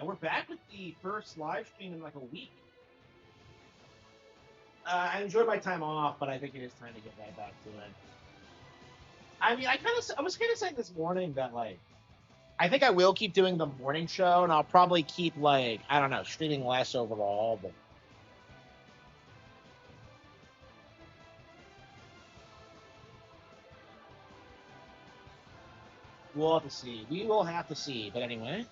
And we're back with the first live stream in like a week. I enjoyed my time off, but I think it is time to get right back to it. I mean, I was kind of saying this morning that like, I think I will keep doing the morning show, and I'll probably keep like, I don't know, streaming less overall, but. We'll have to see. We will have to see. But anyway,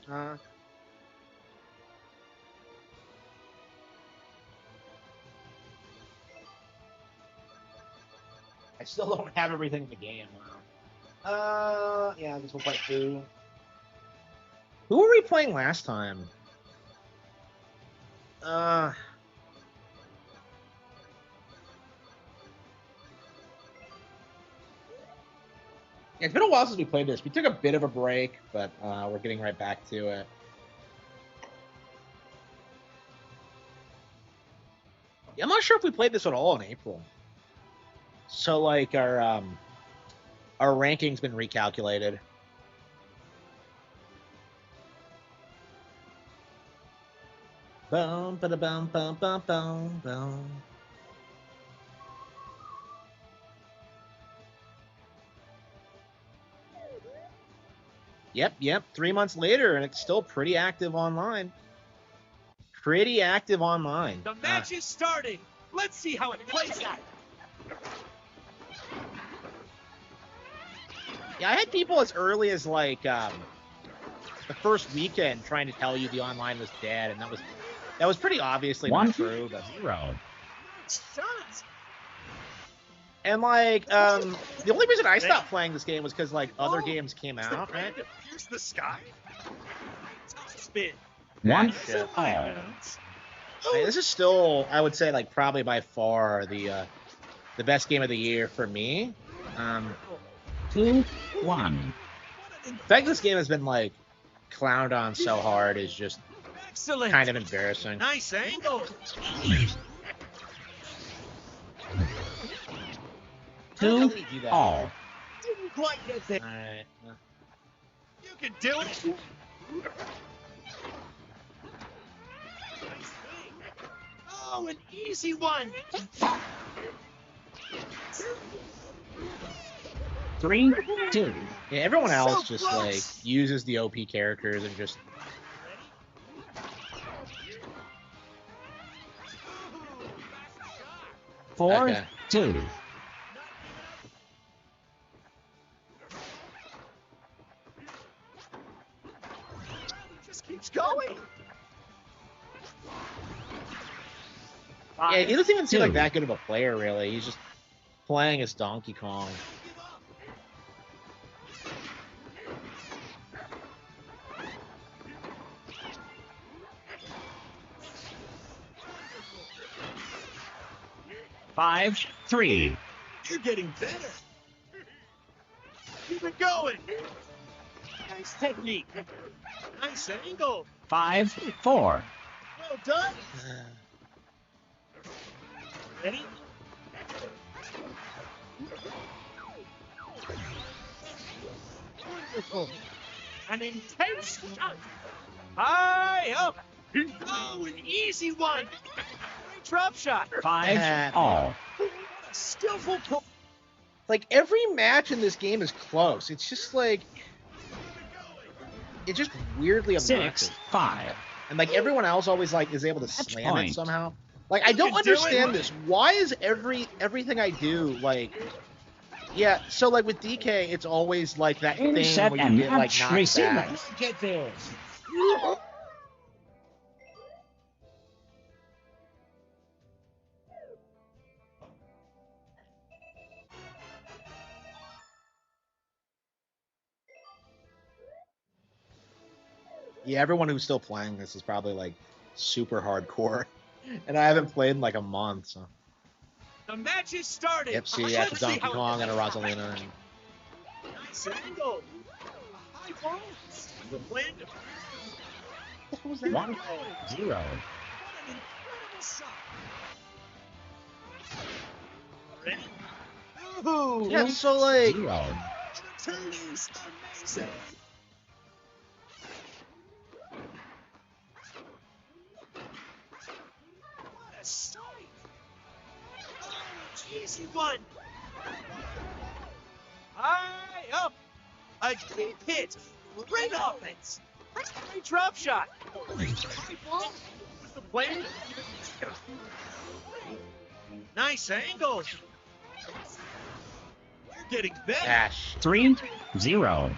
I still don't have everything in the game. Yeah, I guess we'll play 2. Who were we playing last time? Yeah, it's been a while since we played this. We took a bit of a break, but we're getting right back to it. Yeah, I'm not sure if we played this at all in April. So like our ranking's been recalculated. Boom, ba da bum, bum, bum, bum, bum. Yep. 3 months later, and it's still pretty active online. Pretty active online. The match is starting. Let's see how it plays out. Yeah, I had people as early as like the first weekend trying to tell you the online was dead, and that was pretty obviously not true. But 1-0. Shots. And like the only reason I stopped playing this game was because like other games came out, right? Here's the sky. Spin. 1-0. Hey, this is still, I would say, like probably by far the best game of the year for me. 2-1. The fact this game has been like clowned on so hard is just Excellent. kind of embarrassing. Nice angle. 2-all. Didn't quite get there. All right. You can do it. Oh, an easy one. 3-2. Yeah, everyone else So just close. like uses the OP characters and just. Okay. 4-2. Just keeps going. Yeah, he doesn't even seem like 2. that good of a player, really. He's just playing as Donkey Kong. Five, 3. You're getting better. Keep it going. Nice technique. Nice angle. 5-4. Well done. Ready? Wonderful. An intense shot. High up. Oh, an easy one. Great drop shot. 5-all. A skillful pull. Like every match in this game is close. It's just like it's just weirdly obnoxious. 6-5. And like everyone else always like is able to Match slam it point. somehow. Like I don't can do it. understand this. Why is everything I do like? Yeah, so like with DK, it's always like that thing Intercept where you and get like match knocked receiver. back. Get this. Yeah, everyone who's still playing this is probably like super hardcore, and I haven't played in like a month. So The match is starting. yep, see, Let's that's a see Donkey how it Kong and a plays out. Rosalina. And... Nice angle. High ball. The plan. What was that? 1-0. What an incredible shot. Ready? Ooh. Yeah, so like 0. Turn is amazing. easy one. High up. A deep hit. Great offense. Great drop shot. Was the plan? Nice angle. You're getting better. Ash. 3-0. Well done.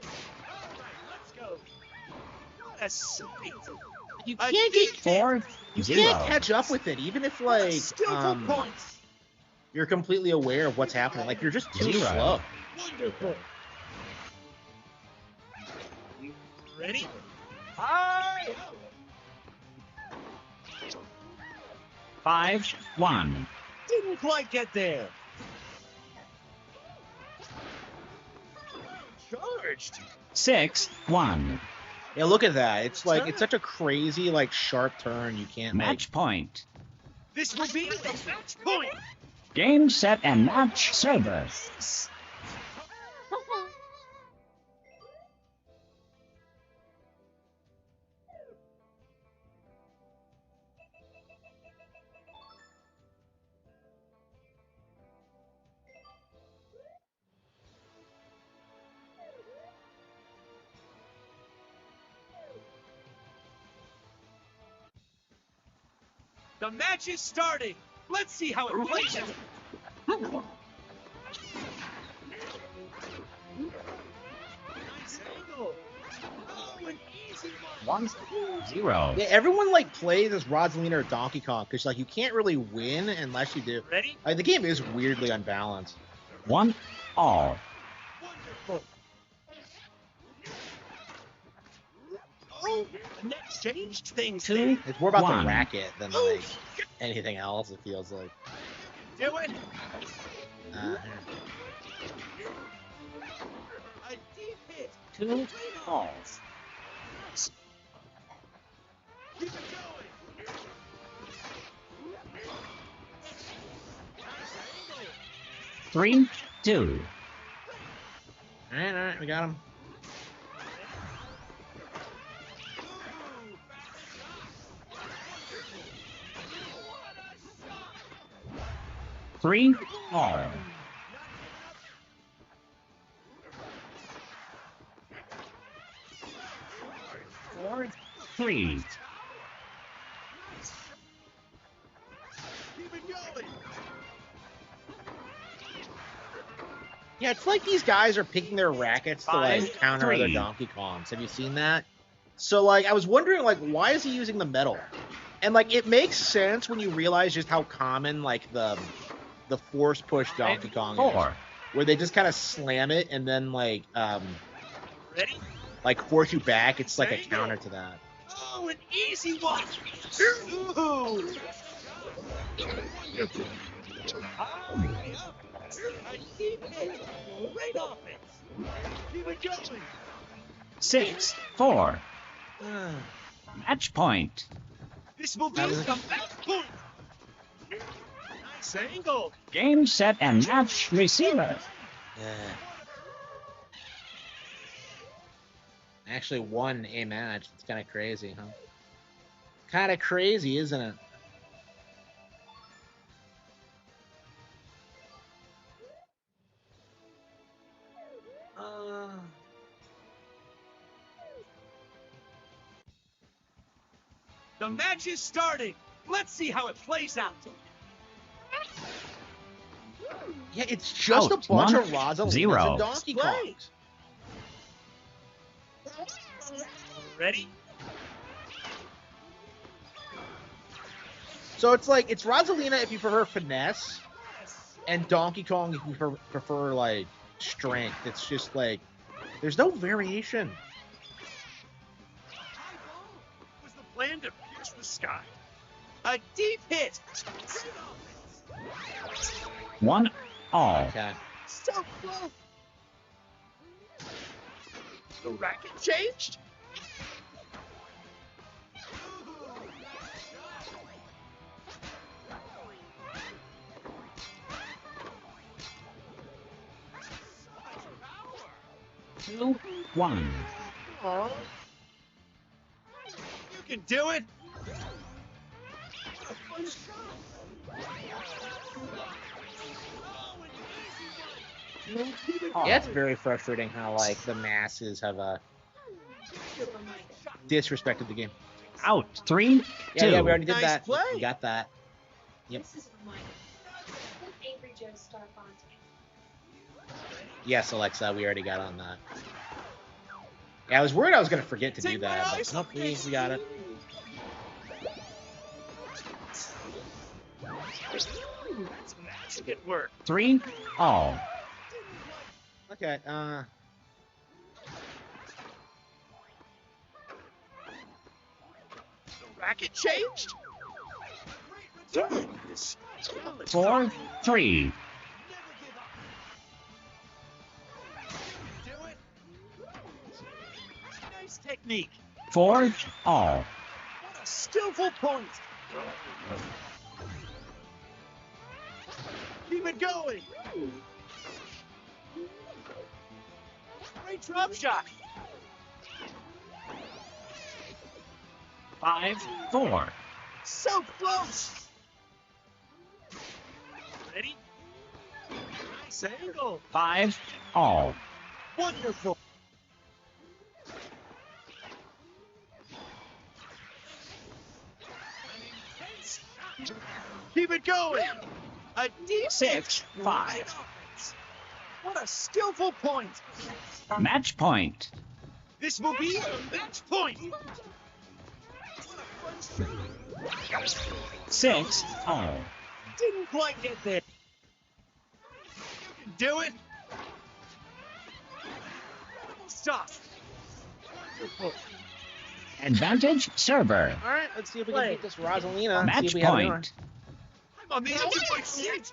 All right, let's go. What a sight. You A can't deep get hit. 4-0. you can't catch up with it, even if What a like skillful point. you're completely aware of what's happening. Like you're just too 0. slow. Wonderful. Ready? High up. 5-1. Didn't quite get there. Charged. 6-1. Yeah, look at that. It's like it's such a crazy like sharp turn. You can't make. Match point. This will be the match point. Game, set, and match service. The match is starting. Let's see how it plays out. Nice angle. Oh, an easy one. 1-0. Yeah, everyone like plays as Rosalina or Donkey Kong because like you can't really win unless you do. Ready? Like, the game is weirdly unbalanced. 1-all. Wonderful. Oh, the next changed things. 2-1. It's more about the 1. racket than like anything else. It feels like. Do it. Here. A deep hit. 2 balls. Keep it going. Nice angle. 3-2. All right, we got him. Three all. 4-3. Keep it going. Yeah, it's like these guys are picking their rackets to like 5-3. counter other Donkey Kongs. Have you seen that? So like, I was wondering like, why is he using the metal? And like, it makes sense when you realize just how common like the force push Donkey Kong is, 4. where they just kind of slam it and then like Ready? like force you back. It's like a counter to that. Oh, an easy one. Ooh. High up. A deep hit. Great offense. Keep it going. 6-4. Match point. This will be the match point. Nice angle. Game, set, and match receiver. Yeah. Actually won a match. It's kind of crazy, huh? Kind of crazy, isn't it? The match is starting. Let's see how it plays out. Yeah, it's just Out. a bunch of 1-0. Rosalinas and Donkey Play. Kongs. Ready? So it's like, it's Rosalina if you prefer finesse, and Donkey Kong if you prefer like strength. It's just like, there's no variation. Was the plan to pierce the sky? A deep hit. 1-all. Okay. So close. The racket changed. Two, 1. You can do it. Yeah, it's very frustrating how like the masses have disrespected the game. Out. 3, 2. Yeah, we already did Nice that. play. We got that. Yep. Yes, Alexa, we already got on that. Yeah, I was worried I was gonna forget to do Take my that, eyes but nope, off we this. got it. That's magic at work. 3, all. Okay, The racket changed. Great return. 4, 3. Do it. Nice technique. 4, all. What a skillful point. Keep it going. Great drop shot. 5, 4. So close. Ready? Nice angle. 5, all. Wonderful. Keep it going. A deep 6, 5. What a skillful point. Match point. This will be a match point. 6, all. Didn't quite get there. You can do it. Stuff. Wonderful. Advantage server. all right. Let's see if we can beat this Rosalina. See Match if we have it in point. I'm on the edge of my seat.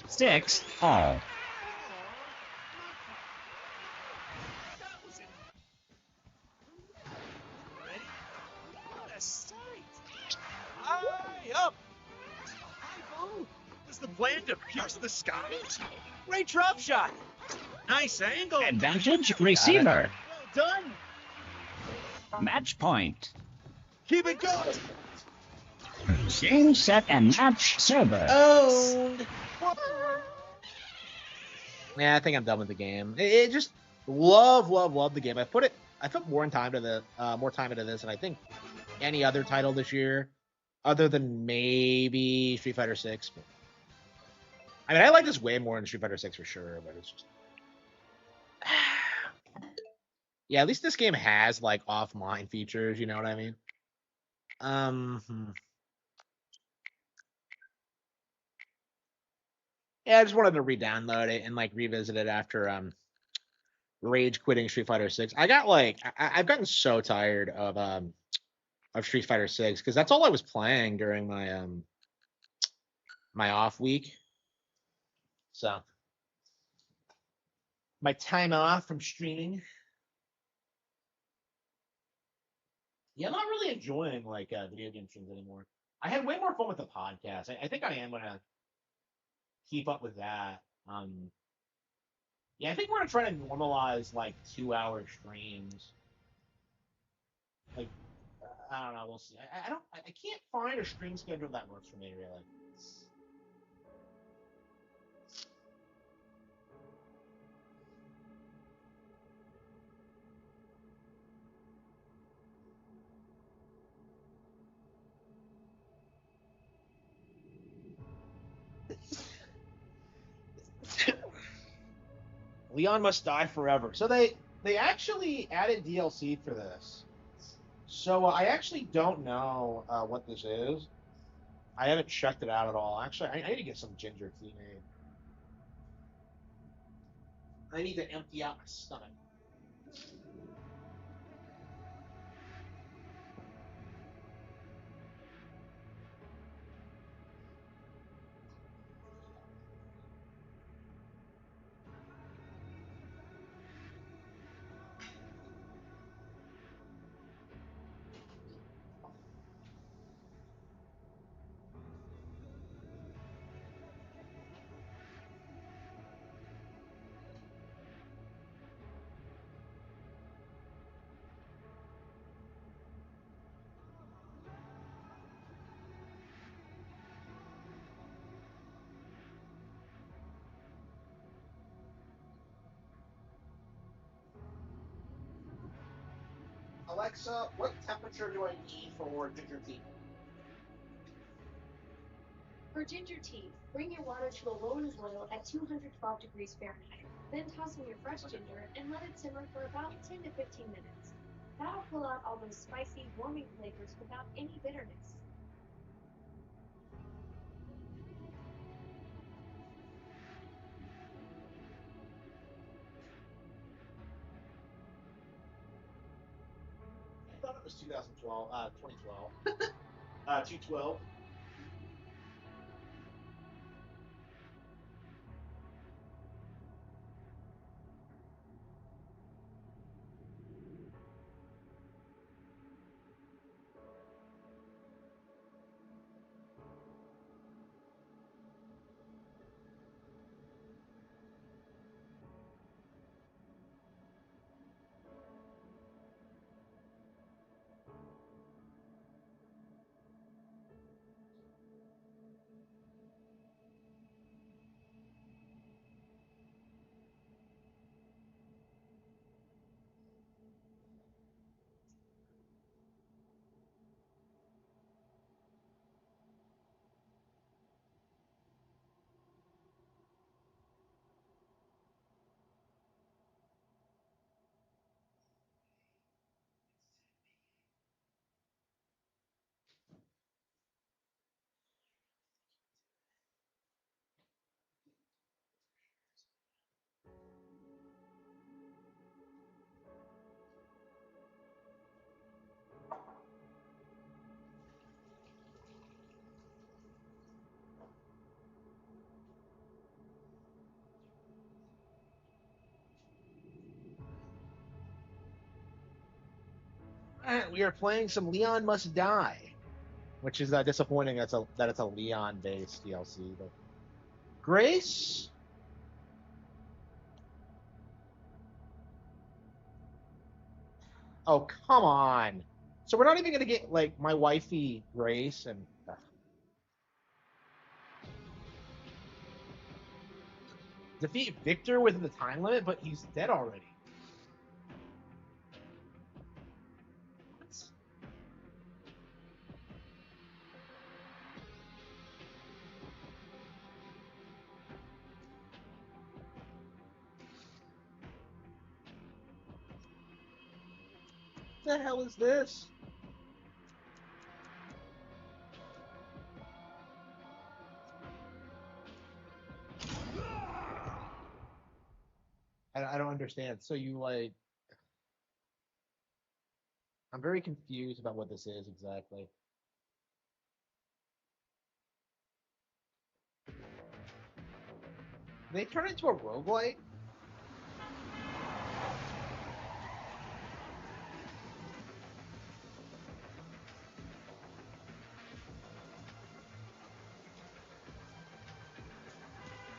6, all. Ready? What a sight. High up. High ball. Was the plan to pierce the sky? Great drop shot. Nice angle. Advantage receiver. Well done. Match point. Keep it going. Game, set, and match server. Owned. Yeah, I think I'm done with the game. It just love the game. I put more time into this than I think any other title this year, other than maybe Street Fighter 6. I mean, I like this way more than Street Fighter 6 for sure, but it's just yeah. At least this game has like offline features. You know what I mean? Yeah, I just wanted to re-download it and like revisit it after rage quitting Street Fighter 6. I got like I've gotten so tired of Street Fighter 6 because that's all I was playing during my off week. So my time off from streaming. Yeah, I'm not really enjoying like video game streams anymore. I had way more fun with the podcast. I think I am gonna keep up with that. Yeah, I think we're gonna try to normalize like 2-hour streams. Like, I don't know. We'll see. I don't. I can't find a stream schedule that works for me really. Leon must die forever. So they actually added DLC for this. So I actually don't know what this is. I haven't checked it out at all. Actually, I need to get some ginger tea made. I need to empty out my stomach. Alexa, what temperature do I need for ginger tea? For ginger tea, bring your water to a rolling boil at 212 degrees Fahrenheit. Then toss in your fresh ginger and let it simmer for about 10 to 15 minutes. That'll pull out all those spicy, warming flavors without any bitterness. I thought it was 2012, 2012. 212. Alright, we are playing some Leon Must Die, which is disappointing. That it's a Leon-based DLC. But Grace. Oh, come on. So we're not even gonna get like my wifey Grace and defeat Victor within the time limit, but he's dead already. What? The hell is this? I don't understand. So you like I'm very confused about what this is exactly. They turn into a roguelike?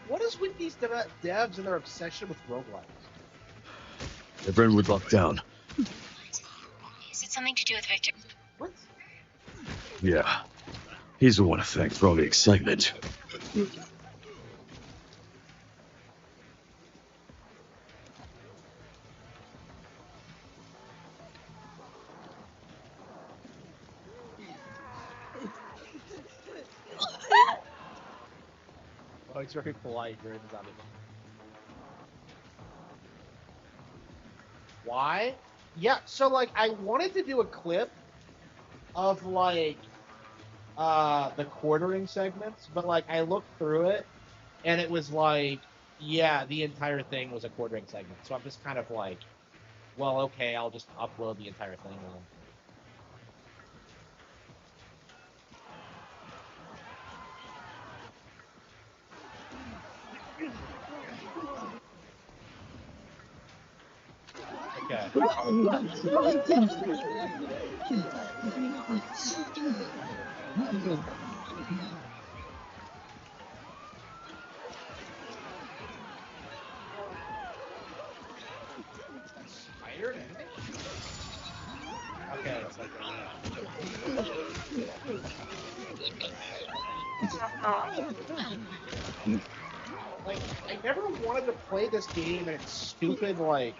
What is with these devs and their obsession with roguelikes? Everyone would lock down. Is it something to do with Victor? What? Yeah. He's the one to thank for all the excitement. Oh, he's very polite during the zombie. Why? Yeah, so like I wanted to do a clip of like the quartering segments, but like I looked through it and it was like yeah, the entire thing was a quartering segment. So I'm just kind of like, well, okay, I'll just upload the entire thing then. Okay. Spider enemy? Okay, it's like like I never wanted to play this game and it's stupid like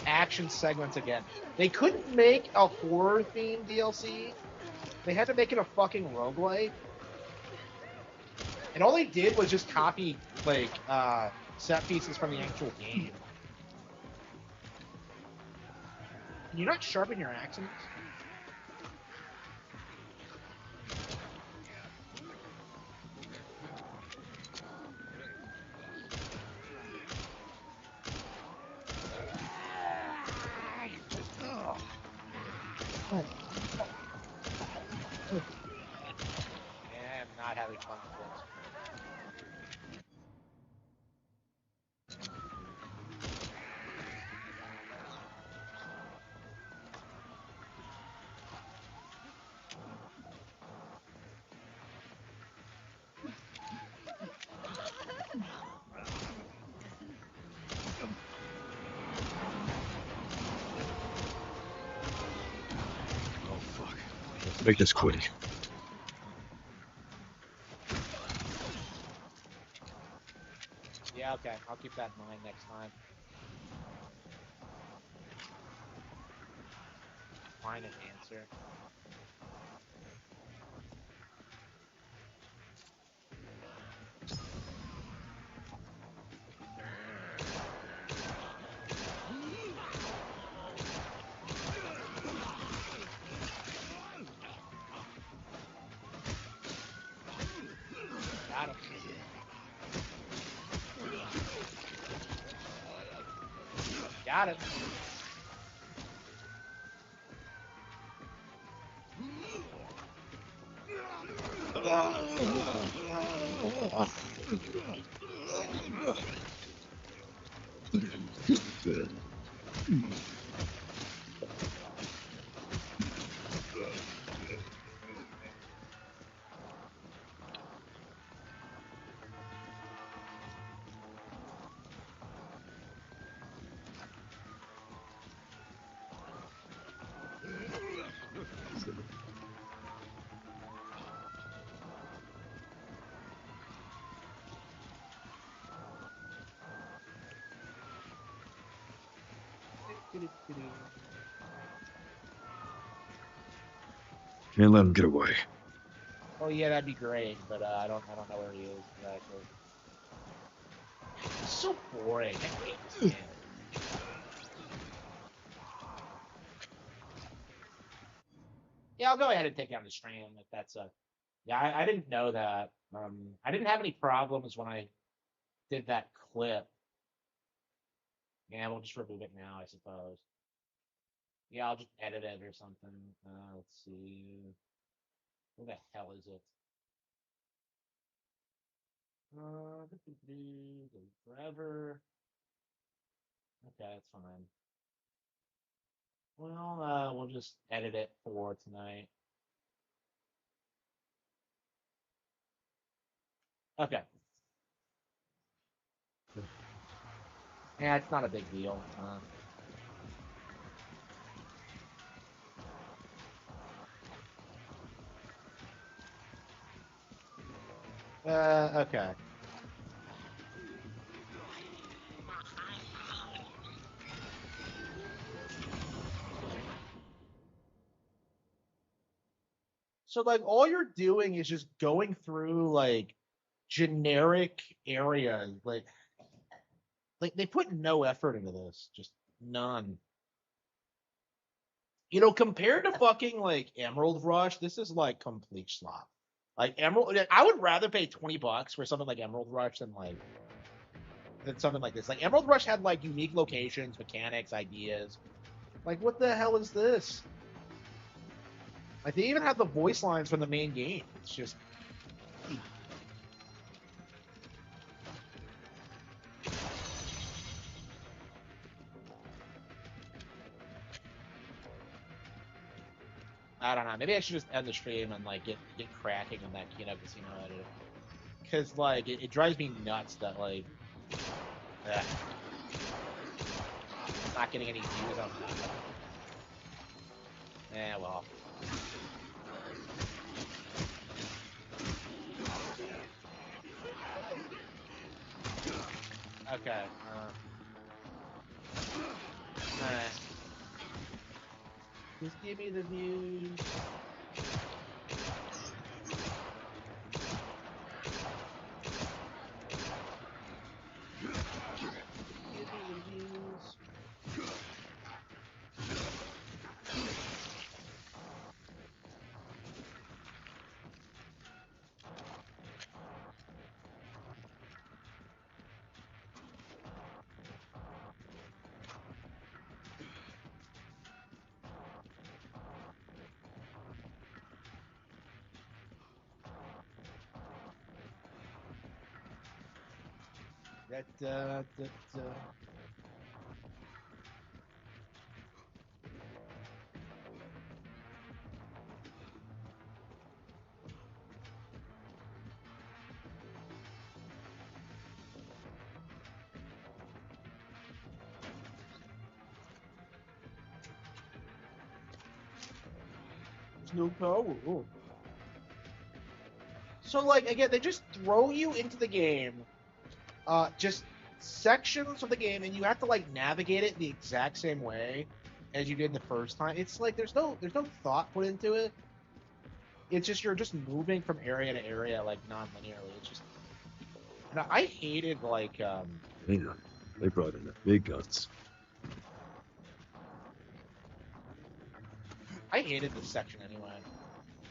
action segments again. They couldn't make a horror-themed DLC. They had to make it a fucking roguelike. And all they did was just copy, like, set pieces from the actual game. Can you not sharpen your accents? Yeah, I'm not having fun with this. Oh, fuck. Let's make this quick. Yeah, okay. I'll keep that in mind next time. Find an answer. Got him. Got it. Can't let him get away. Oh yeah, that'd be great, but I don't know where he is exactly. It's so boring. I hate this game. Yeah, I'll go ahead and take down the stream if that's a. Yeah, I didn't know that. I didn't have any problems when I did that clip. Yeah, we'll just remove it now, I suppose. Yeah, I'll just edit it or something. Let's see. Where the hell is it? Forever. Okay, that's fine. Well, we'll just edit it for tonight. Okay. Yeah, it's not a big deal. Okay. So like all you're doing is just going through like generic areas. Like they put no effort into this. Just none. You know, compared to fucking like Emerald Rush, this is like complete slop. Like Emerald, I would rather pay $20 for something like Emerald Rush than something like this. Like Emerald Rush had like unique locations, mechanics, ideas. Like what the hell is this? Like they even have the voice lines from the main game. It's just I don't know. Maybe I should just end the stream and like get cracking on that Kino Casino editor. Cause like it drives me nuts that like not getting any views on that. Yeah, well. Okay. Alright. Just give me the views. Give me the views. Da. There's no power. Oh. So, like, again, they just throw you into the game, just sections of the game, and you have to like navigate it the exact same way as you did the first time. It's like there's no thought put into it. It's just you're just moving from area to area like non-linearly. It's just, and I hated like Damn, they brought in the big guns. I hated this section anyway.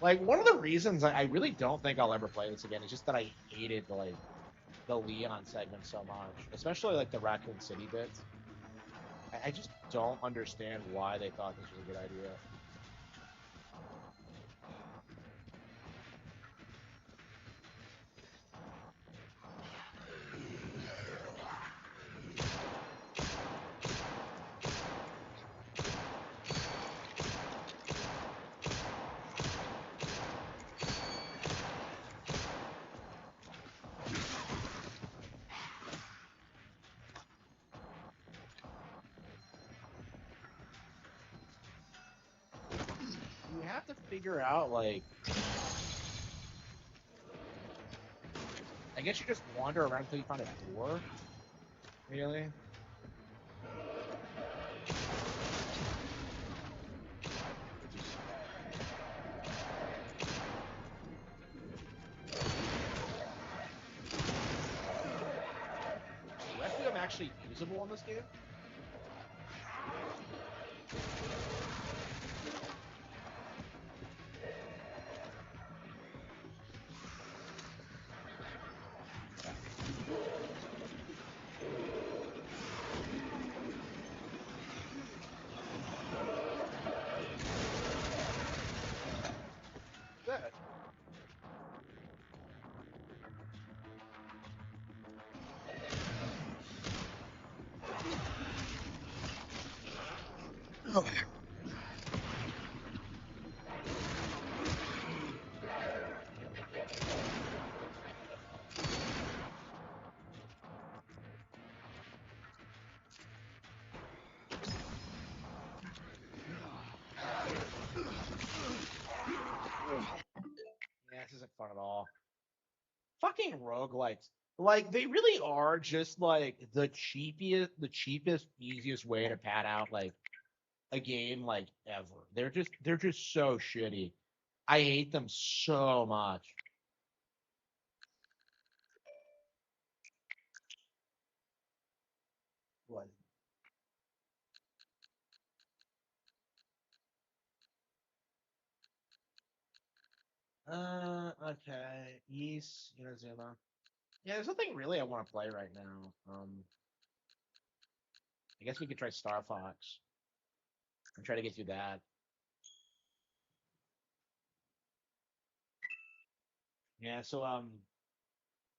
Like one of the reasons I really don't think I'll ever play this again is just that I hated the Leon segment so much, especially like the Raccoon City bits. I just don't understand why they thought this was a good idea. You have to figure out like, I guess you just wander around until you find a door. Really? Is Requiem actually usable in this game? That. Yeah, this isn't fun at all. Fucking roguelikes. Like they really are just like the cheapest, easiest way to pad out like a game like ever. They're just so shitty. I hate them so much. What? Okay. Ys, Inazuma. Yeah, there's nothing really I want to play right now. I guess we could try Star Fox and try to get through that. Yeah, so I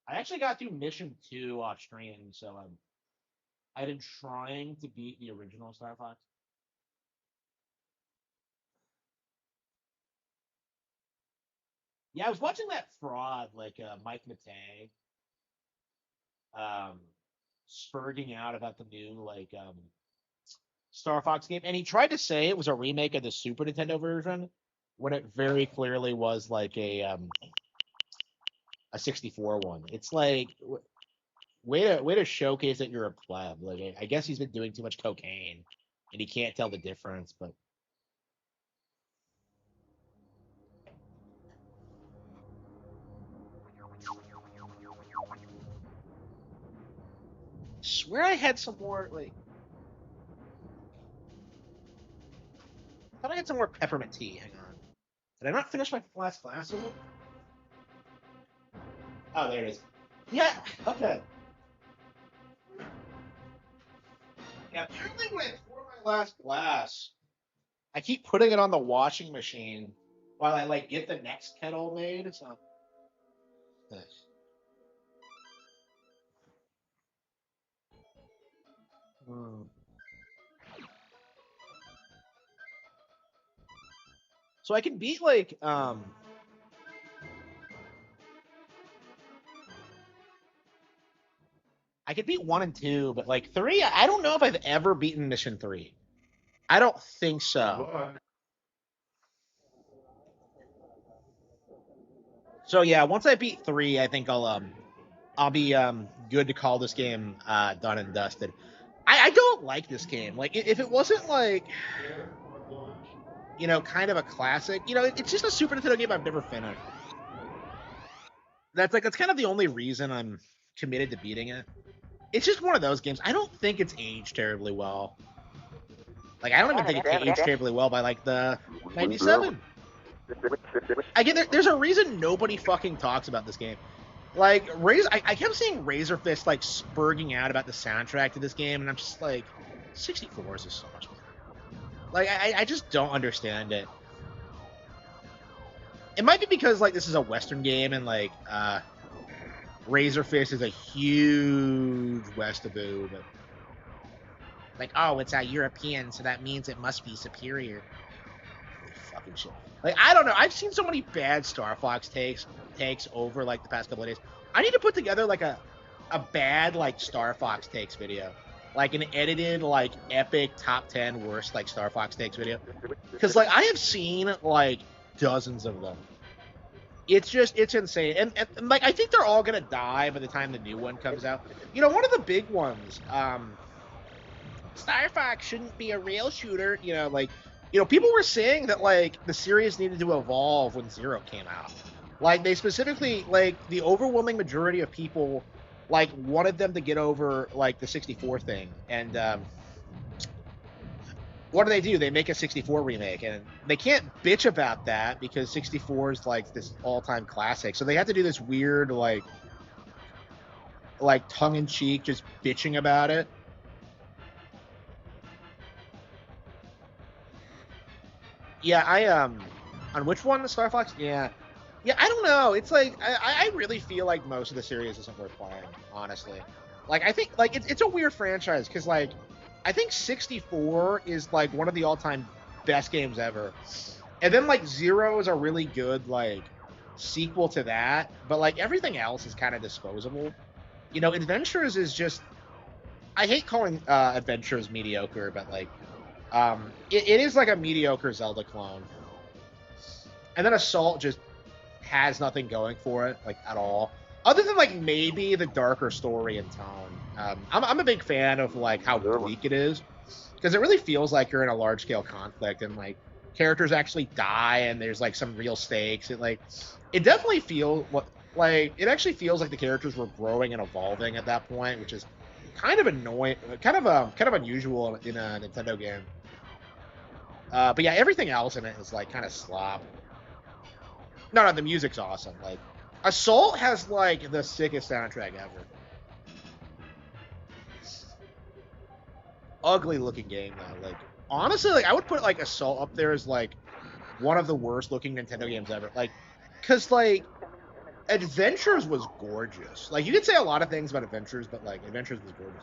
actually got through mission 2 off stream, so I've been trying to beat the original Star Fox. Yeah, I was watching that fraud, like Mike Matei, um, spurging out about the new like Star Fox game, and he tried to say it was a remake of the Super Nintendo version, when it very clearly was like a 64 one. It's like way to showcase that you're a pleb. Like I guess he's been doing too much cocaine. and he can't tell the difference. But I swear I had some more like. I thought I had some more peppermint tea. Hang on. Did I not finish my last glass of it? Oh, there it is. Yeah. Okay. Yeah. Apparently, when I pour my last glass, I keep putting it on the washing machine while I like get the next kettle made. So. Hmm. So I can beat like I could beat 1 and 2, but like 3, I don't know if I've ever beaten mission 3. I don't think so. So yeah, once I beat 3, I think I'll be good to call this game done and dusted. I don't like this game. Like if it wasn't like kind of a classic, it's just a Super Nintendo game I've never finished. That's kind of the only reason I'm committed to beating it. It's just one of those games. I don't think it's aged terribly well. Like I don't even think it aged terribly well by like the 97. Again, there's a reason nobody fucking talks about this game. Like I kept seeing Razorfist like spurging out about the soundtrack to this game, and I'm just like, 64 is just so much better. Like I just don't understand it. It might be because like this is a Western game, and like Razorfist is a huge Westaboo, but like, oh, it's a European, so that means it must be superior. Fucking shit. Like I don't know. I've seen so many bad Star Fox takes over like the past couple of days. I need to put together like a bad like Star Fox takes video, like an edited like epic top 10 worst like Star Fox takes video, because like I have seen like dozens of them. It's insane, and like I think they're all gonna die by the time the new one comes out. One of the big ones, Star Fox shouldn't be a rail shooter. People were saying that like the series needed to evolve when Zero came out. Like they specifically, like the overwhelming majority of people, like wanted them to get over like the 64 thing. And what do? They make a 64 remake, and they can't bitch about that because 64 is like this all-time classic. So they have to do this weird like tongue-in-cheek just bitching about it. Yeah, on which one, the Star Fox? Yeah, I don't know. It's like I really feel like most of the series isn't worth playing, honestly. Like I think like it's a weird franchise because like I think 64 is like one of the all-time best games ever, and then like Zero is a really good like sequel to that, but like everything else is kind of disposable. Adventures is just, I hate calling Adventures mediocre, but like it is like a mediocre Zelda clone. And then Assault just has nothing going for it, like at all, other than like maybe the darker story and tone. I'm a big fan of like how bleak it is, because it really feels like you're in a large scale conflict and like characters actually die and there's like some real stakes. It definitely feels it actually feels like the characters were growing and evolving at that point, which is kind of annoying, kind of unusual in a Nintendo game. But yeah, everything else in it is like kind of slop. No, the music's awesome. Like, Assault has like the sickest soundtrack ever. Ugly looking game though. Like, honestly, like I would put like Assault up there as like one of the worst looking Nintendo games ever. Like, cause like Adventures was gorgeous. Like, you could say a lot of things about Adventures, but like Adventures was gorgeous.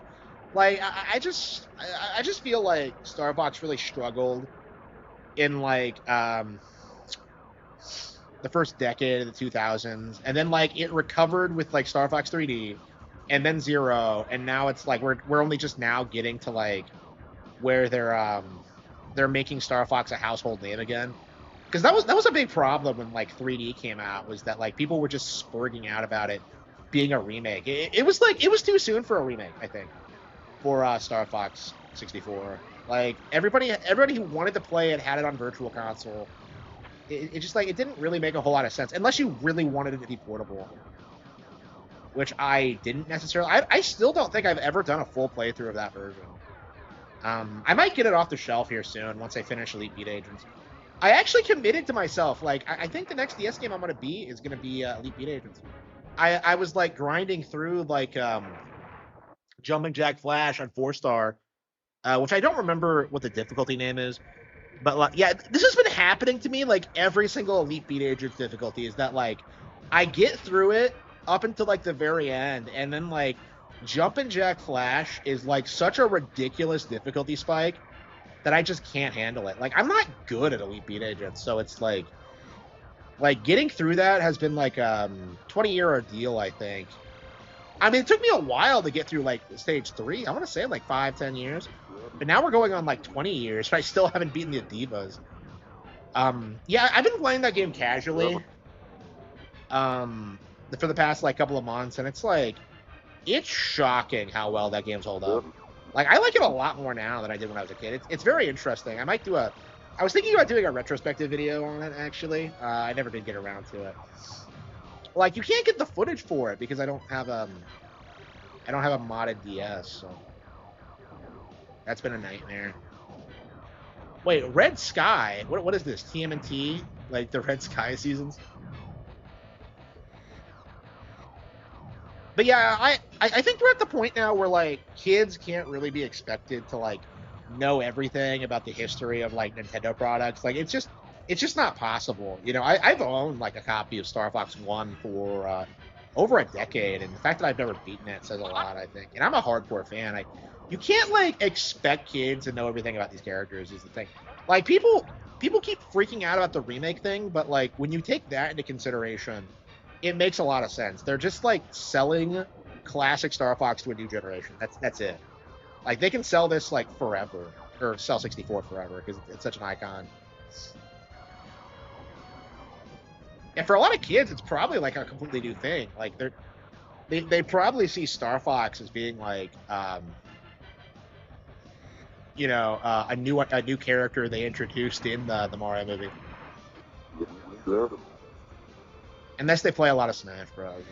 Like, I just feel like Star Fox really struggled in like the first decade of the 2000s, and then like it recovered with like Star Fox 3D, and then Zero, and now it's like we're only just now getting to like where they're making Star Fox a household name again. Because that was a big problem when like 3D came out, was that like people were just spurging out about it being a remake. It was too soon for a remake, I think, for Star Fox 64. Like everybody who wanted to play it had it on Virtual Console. It just like it didn't really make a whole lot of sense unless you really wanted it to be portable, which I didn't necessarily. I still don't think I've ever done a full playthrough of that version. I might get it off the shelf here soon once I finish Elite Beat Agents. I actually committed to myself. Like I think the next DS game I'm gonna beat is gonna be Elite Beat Agents. I was like grinding through like Jumping Jack Flash on 4-star, which I don't remember what the difficulty name is. But like, yeah, this has been happening to me like every single Elite Beat Agents difficulty is that like I get through it up until like the very end, and then like Jumpin' Jack Flash is like such a ridiculous difficulty spike that I just can't handle it. Like I'm not good at Elite Beat Agents, so it's like getting through that has been like 20-year ordeal, I think. I mean, it took me a while to get through like stage 3. I want to say like 5-10 years. But now we're going on like 20 years, but I still haven't beaten the Divas. Yeah, I've been playing that game casually for the past like couple of months, and it's like it's shocking how well that game's hold up. Like I like it a lot more now than I did when I was a kid. It's very interesting. I was thinking about doing a retrospective video on it actually. I never did get around to it. Like you can't get the footage for it because I don't have a modded DS, so that's been a nightmare. Wait, Red Sky? What is this? TMNT? Like the Red Sky seasons? But yeah, I think we're at the point now where like kids can't really be expected to like know everything about the history of like Nintendo products. Like it's just not possible. You know, I've owned like a copy of Star Fox 1 for over a decade, and the fact that I've never beaten it says a lot, I think. And I'm a hardcore fan. You can't like expect kids to know everything about these characters is the thing. Like people keep freaking out about the remake thing, but like when you take that into consideration, it makes a lot of sense. They're just like selling classic Star Fox to a new generation. That's it. Like they can sell this like forever, or sell 64 forever because it's such an icon. And for a lot of kids, it's probably like a completely new thing. Like they probably see Star Fox as being like a new character they introduced in the Mario movie. Unless they play a lot of Smash Bros.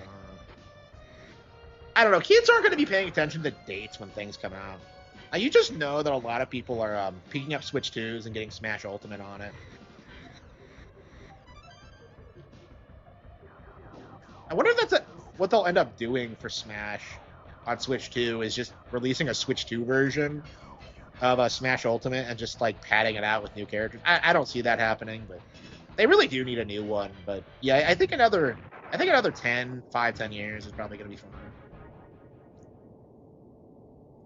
I don't know. Kids aren't going to be paying attention to dates when things come out. You just know that a lot of people are picking up Switch 2s and getting Smash Ultimate on it. I wonder if that's what they'll end up doing for Smash on Switch 2 is just releasing a Switch 2 version of Smash Ultimate and just like padding it out with new characters. I don't see that happening, but they really do need a new one. But yeah, I think another 10 years is probably going to be fine.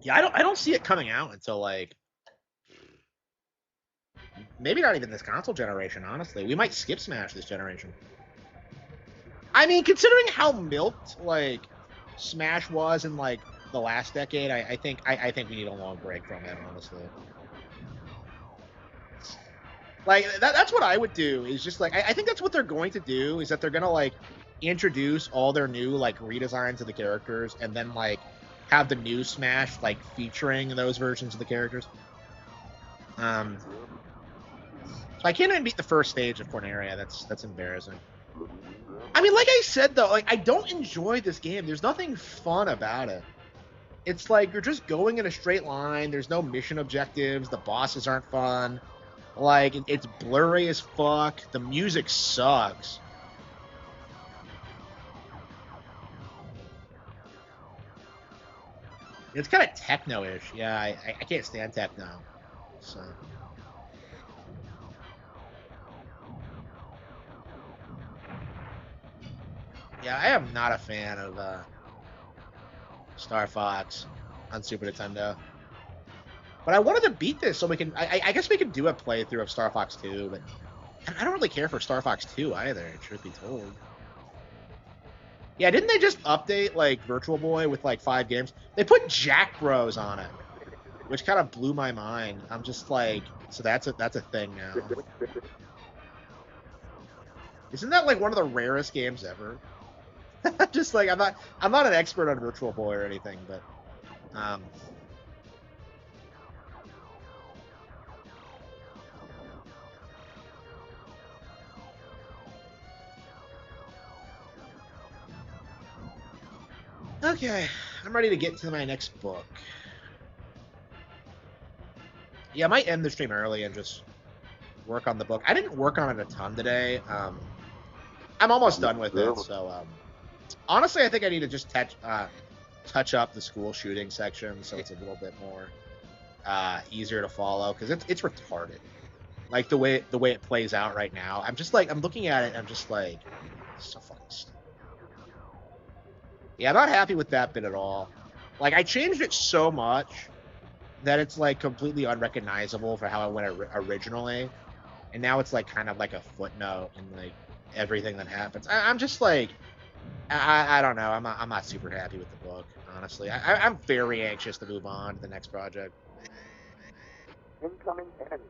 Yeah, I don't see it coming out until like maybe not even this console generation, honestly. We might skip Smash this generation. I mean, considering how milked like Smash was in like the last decade, I think we need a long break from it, honestly. Like that's what I would do. Is just like I think that's what they're going to do. Is that they're gonna like introduce all their new like redesigns of the characters, and then like have the new Smash like featuring those versions of the characters. So I can't even beat the first stage of Corneria. That's embarrassing. I mean, like I said though, like I don't enjoy this game. There's nothing fun about it. It's like you're just going in a straight line. There's no mission objectives. The bosses aren't fun. Like it's blurry as fuck. The music sucks. It's kind of techno-ish. Yeah, I can't stand techno. So. Yeah, I am not a fan of Star Fox on Super Nintendo. But I wanted to beat this so we can. I guess we could do a playthrough of Star Fox 2, but I don't really care for Star Fox 2 either, truth be told. Yeah, didn't they just update like Virtual Boy with like 5 games? They put Jack Bros on it, which kind of blew my mind. I'm just like, so that's a thing now. Isn't that like one of the rarest games ever? Just like I'm not an expert on Virtual Boy or anything, but Okay, I'm ready to get to my next book. Yeah, I might end the stream early and just work on the book. I didn't work on it a ton today. I'm almost done with it, so honestly, I think I need to just touch up the school shooting section so it's a little bit more easier to follow, because it's retarded. Like the way it plays out right now. I'm just like, I'm looking at it and I'm just like, so fucking stupid. Yeah, I'm not happy with that bit at all. Like, I changed it so much that it's like completely unrecognizable for how it went originally, and now it's like kind of like a footnote in like everything that happens. I'm just like, I don't know. I'm not super happy with the book, honestly. I'm very anxious to move on to the next project. Incoming enemy.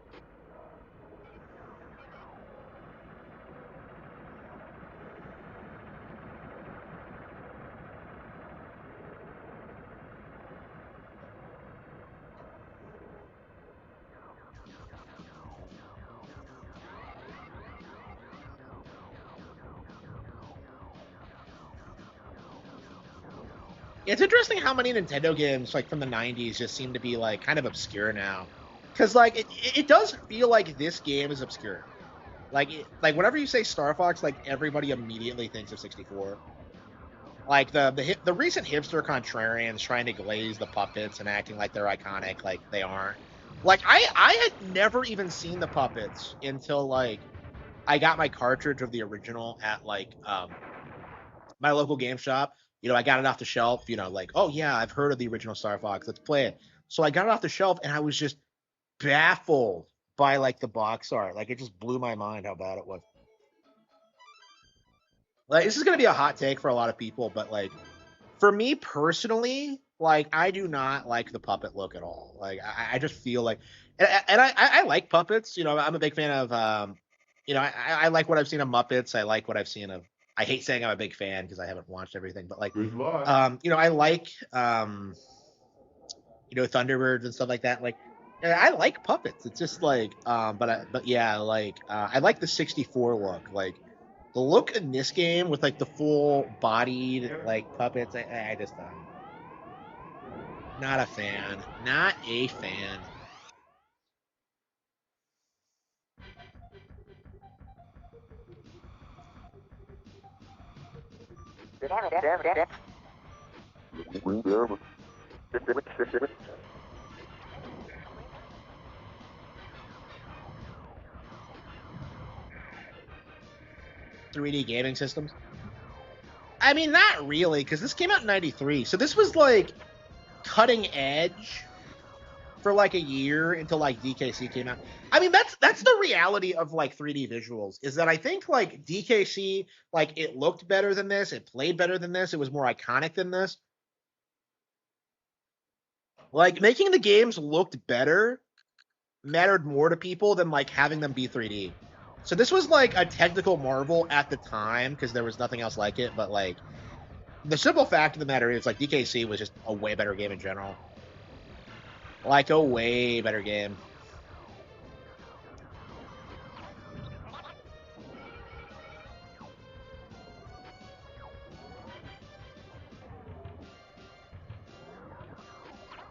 It's interesting how many Nintendo games like from the 90s just seem to be like kind of obscure now. Because like it does feel like this game is obscure. Like whenever you say Star Fox, like everybody immediately thinks of 64. Like the recent hipster contrarians trying to glaze the puppets and acting like they're iconic, like they aren't. Like I had never even seen the puppets until like I got my cartridge of the original at like my local game shop. You know, I got it off the shelf, you know, like, oh yeah, I've heard of the original Star Fox, let's play it. So I got it off the shelf and I was just baffled by like the box art. Like it just blew my mind how bad it was. Like this is gonna be a hot take for a lot of people, but like for me personally, like I do not like the puppet look at all. Like I just feel like, and I like puppets. You know, I'm a big fan of, you know, I like what I've seen of Muppets. I like what I've seen of. I hate saying I'm a big fan because I haven't watched everything, but like, you know, I like, you know, Thunderbirds and stuff like that. Like, I like puppets. It's just like, but yeah, like, I like the 64 look. Like, the look in this game with like the full bodied like puppets, I just not a fan. Not a fan. .3D gaming systems. I mean, not really, because this came out in '93, so this was like cutting edge for like a year until like DKC came out. I mean, that's the reality of like 3D visuals, is that I think like DKC, like it looked better than this, it played better than this, it was more iconic than this. Like making the games looked better mattered more to people than like having them be 3D. So this was like a technical marvel at the time because there was nothing else like it, but like the simple fact of the matter is like DKC was just a way better game in general. Like a way better game.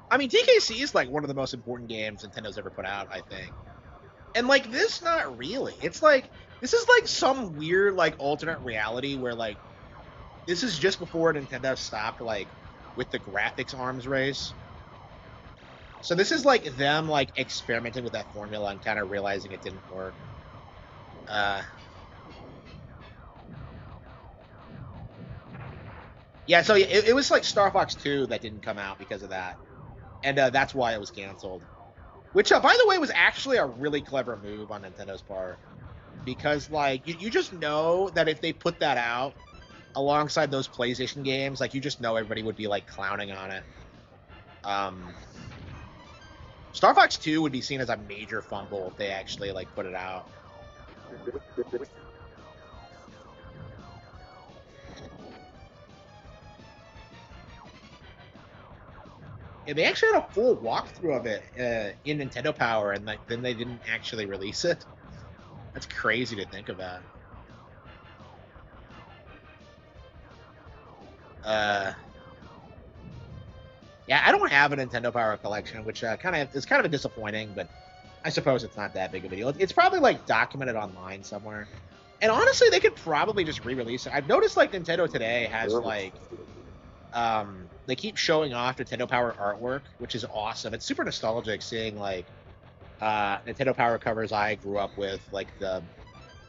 I mean, DKC is like one of the most important games Nintendo's ever put out, I think. And like this, not really. It's like this is like some weird like alternate reality where like this is just before Nintendo stopped like with the graphics arms race. So this is like them like experimenting with that formula and kind of realizing it didn't work. Yeah, so it was like Star Fox 2 that didn't come out because of that, and that's why it was canceled. Which, by the way, was actually a really clever move on Nintendo's part, because like you just know that if they put that out alongside those PlayStation games, like you just know everybody would be like clowning on it. Star Fox 2 would be seen as a major fumble if they actually like put it out. Yeah, they actually had a full walkthrough of it in Nintendo Power, and like then they didn't actually release it. That's crazy to think about. Yeah, I don't have a Nintendo Power collection, which kind of is kind of a disappointing, but I suppose it's not that big of a deal. It's probably like documented online somewhere. And honestly, they could probably just re-release it. I've noticed like Nintendo today has like they keep showing off Nintendo Power artwork, which is awesome. It's super nostalgic seeing like Nintendo Power covers I grew up with, like the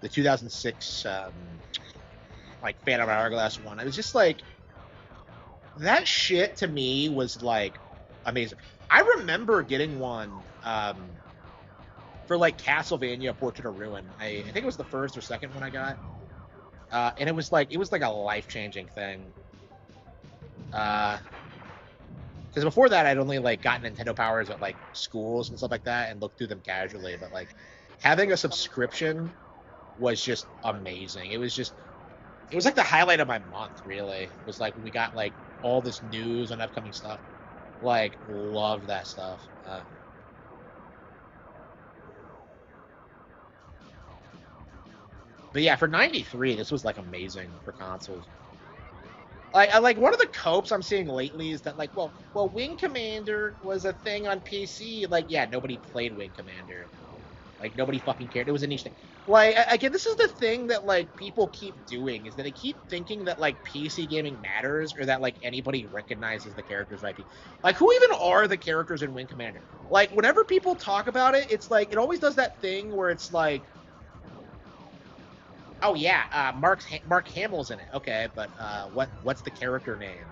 2006 like Phantom Hourglass one. It was just like that shit to me was like amazing. I remember getting one for like Castlevania Portrait of Ruin. I think it was the first or second one I got. And it was like a life-changing thing. Because before that I'd only like gotten Nintendo Powers at like schools and stuff like that and looked through them casually, but like having a subscription was just amazing. It was like the highlight of my month, really. It was like when we got like all this news and upcoming stuff. Like, loved that stuff. But yeah, for 93, this was like amazing for consoles. Like, I like one of the copes I'm seeing lately is that like, well, Wing Commander was a thing on PC. Like, yeah, nobody played Wing Commander. Like, nobody fucking cared. It was a niche thing. Like, again, this is the thing that like people keep doing, is that they keep thinking that like PC gaming matters, or that like anybody recognizes the characters IP. Like, who even are the characters in Wing Commander? Like, whenever people talk about it, it's like it always does that thing where it's like, oh yeah, Mark Hamill's in it. Okay, but what's the character name?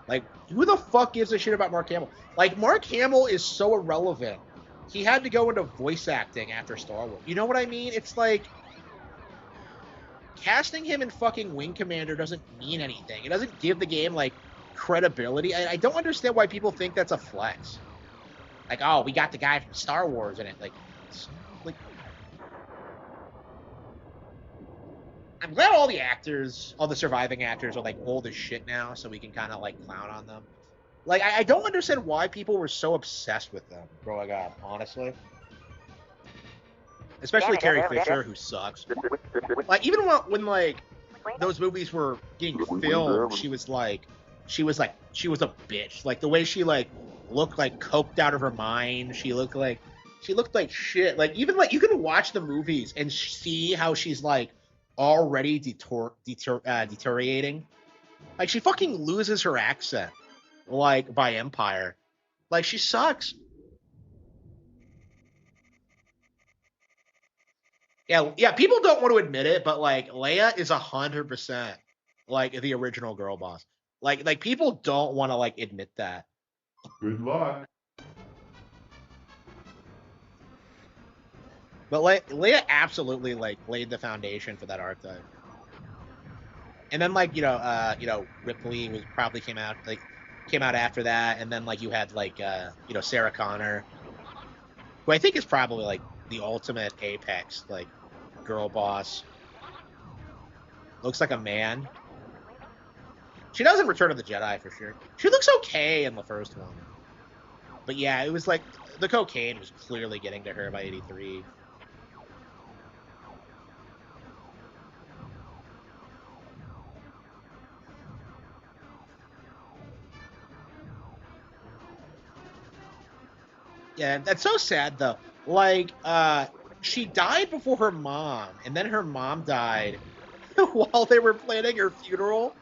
Like, who the fuck gives a shit about Mark Hamill? Like, Mark Hamill is so irrelevant. He had to go into voice acting after Star Wars. You know what I mean? It's like casting him in fucking Wing Commander doesn't mean anything. It doesn't give the game like credibility. I don't understand why people think that's a flex. Like, oh, we got the guy from Star Wars in it. Like I'm glad all the surviving actors are like old as shit now, so we can kind of like clown on them. Like, I don't understand why people were so obsessed with them growing up, honestly. Especially Carrie Fisher, who sucks. Like, even when like those movies were getting filmed, she was a bitch. Like, the way she like looked like coked out of her mind. She looked like shit. Like, even like you can watch the movies and see how she's like already deteriorating. Like, she fucking loses her accent. Like, by Empire. Like, she sucks. Yeah, people don't want to admit it, but like Leia is 100% like the original girl boss. Like people don't want to like admit that. Good luck. But Leia absolutely like laid the foundation for that archetype. And then like, Ripley was probably came out after that, and then like you had like Sarah Connor, who I think is probably like the ultimate apex like girl boss. Looks like a man. She does in Return of the Jedi for sure. She looks okay in the first one. But yeah, it was like the cocaine was clearly getting to her by 83. Yeah, that's so sad though. Like, she died before her mom, and then her mom died while they were planning her funeral.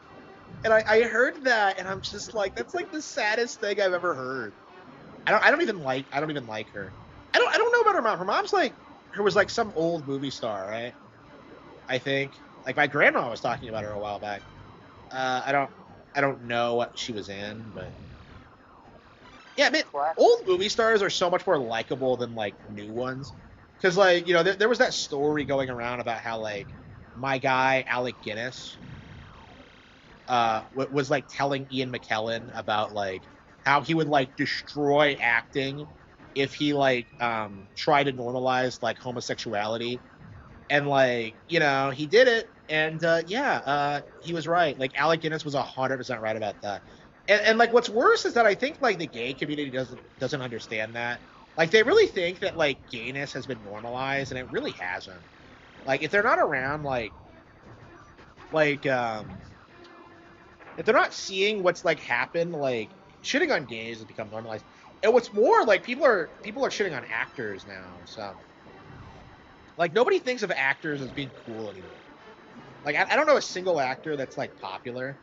And I heard that, and I'm just like, that's like the saddest thing I've ever heard. I don't even like her. I don't know about her mom. Her mom's like, was like some old movie star, right? I think. Like, my grandma was talking about her a while back. I don't know what she was in, but yeah, man, old movie stars are so much more likable than like new ones. Because like, there was that story going around about how like my guy Alec Guinness was like telling Ian McKellen about like how he would like destroy acting if he like tried to normalize like homosexuality. And like, he did it, and he was right. Like, Alec Guinness was 100% right about that. And like, what's worse is that I think like the gay community doesn't understand that. Like, they really think that like gayness has been normalized, and it really hasn't. Like, if they're not around, if they're not seeing what's like happened, like shitting on gays has become normalized. And what's more, like people are shitting on actors now. So like nobody thinks of actors as being cool anymore. Like I don't know a single actor that's like popular.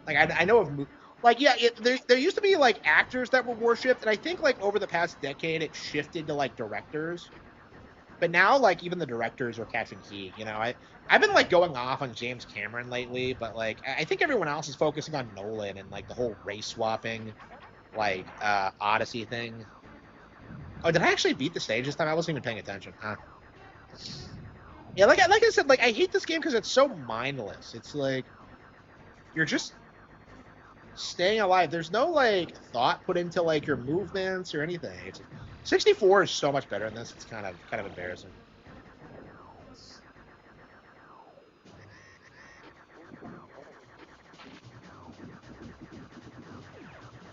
Like I know of like yeah, there used to be like actors that were worshipped, and I think like over the past decade it shifted to like directors. But now like even the directors are catching heat. You know, I've been like going off on James Cameron lately, but like I think everyone else is focusing on Nolan and like the whole race swapping like Odyssey thing. Oh, did I actually beat the stage this time? I wasn't even paying attention. Huh. Yeah, like I said, like I hate this game because it's so mindless. It's like you're just staying alive. There's no like thought put into like your movements or anything. 64 is so much better than this. It's kind of embarrassing.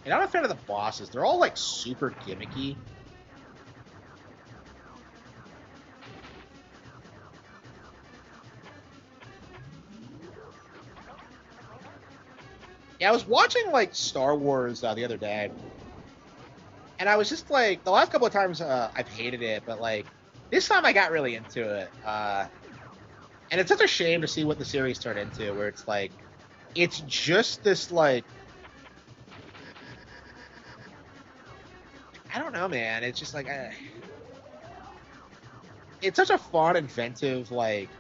And I'm not a fan of the bosses. They're all like super gimmicky. Yeah, I was watching like Star Wars the other day, and I was just like, the last couple of times I've hated it, but like this time I got really into it. And it's such a shame to see what the series turned into, where it's like, it's just this like, I don't know, man. It's just like, it's such a fun, inventive like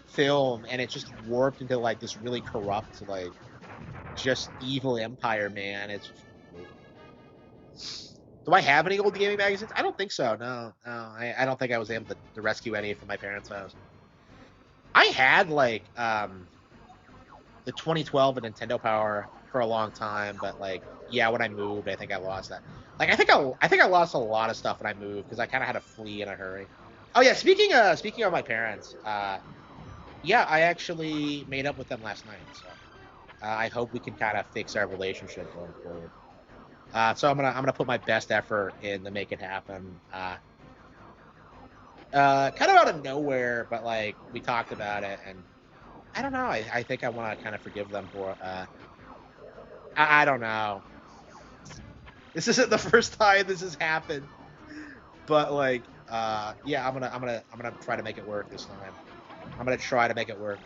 film, and it's just warped into like this really corrupt, like just evil empire, man. It's do I have any old gaming magazines? I don't think so. No. I don't think I was able to rescue any from my parents' house. I had like the 2012 Nintendo Power for a long time, but like yeah, when I moved, I think I lost that. Like I think I lost a lot of stuff when I moved because I kind of had to flee in a hurry. Oh yeah, speaking of my parents, yeah, I actually made up with them last night, so I hope we can kind of fix our relationship going forward. So I'm gonna put my best effort in to make it happen. Kind of out of nowhere, but like we talked about it, and I don't know. I think I want to kind of forgive them for. I don't know. This isn't the first time this has happened, but like, yeah, I'm gonna try to make it work this time. I'm gonna try to make it work.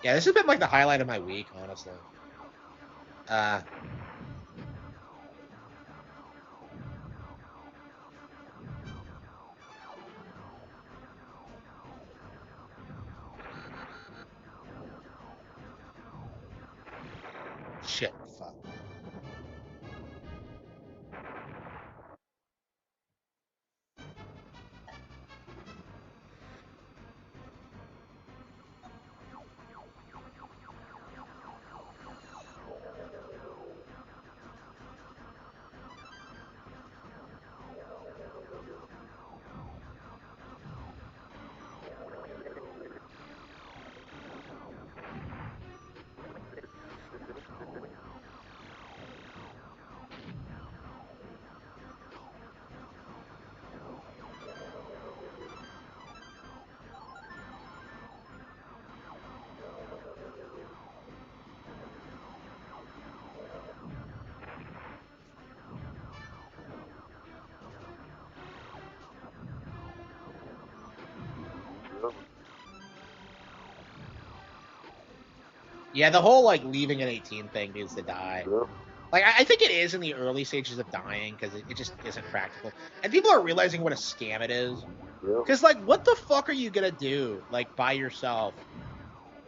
Yeah, this has been like the highlight of my week, honestly. Uh, shit, fuck. Yeah, the whole like leaving at 18 thing needs to die. Like I think it is in the early stages of dying because it just isn't practical, and people are realizing what a scam it is. Because like, what the fuck are you gonna do like by yourself?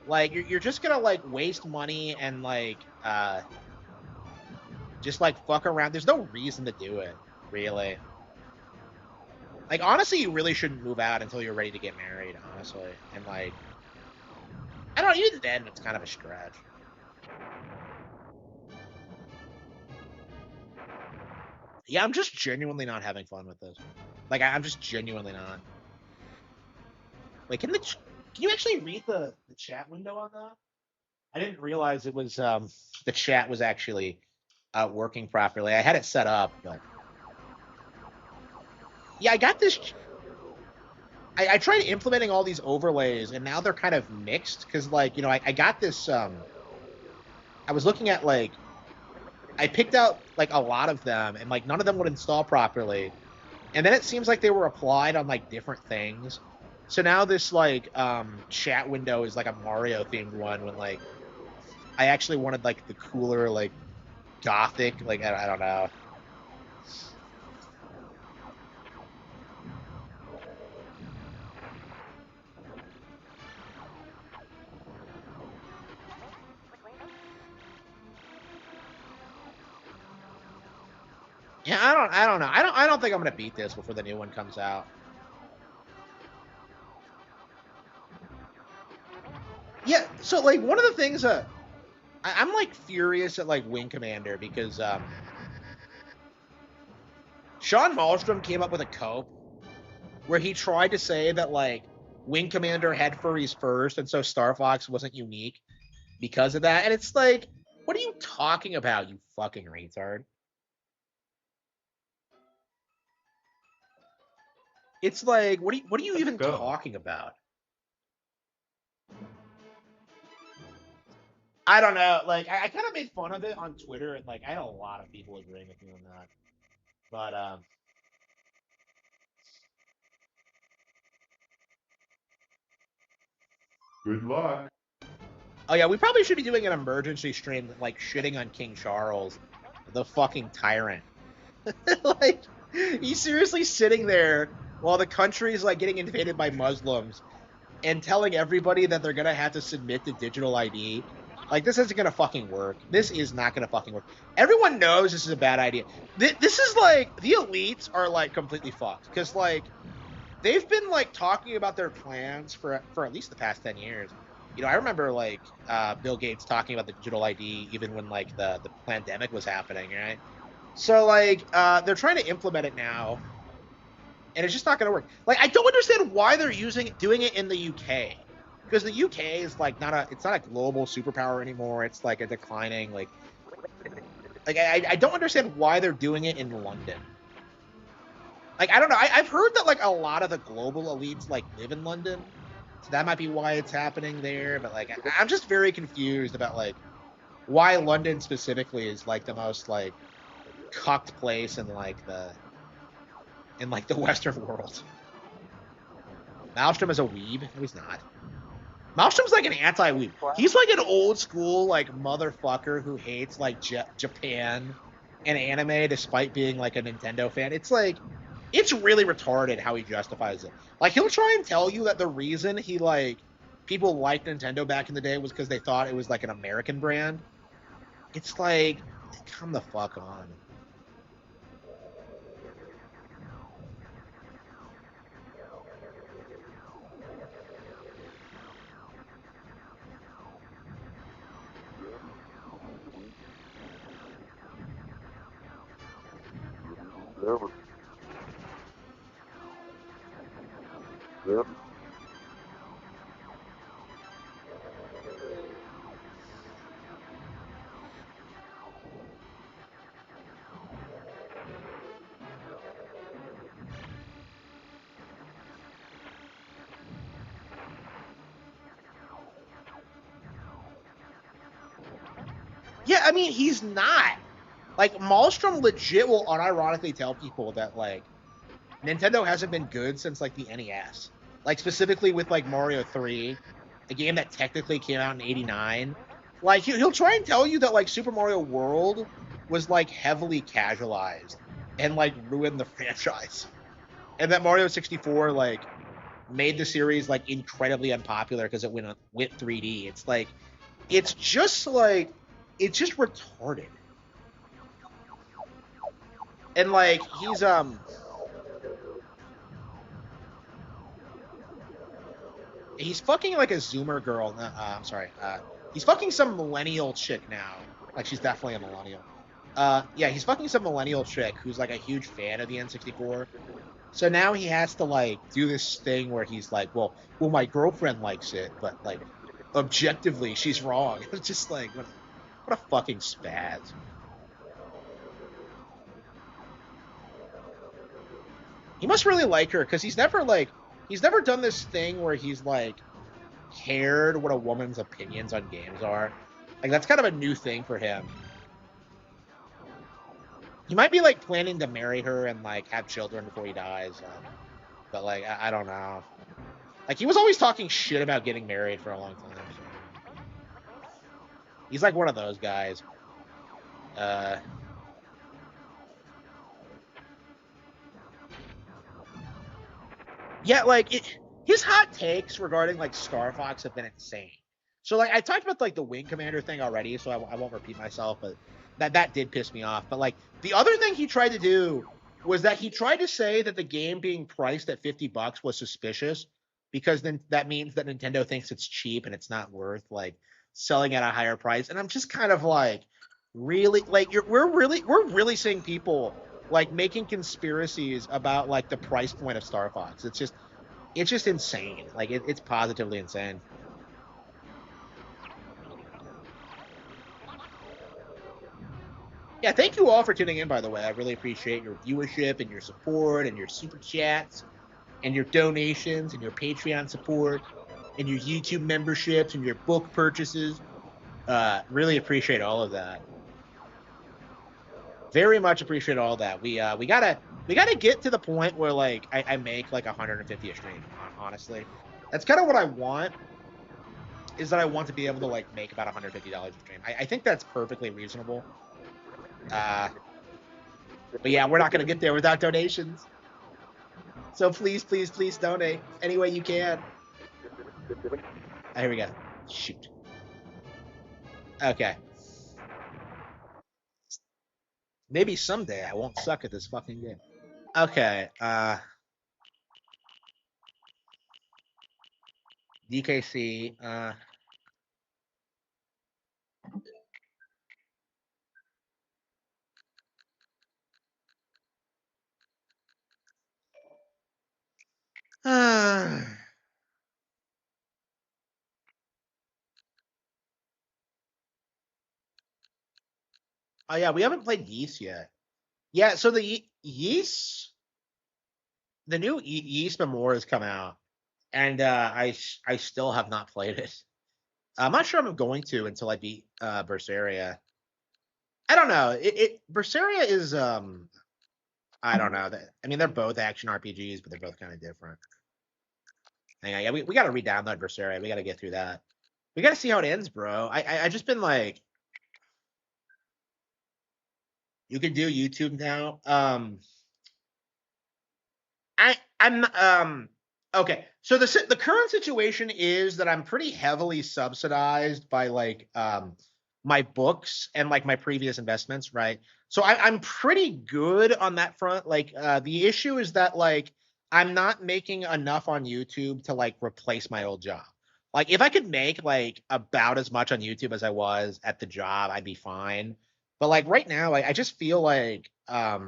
Like you're just gonna like waste money and like just like fuck around. There's no reason to do it, really. Like honestly, you really shouldn't move out until you're ready to get married, honestly. And like, I don't know, even then it's kind of a stretch. Yeah, I'm just genuinely not having fun with this. Like I'm just genuinely not. Like, can you actually read the chat window on that? I didn't realize it was the chat was actually working properly. I had it set up, but yeah, I got this. I tried implementing all these overlays, and now they're kind of mixed because, like, I got this. I was looking at like I picked out like a lot of them, and like none of them would install properly. And then it seems like they were applied on like different things. So now this like chat window is like a Mario themed one when like I actually wanted like the cooler like gothic like I don't know. Yeah, I don't know. I don't think I'm gonna beat this before the new one comes out. Yeah, so like one of the things I'm like furious at like Wing Commander because Sean Malmstrom came up with a cope where he tried to say that like Wing Commander had furries first, and so Star Fox wasn't unique because of that. And it's like, what are you talking about, you fucking retard? It's like, what are you even talking about? I don't know. Like, I kind of made fun of it on Twitter, and like, I had a lot of people agreeing with me on that. But Good luck. oh yeah, we probably should be doing an emergency stream like shitting on King Charles, the fucking tyrant. Like, he's seriously sitting there while the country's like getting invaded by Muslims and telling everybody that they're gonna have to submit to digital ID. Like, this isn't gonna fucking work. This is not gonna fucking work. Everyone knows this is a bad idea. This is like the elites are like completely fucked because like they've been like talking about their plans for at least the past 10 years. I remember like Bill Gates talking about the digital ID even when like the pandemic was happening, right? So like they're trying to implement it now, and it's just not going to work. Like, I don't understand why they're doing it in the UK, because the UK is like it's not a global superpower anymore. It's like a declining like I don't understand why they're doing it in London. Like, I don't know. I've heard that like a lot of the global elites like live in London, so that might be why it's happening there. But like I'm just very confused about like why London specifically is like the most like cucked place in like the Western world. Maelstrom is a weeb? No, he's not. Maelstrom's like an anti-weeb. He's like an old school like motherfucker who hates like Japan and anime despite being like a Nintendo fan. It's like, it's really retarded how he justifies it. Like, he'll try and tell you that the reason he like people liked Nintendo back in the day was because they thought it was like an American brand. It's like, come the fuck on. Yep. Yeah, I mean, he's not. Like, Maelstrom legit will unironically tell people that, like, Nintendo hasn't been good since, like, the NES. Like, specifically with, like, Mario 3, a game that technically came out in 89. Like, he'll try and tell you that, like, Super Mario World was, like, heavily casualized and, like, ruined the franchise. And that Mario 64, like, made the series, like, incredibly unpopular because it went 3D. It's, like, it's just retarded. And like he's fucking like a Zoomer girl. I'm sorry. He's fucking some millennial chick now. Like, she's definitely a millennial. Yeah, he's fucking some millennial chick who's like a huge fan of the N64. So now he has to like do this thing where he's like, well, my girlfriend likes it, but like objectively she's wrong. It's just like what a fucking spaz. He must really like her because he's never done this thing where he's like cared what a woman's opinions on games are. Like that's kind of a new thing for him. He might be like planning to marry her and like have children before he dies. But like I don't know. Like he was always talking shit about getting married for a long time. So. He's like one of those guys. Yeah, like his hot takes regarding like Star Fox have been insane. So like I talked about like the Wing Commander thing already, so I won't repeat myself, but that did piss me off. But like the other thing he tried to do was that he tried to say that the game being priced at $50 was suspicious because then that means that Nintendo thinks it's cheap and it's not worth like selling at a higher price. And I'm just kind of like, really, like we're really seeing people like making conspiracies about like the price point of Star Fox. It's just insane. Like it's positively insane. Yeah, thank you all for tuning in, by the way. I really appreciate your viewership and your support and your super chats and your donations and your Patreon support and your YouTube memberships and your book purchases. Really appreciate all of that. Very much appreciate all that. We gotta get to the point where like I make like 150 a stream. Honestly, that's kind of what I want. Is that I want to be able to like make about $150 a stream. I think that's perfectly reasonable. But yeah, we're not gonna get there without donations. So please, please, please donate any way you can. Here we go. Shoot. Okay. Maybe someday I won't suck at this fucking game. Okay. DKC. Oh yeah, we haven't played Yeast yet. Yeah, so the Yeast, the new Yeast Memoir has come out, and I still have not played it. I'm not sure I'm going to until I beat Berseria. I don't know. Berseria is I don't know. I mean, they're both action RPGs, but they're both kind of different. Hang on, yeah, we got to re-download Berseria. We got to get through that. We got to see how it ends, bro. I just been like, you can do YouTube now. I'm okay. So the current situation is that I'm pretty heavily subsidized by like my books and like my previous investments, right? So I'm pretty good on that front. Like the issue is that like I'm not making enough on YouTube to like replace my old job. Like if I could make like about as much on YouTube as I was at the job, I'd be fine. But like right now, I just feel like I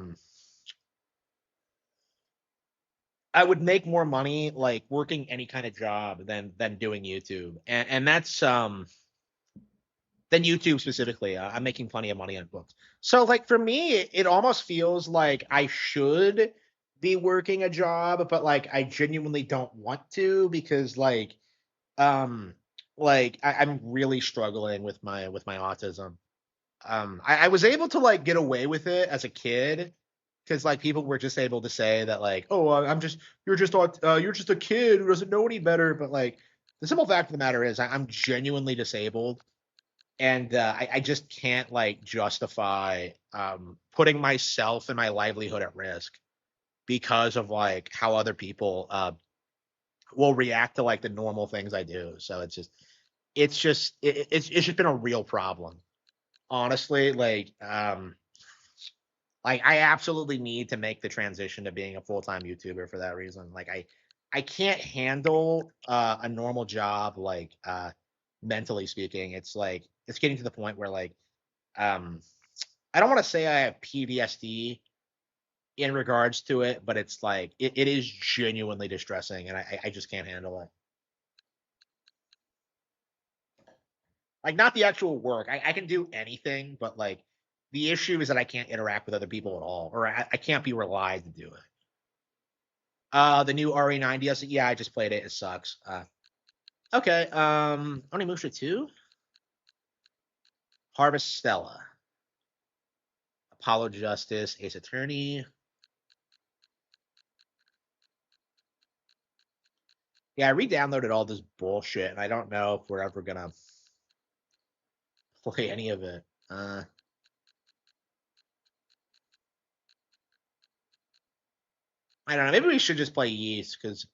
would make more money like working any kind of job than doing YouTube, and that's than YouTube specifically. I'm making plenty of money on books, so like for me, it almost feels like I should be working a job, but like I genuinely don't want to because um I'm really struggling with my autism. I was able to like get away with it as a kid because like people were just able to say that like, oh, you're just a kid who doesn't know any better. But like the simple fact of the matter is I'm genuinely disabled, and I just can't like justify putting myself and my livelihood at risk because of like how other people will react to like the normal things I do. So it's just been a real problem, honestly. Like I absolutely need to make the transition to being a full-time YouTuber for that reason. Like I can't handle a normal job like mentally speaking. It's like it's getting to the point where like um I don't want to say I have PTSD in regards to it, but it's like it is genuinely distressing and I just can't handle it. Like not the actual work. I can do anything, but like the issue is that I can't interact with other people at all, or I can't be relied to do it. The new RE9 DLC. Yeah, I just played it. It sucks. Okay. Onimusha 2, Harvest Stella, Apollo Justice, Ace Attorney. Yeah, I re-downloaded all this bullshit, and I don't know if we're ever gonna play any of it. I don't know. Maybe we should just play Yeast because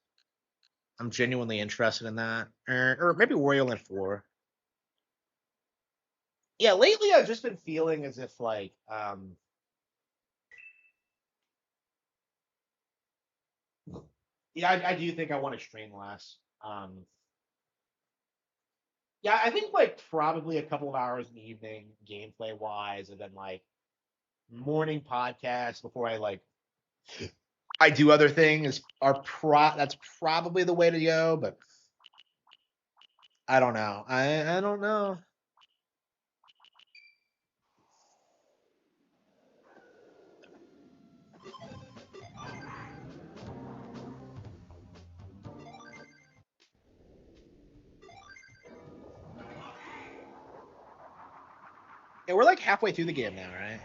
I'm genuinely interested in that, or maybe Wario Land 4. Yeah, lately I've just been feeling as if like yeah, I do think I want to stream less. Yeah, I think like probably a couple of hours in the evening, gameplay wise, and then like morning podcast before I do other things that's probably the way to go, but I don't know. I don't know. Yeah, we're like halfway through the game now, right?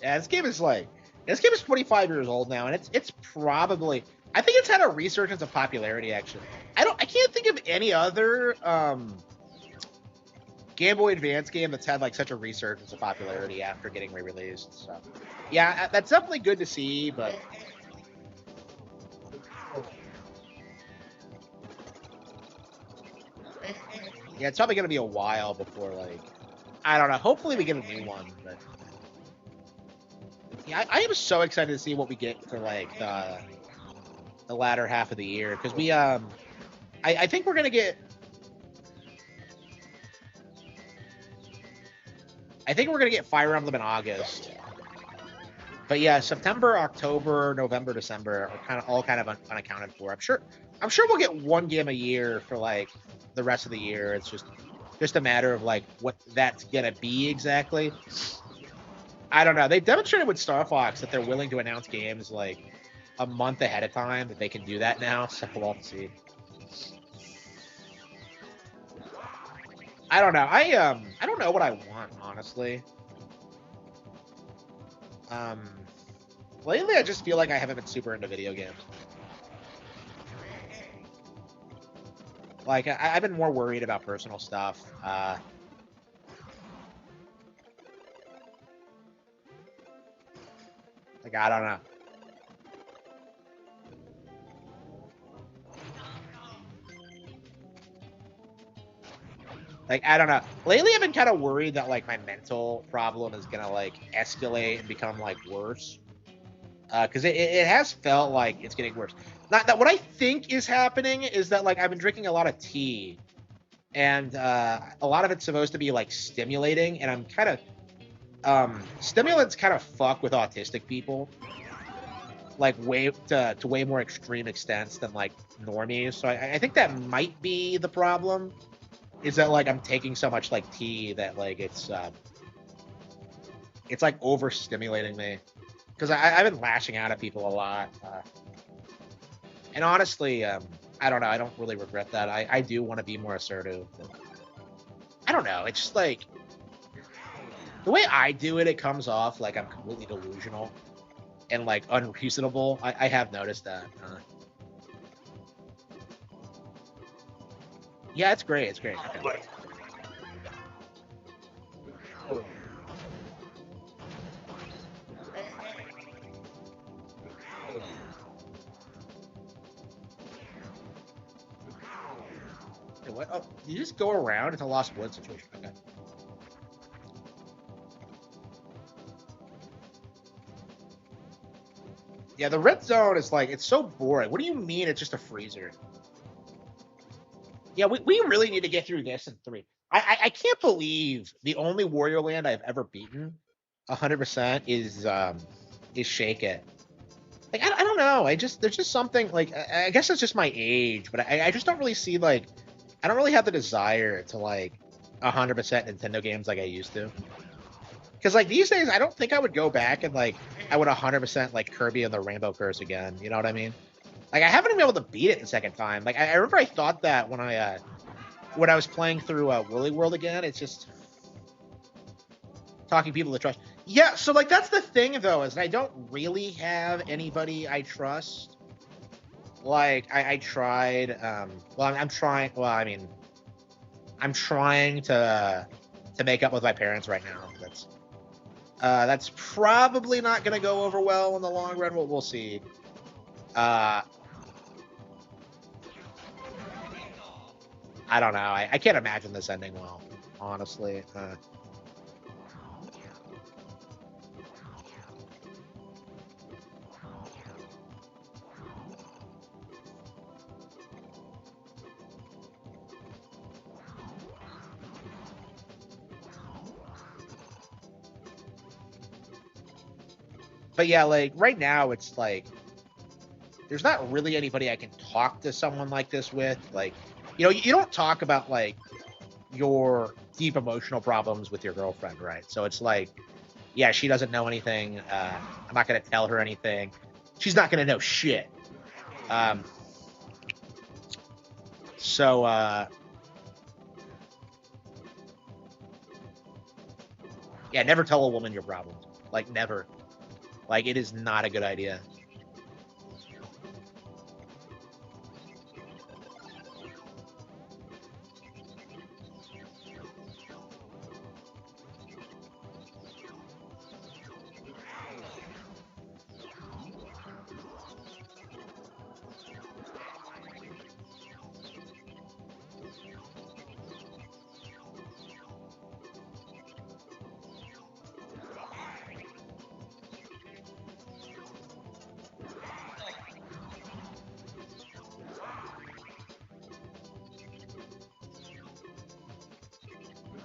Yeah, this game is 25 years old now, and it's probably I think it's had a resurgence of popularity actually. I can't think of any other Game Boy Advance game that's had like such a resurgence of popularity after getting re-released. So yeah, that's definitely good to see, but yeah, it's probably gonna be a while before like I don't know. Hopefully we get a new one, but yeah, I am so excited to see what we get for like the latter half of the year because I think we're gonna get Fire Emblem in August. But yeah, September, October, November, December are kind of unaccounted for. I'm sure we'll get one game a year for like the rest of the year. It's just a matter of like what that's gonna be exactly. I don't know. They've demonstrated with Star Fox that they're willing to announce games like a month ahead of time that they can do that now. So we'll see. I don't know. I don't know what I want honestly. Um, Lately I just feel like I haven't been super into video games. Like I've been more worried about personal stuff. Like I don't know. Like I don't know. Lately, I've been kind of worried that like my mental problem is gonna like escalate and become like worse. Because it has felt like it's getting worse. Not that what I think is happening is that like I've been drinking a lot of tea, and a lot of it's supposed to be like stimulating, and I'm kind of stimulants kind of fuck with autistic people, like way to way more extreme extents than like normies. So I think that might be the problem. Is that like I'm taking so much like tea that like it's like overstimulating me because I've been lashing out at people a lot, and honestly, I don't know. I don't really regret that. I do want to be more assertive. I don't know. It's just like the way I do it. It comes off like I'm completely delusional and like unreasonable. I have noticed that. Yeah, it's great. It's great. Okay. Hey, what? Oh, you just go around? It's a lost wood situation. Okay. Yeah, the red zone is like, it's so boring. What do you mean it's just a freezer? Yeah, we really need to get through this in 3. I can't believe the only Warrior Land I've ever beaten 100% is Shake It. Like I don't know. There's just something like I guess it's just my age, but I just don't really see like I don't really have the desire to like 100% Nintendo games like I used to. Because like these days, I don't think I would go back and like I would 100% like Kirby and the Rainbow Curse again. You know what I mean? Like I haven't been able to beat it the second time. Like I remember I thought that when I was playing through Woolly World again. It's just talking people to trust. Yeah, so like that's the thing though, is I don't really have anybody I trust. Like I tried. Well, I'm trying. Well, I mean, I'm trying to make up with my parents right now. That's probably not going to go over well in the long run. We'll see. I don't know. I can't imagine this ending well, honestly. But yeah, like right now, it's like there's not really anybody I can talk to someone like this with. Like, you don't talk about like your deep emotional problems with your girlfriend, right? So it's like, yeah, she doesn't know anything. I'm not gonna tell her anything. She's not gonna know shit. Um, so yeah, never tell a woman your problems. Like never. Like it is not a good idea.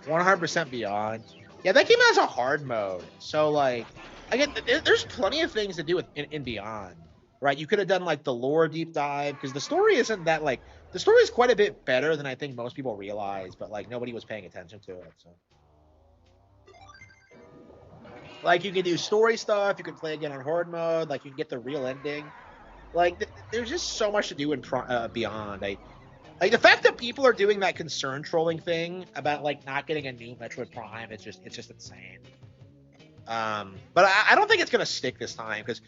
100% Beyond. Yeah, that game has a hard mode. So like, again, there's plenty of things to do in Beyond, right? You could have done like the lore deep dive because the story isn't that like the story is quite a bit better than I think most people realize, but like nobody was paying attention to it. So like you can do story stuff, you can play again on hard mode, like you can get the real ending. Like there's just so much to do in Beyond. Like the fact that people are doing that concern trolling thing about like not getting a new Metroid Prime, it's just insane. But I don't think it's gonna stick this time because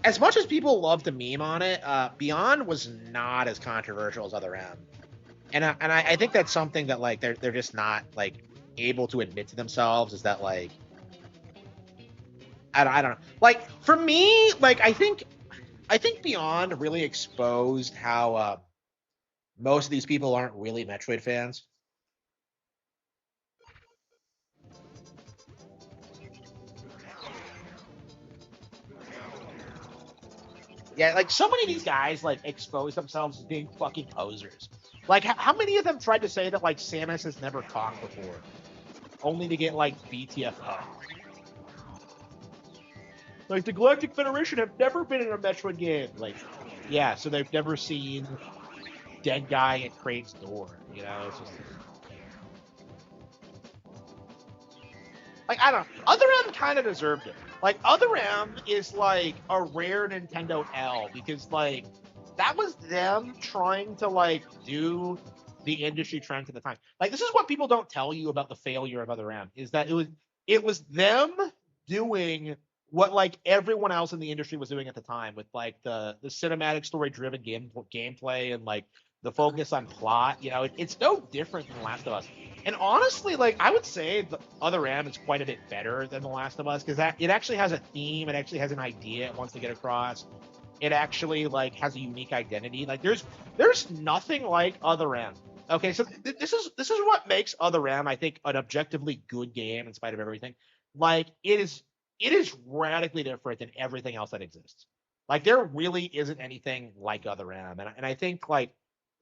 as much as people love to meme on it, Beyond was not as controversial as Other M, and I think that's something that like they're just not like able to admit to themselves is that like I don't know. Like for me, like I think Beyond really exposed how most of these people aren't really Metroid fans. Yeah, like so many of these guys like expose themselves as being fucking posers. Like how many of them tried to say that like Samus has never talked before, only to get like BTFO? Like the Galactic Federation have never been in a Metroid game. Like, yeah, so they've never seen dead guy at Crane's door. It's just like I don't know. Other M kind of deserved it. Like Other M is like a rare Nintendo L because like that was them trying to like do the industry trends at the time. Like this is what people don't tell you about the failure of Other M is that it was them doing what like everyone else in the industry was doing at the time with like the cinematic story driven gameplay and like the focus on plot. You know, it's no different than The Last of Us. And honestly, like I would say, the Other M is quite a bit better than The Last of Us because that it actually has a theme, it actually has an idea it wants to get across. It actually like has a unique identity. Like there's nothing like Other M. Okay, so this is what makes Other M, I think, an objectively good game in spite of everything. Like it is radically different than everything else that exists. Like there really isn't anything like Other M, and I think like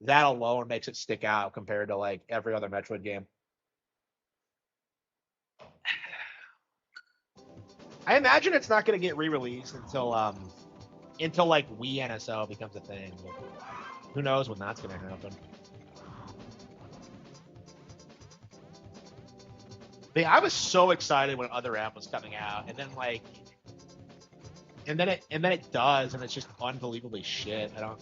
that alone makes it stick out compared to like every other Metroid game. I imagine it's not going to get re-released until like Wii NSO becomes a thing. But who knows when that's going to happen? But yeah, I was so excited when Other M was coming out, and then like, and then it does, and it's just unbelievably shit. I don't.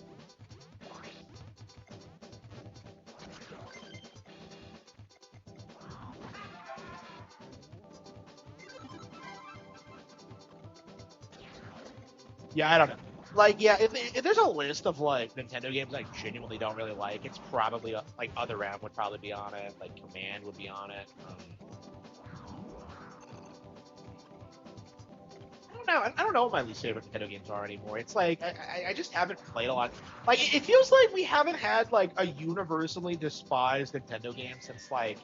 Yeah, I don't know. Like, yeah, if there's a list of like Nintendo games I genuinely don't really like, it's probably like Other M would probably be on it. Like Command would be on it. I don't know. I don't know what my least favorite Nintendo games are anymore. It's like I just haven't played a lot. Like it feels like we haven't had like a universally despised Nintendo game since like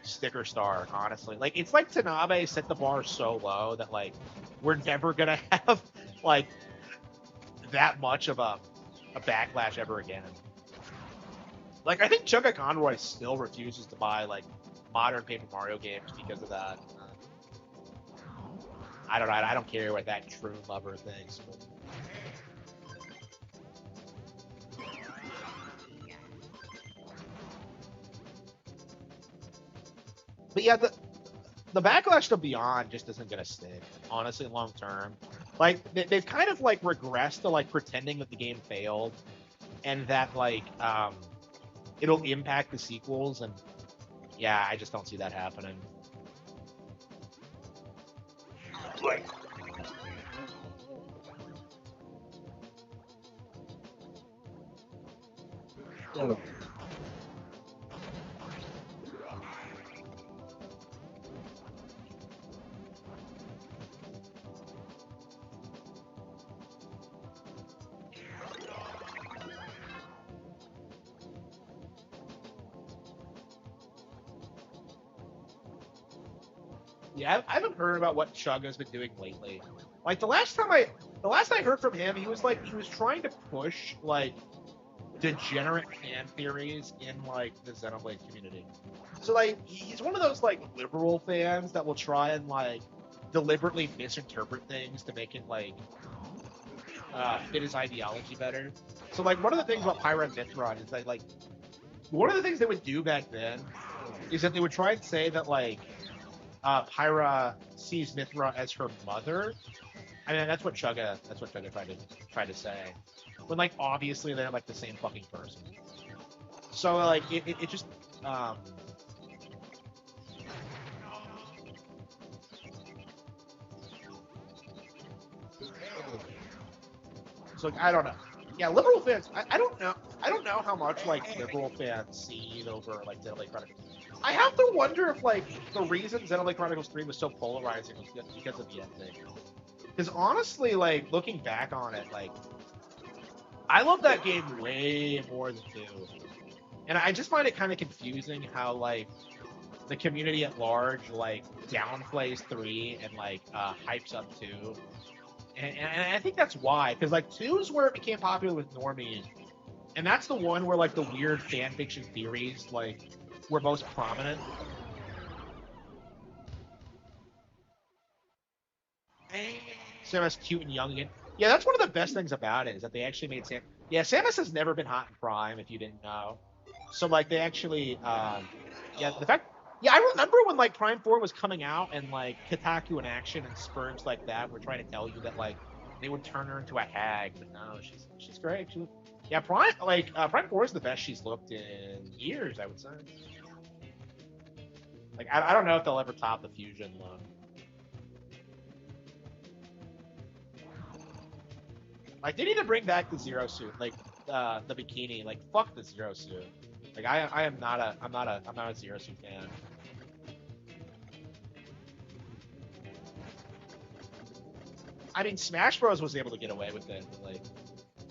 Sticker Star. Honestly, like it's like Tanabe set the bar so low that like we're never gonna have like that much of a backlash ever again. Like I think Chugga Conroy still refuses to buy like modern Paper Mario games because of that. I don't know. I don't care what that true lover thinks. But yeah, the backlash to Beyond just isn't gonna stick, honestly, long term. Like they've kind of like regressed to like pretending that the game failed and that like it'll impact the sequels, and yeah, I just don't see that happening. Yeah, I haven't heard about what Chugga's been doing lately. Like the last I heard from him, he was trying to push like degenerate fan theories in like the Xenoblade community. So like he's one of those like liberal fans that will try and like deliberately misinterpret things to make it like fit his ideology better. So like one of the things about Pyra and Mithra is that like one of the things they would do back then is that they would try and say that like Pyra sees Mithra as her mother. I mean, that's what Chugga tried to say. When like obviously they're like the same fucking person. So like it just so like, I don't know. Yeah, liberal fans. I don't know. I don't know how much like liberal fans see over like Xenoblade Chronicles. I have to wonder if like the reason Xenoblade Chronicles 3 was so polarizing was because of the ending. Because honestly, like looking back on it, like I love that game way more than 2. And I just find it kind of confusing how like the community at large like downplays 3 and like hypes up 2. And I think that's why, because like 2 is where it became popular with normies, and that's the one where like the weird fan fiction theories like were most prominent. Samus cute and young again. Yeah, that's one of the best things about it is that they actually made Sam. Yeah, Samus has never been hot in Prime, if you didn't know. So like they actually, yeah, the fact. Yeah, I remember when like Prime 4 was coming out and like Kotaku in Action and spurns like that were trying to tell you that like they would turn her into a hag, but no, she's great. Yeah, Prime 4 is the best she's looked in years, I would say. Like I don't know if they'll ever top the Fusion though. Like they need to bring back the Zero Suit. Like the bikini. Like, fuck the Zero Suit. Like, I'm not a Zero Suit fan. I mean, Smash Bros was able to get away with it, but like,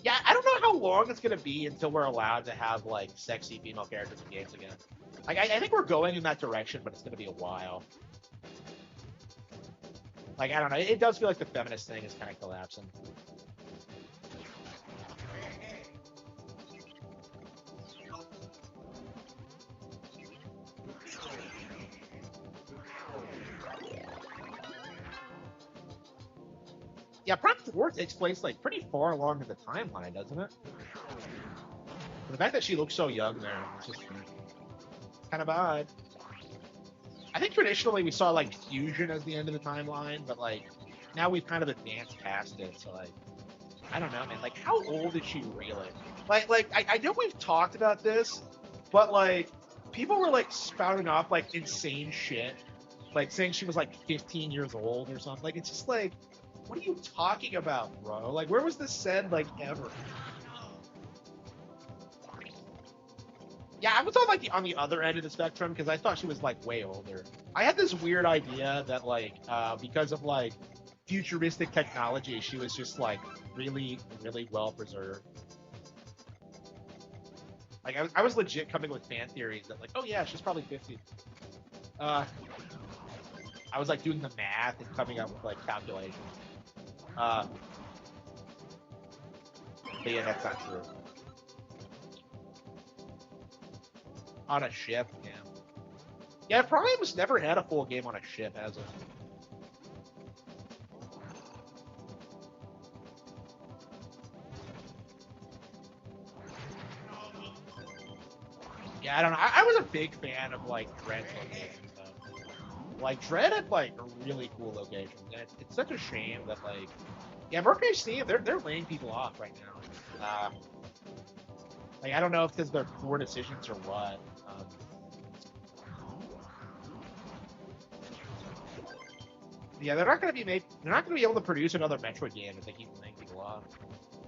yeah, I don't know how long it's gonna be until we're allowed to have like sexy female characters in games again. Like, I think we're going in that direction, but it's gonna be a while. Like, I don't know. It does feel like the feminist thing is kind of collapsing. Yeah, Prime 4 takes place like pretty far along in the timeline, doesn't it? The fact that she looks so young there, it's just kind of odd. I think traditionally we saw like fusion as the end of the timeline, but like now we've kind of advanced past it. So like, I don't know, man. Like, how old is she really? I know we've talked about this, but like people were like spouting off like insane shit, like saying she was like 15 years old or something. Like, it's just like, what are you talking about, bro? Like, where was this said like ever? Yeah, I was on like on the other end of the spectrum because I thought she was like way older. I had this weird idea that like because of like futuristic technology, she was just like really, really well preserved. Like, I was legit coming with fan theories that like, oh yeah, she's probably 50. I was like doing the math and coming up with like calculations. But yeah, that's not true. On a ship, yeah. Yeah, Prime's never had a full game on a ship, has it? Yeah, I don't know. I was a big fan of like Dread's locations though. Like, Dread had like really cool locations. And it's such a shame that like, yeah, Mercury Steam, they're laying people off right now. Like, I don't know if this is their poor decisions or what. Yeah, they're not gonna be able to produce another Metroid game if they keep laying people off.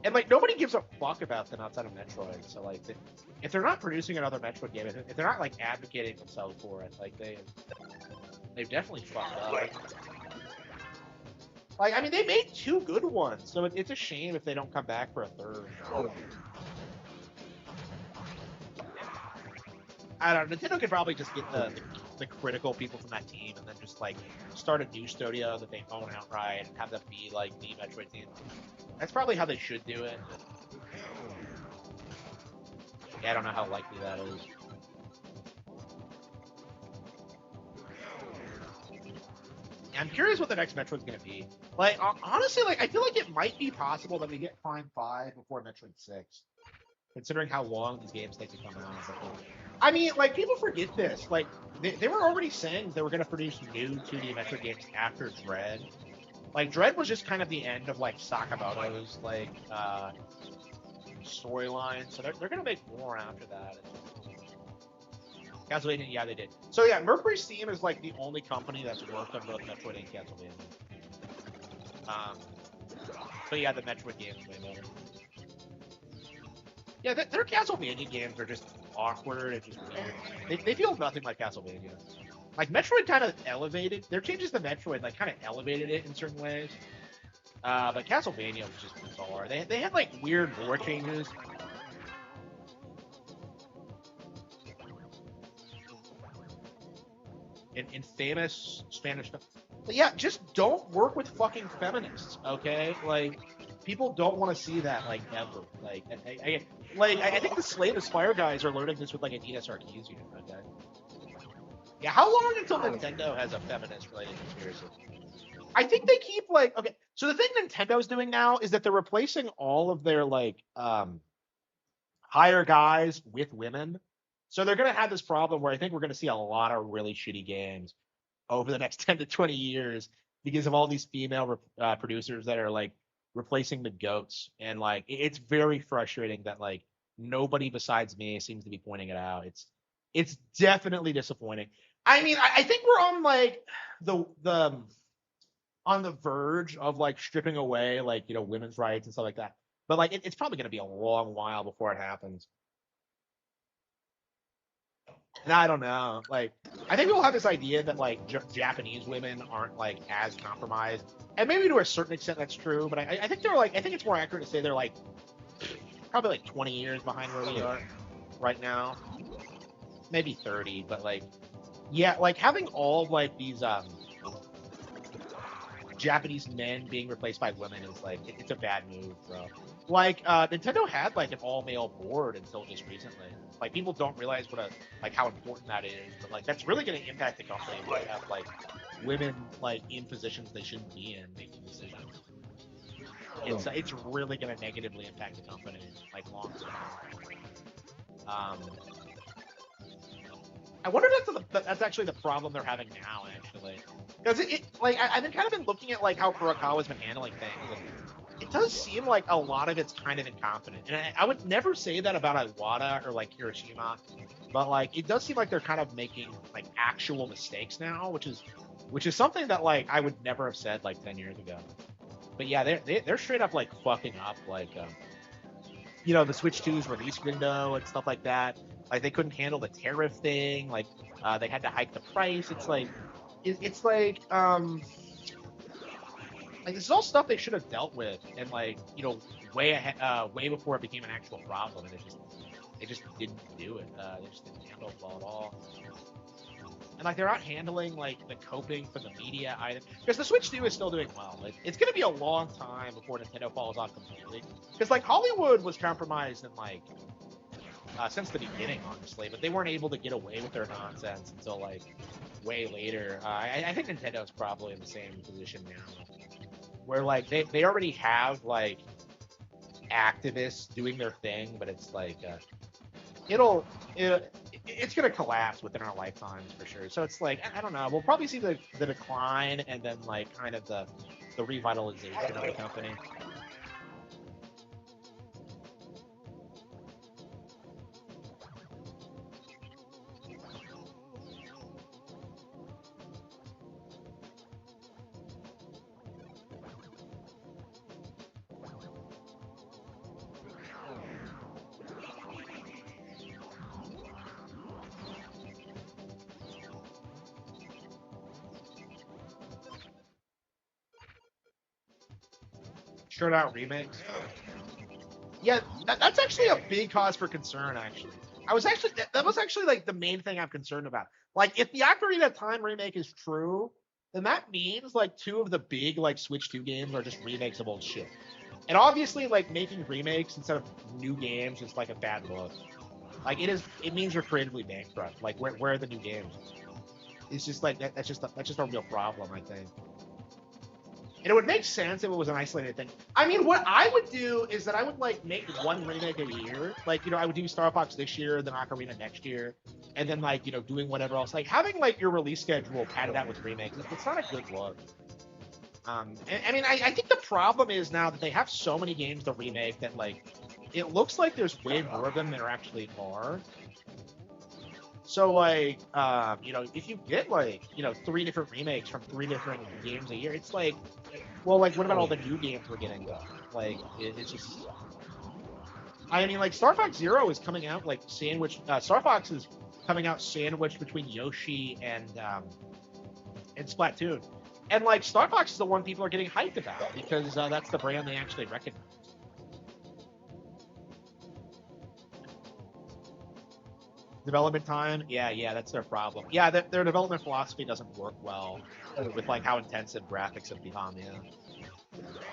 And like, nobody gives a fuck about them outside of Metroid. So like, if they're not producing another Metroid game, if they're not like advocating themselves for it, like they've definitely fucked up. Like, I mean, they made 2 good ones, so it's a shame if they don't come back for a third. I don't know. Nintendo could probably just get the critical people from that team and then just like start a new studio that they own outright and have them be like the Metroid team. That's probably how they should do it. Yeah, I don't know how likely that is. Yeah, I'm curious what the next Metroid's gonna be. Like, honestly, like I feel like it might be possible that we get Prime 5 before Metroid 6, considering how long these games take to come out. I mean, like, people forget this. Like, they were already saying they were going to produce new 2D Metroid games after Dread. Like, Dread was just kind of the end of, like, Sakamoto's, like, storyline. So they're going to make more after that. Castlevania, yeah, they did. So, yeah, Mercury Steam is, like, the only company that's worked on both Metroid and Castlevania. So, yeah, the Metroid games way better. Yeah, their Castlevania games are just awkward and just weird. They feel nothing like Castlevania. Like, Metroid kind of elevated their changes to Metroid, like kind of elevated it in certain ways. But Castlevania was just bizarre. They had like weird lore changes. In famous Spanish stuff. But yeah, just don't work with fucking feminists, okay? Like, people don't want to see that, like, ever. Like, I think the Slay the Spire guys are learning this with, like, Anita Sarkeesian, okay? Yeah, how long until Nintendo has a feminist-related conspiracy? I think they keep, like, okay, so the thing Nintendo's doing now is that they're replacing all of their, like, higher guys with women. So they're going to have this problem where I think we're going to see a lot of really shitty games over the next 10 to 20 years because of all these female producers that are like replacing the goats. And like, it's very frustrating that like nobody besides me seems to be pointing it out. It's definitely disappointing. I mean, I think we're on like on the verge of like stripping away like, you know, women's rights and stuff like that. But like it's probably going to be a long while before it happens. And I don't know. Like, I think people have this idea that like Japanese women aren't like as compromised, and maybe to a certain extent that's true. But I think they're like, I think it's more accurate to say they're like probably like 20 years behind where we are right now, maybe 30. But like, yeah, like having all of like these Japanese men being replaced by women is like it's a bad move, bro. Like Nintendo had like an all male board until just recently. Like people don't realize what a like how important that is, but like that's really going to impact the company when you have like women like in positions they shouldn't be in making decisions. It's really going to negatively impact the company like long term. Um, I wonder if that's actually the problem they're having now, actually. Because like I've been kind of been looking at like how Furukawa's been handling things, and it does seem like a lot of it's kind of incompetent. And I would never say that about Iwata or like Hiroshima, but like it does seem like they're kind of making like actual mistakes now, which is something that like I would never have said like 10 years ago. But yeah, they're straight up like fucking up like the Switch 2's release window and stuff like that. Like they couldn't handle the tariff thing. Like they had to hike the price. It's like it's like this is all stuff they should have dealt with and like way ahead, way before it became an actual problem. And they just didn't do it. They just didn't handle it well at all. And like they're not handling like the coping for the media either, because the Switch 2 is still doing well. It's going to be a long time before Nintendo falls off completely, because like Hollywood was compromised in like since the beginning, honestly, but they weren't able to get away with their nonsense until like way later. I think Nintendo's probably in the same position now, where like they already have like activists doing their thing, but it's like it's gonna collapse within our lifetimes for sure. So it's like I don't know. We'll probably see the decline and then like kind of the revitalization of the company. Short out remakes. Yeah, that's actually a big cause for concern. Actually, that was actually like the main thing I'm concerned about. Like, if the Ocarina of Time remake is true, then that means like two of the big like Switch 2 games are just remakes of old shit. And obviously, like making remakes instead of new games is like a bad look. Like it means you're creatively bankrupt. Like where are the new games? It's just like that's just a real problem, I think. And it would make sense if it was an isolated thing. I mean, what I would do is that I would like make one remake a year. Like, I would do Star Fox this year, then Ocarina next year, and then like, doing whatever else. Like having like your release schedule padded out with remakes, it's not a good look. I mean, I think the problem is now that they have so many games to remake that like, it looks like there's way more of them than there actually are. So like, if you get like, 3 different remakes from 3 different games a year, it's like, well, like, what about all the new games we're getting though? Like, it's just, I mean, like, Star Fox Zero is coming out like sandwiched. Star Fox is coming out sandwiched between Yoshi and Splatoon, and like Star Fox is the one people are getting hyped about because that's the brand they actually recognize. Development time, yeah, that's their problem. Yeah, their development philosophy doesn't work well with like how intensive graphics have become.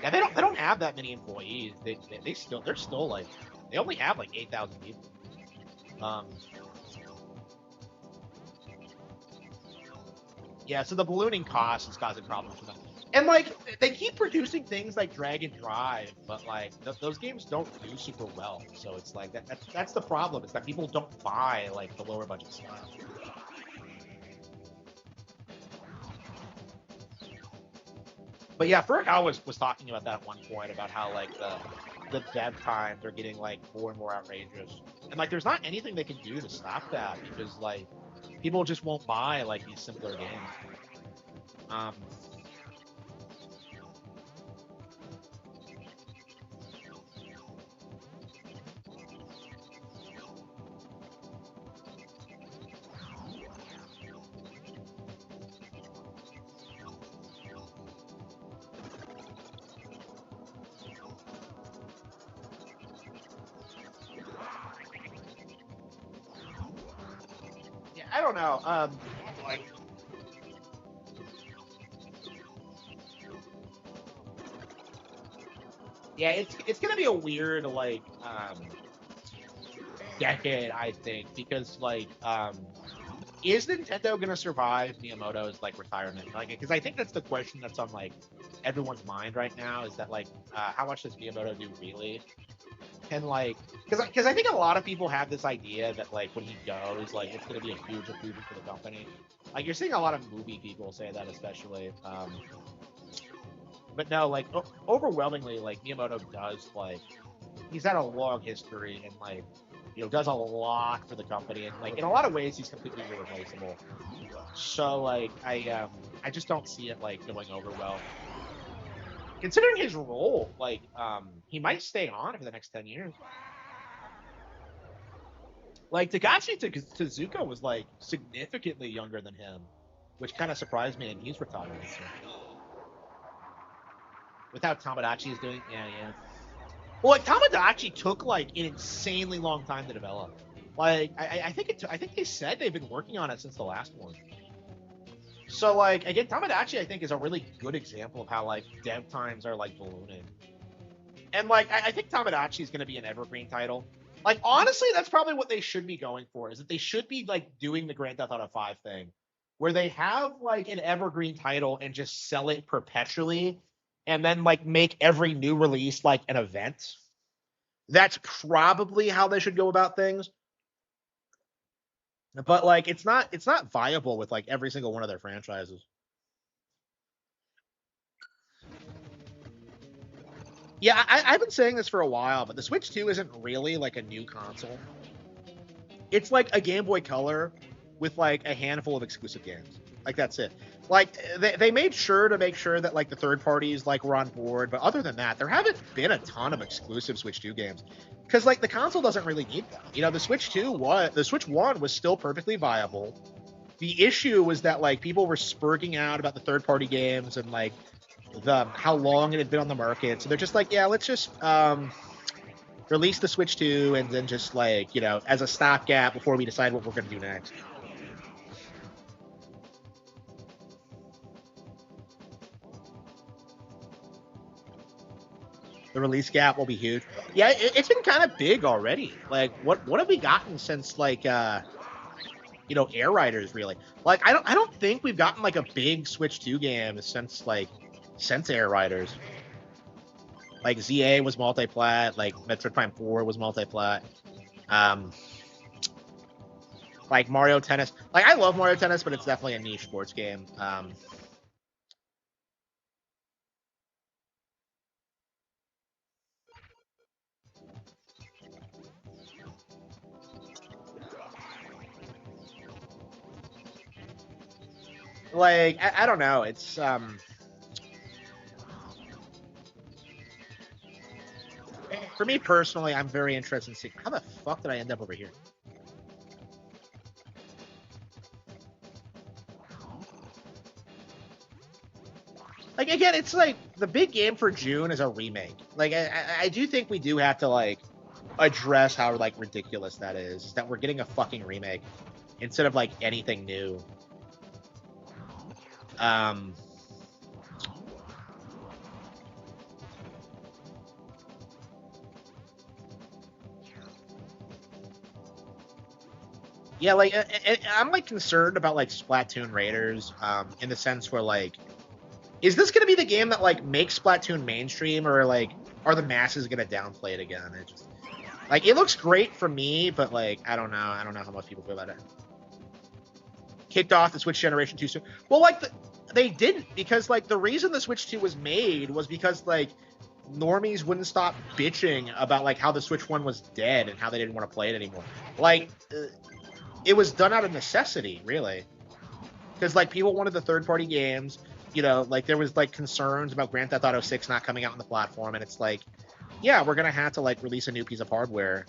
Yeah, they don't have that many employees. They're still like they only have like 8,000 people. Um, yeah, so the ballooning cost is causing problems for them. And like they keep producing things like Dragon Drive, but like those games don't do super well. So it's like that's the problem. Is that people don't buy like the lower budget stuff. But yeah, Furukawa was talking about that at one point about how like the dev times are getting like more and more outrageous, and like there's not anything they can do to stop that because like people just won't buy like these simpler games. Um, I don't know. Yeah, it's gonna be a weird like decade, I think, because like is Nintendo gonna survive Miyamoto's like retirement? Like, because I think that's the question that's on like everyone's mind right now is that like how much does Miyamoto do really? And like, because I think a lot of people have this idea that like when he goes, like it's gonna be a huge improvement for the company. Like you're seeing a lot of movie people say that, especially. But no, like overwhelmingly, like Miyamoto does like he's had a long history and like does a lot for the company and like in a lot of ways he's completely irreplaceable. So like I just don't see it like going over well. Considering his role, like he might stay on for the next 10 years. Like Takashi Tezuka was like significantly younger than him, which kind of surprised me, and he's retiring. So. With how Tamagotchi is doing, yeah. Well, like Tamagotchi took like an insanely long time to develop. Like I think I think they said they've been working on it since the last one. So like again, Tamagotchi I think is a really good example of how like dev times are like ballooning. And like I think Tamagotchi is going to be an evergreen title. Like honestly, that's probably what they should be going for. Is that they should be like doing the Grand Theft Auto 5 thing, where they have like an evergreen title and just sell it perpetually, and then like make every new release like an event. That's probably how they should go about things. But like it's not viable with like every single one of their franchises. Yeah, I've been saying this for a while, but the Switch 2 isn't really like a new console. It's like a Game Boy Color with like a handful of exclusive games. Like that's it. Like they made sure to make sure that like the third parties like were on board, but other than that, there haven't been a ton of exclusive Switch 2 games. Because like the console doesn't really need them. The Switch 1 was still perfectly viable. The issue was that like people were spurting out about the third party games and like the how long it had been on the market. So they're just like, yeah, let's just release the Switch 2 and then just like, as a stopgap before we decide what we're going to do next. The release gap will be huge. Yeah, it's been kind of big already. Like, what have we gotten since like Air Riders really? Like, I don't think we've gotten like a big Switch 2 game since Air Riders. Like ZA was multiplat, like Metroid Prime 4 was multiplat. Like Mario Tennis. Like I love Mario Tennis, but it's definitely a niche sports game. Like I don't know. It's for me personally, I'm very interested in seeing how the fuck did I end up over here? Like again, it's like the big game for June is a remake. Like I do think we do have to like address how like ridiculous that is that we're getting a fucking remake instead of like anything new. Yeah, like I'm like concerned about like Splatoon Raiders, in the sense where like, is this gonna be the game that like makes Splatoon mainstream, or like are the masses gonna downplay it again? It just like it looks great for me, but like I don't know how most people feel about it. Kicked off the Switch generation too soon. Well, like they didn't, because like the reason the Switch 2 was made was because like normies wouldn't stop bitching about like how the Switch 1 was dead and how they didn't want to play it anymore. Like it was done out of necessity, really, because like people wanted the third party games. Like there was like concerns about Grand Theft Auto 6 not coming out on the platform, and it's like, yeah, we're gonna have to like release a new piece of hardware,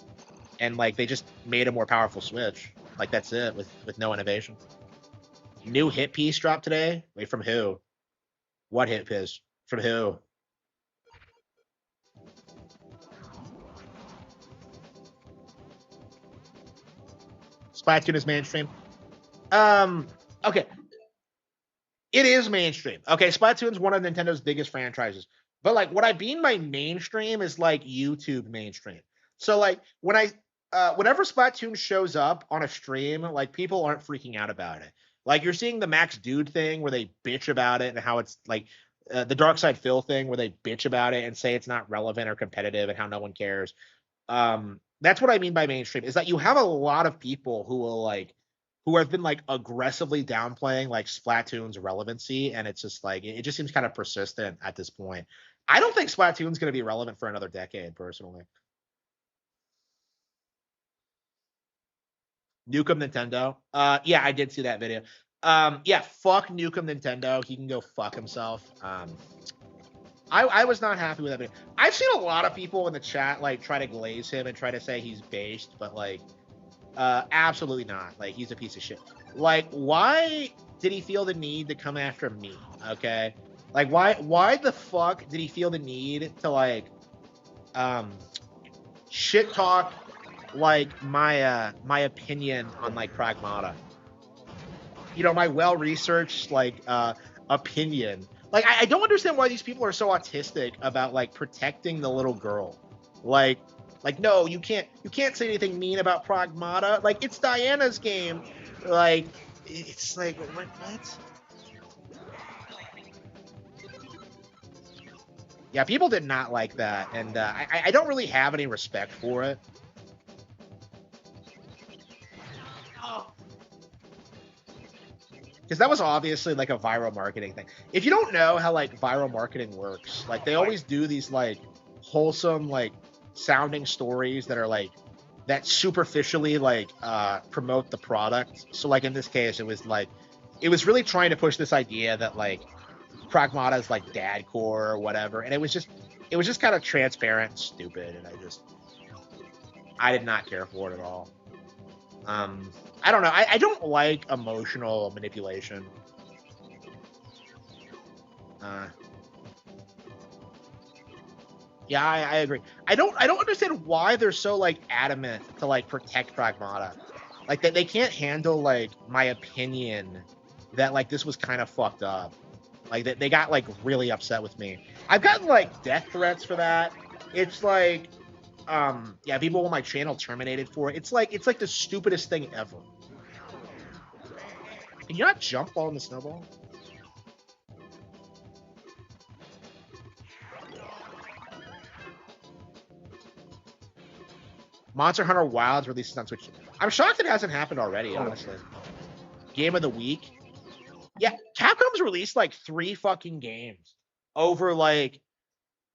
and like they just made a more powerful Switch. Like that's it, with no innovation. New hit piece dropped today. Wait, from who? What hit piece? From who? Splatoon is mainstream. Okay. It is mainstream. Okay, Splatoon's one of Nintendo's biggest franchises. But like what I mean by mainstream is like YouTube mainstream. So like whenever Splatoon shows up on a stream, like people aren't freaking out about it. Like you're seeing the Max Dude thing where they bitch about it and how it's like the Dark Side Phil thing where they bitch about it and say it's not relevant or competitive and how no one cares. That's what I mean by mainstream is that you have a lot of people who have been like aggressively downplaying like Splatoon's relevancy, and it's just like it just seems kind of persistent at this point. I don't think Splatoon's going to be relevant for another decade, personally. Nukem Nintendo. Yeah, I did see that video. Yeah, fuck Nukem Nintendo. He can go fuck himself. I was not happy with that video. I've seen a lot of people in the chat like try to glaze him and try to say he's based, but like absolutely not. Like he's a piece of shit. Like why did he feel the need to come after me? Okay? Like why the fuck did he feel the need to like shit talk like my opinion on like Pragmata? You know, my well-researched like opinion. Like I don't understand why these people are so autistic about like protecting the little girl. Like no, you can't say anything mean about Pragmata. Like it's Diana's game. Like it's like what? Yeah, people did not like that, and I don't really have any respect for it. Because that was obviously like a viral marketing thing. If you don't know how like viral marketing works, like they always do these like wholesome like sounding stories that are like that superficially like promote the product. So like in this case, it was really trying to push this idea that like Pragmata is like dad core or whatever, and it was just kind of transparent and stupid, and I did not care for it at all. I don't know. I don't like emotional manipulation. Yeah, I agree. I don't understand why they're so like adamant to like protect Pragmata. Like they can't handle like my opinion that like this was kind of fucked up. Like they got like really upset with me. I've gotten like death threats for that. It's like yeah, people want my channel terminated for it. It's like the stupidest thing ever. Can you not jump on the snowball? Monster Hunter Wilds releases on Switch. I'm shocked it hasn't happened already, honestly. Game of the week. Yeah, Capcom's released like 3 fucking games over like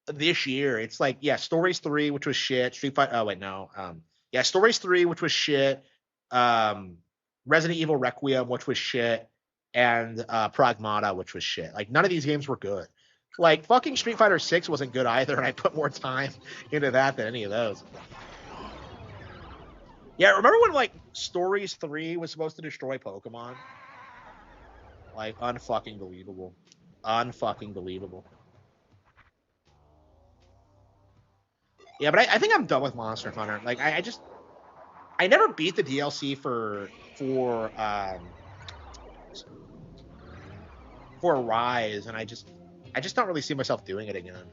this year. It's like, yeah, Stories 3, which was shit. Street Fighter. Oh wait, no. Yeah, Stories 3, which was shit. Resident Evil Requiem, which was shit, and Pragmata, which was shit. Like none of these games were good. Like fucking Street Fighter 6 wasn't good either, and I put more time into that than any of those. Yeah, remember when like Stories 3 was supposed to destroy Pokemon? Like unfucking believable. Unfucking believable. Yeah, but I think I'm done with Monster Hunter. Like I never beat the DLC for Rise, and I just don't really see myself doing it again.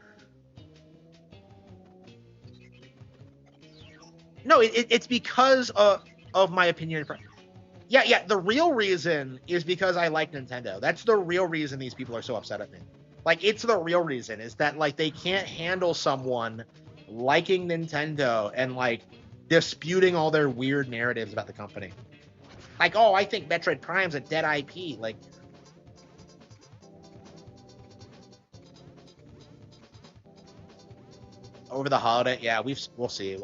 No, it's because of my opinion. Yeah. The real reason is because I like Nintendo. That's the real reason these people are so upset at me. Like, it's the real reason is that like they can't handle someone liking Nintendo and like disputing all their weird narratives about the company. Like, oh, I think Metroid Prime's a dead IP. Like, over the holiday, yeah, we'll see.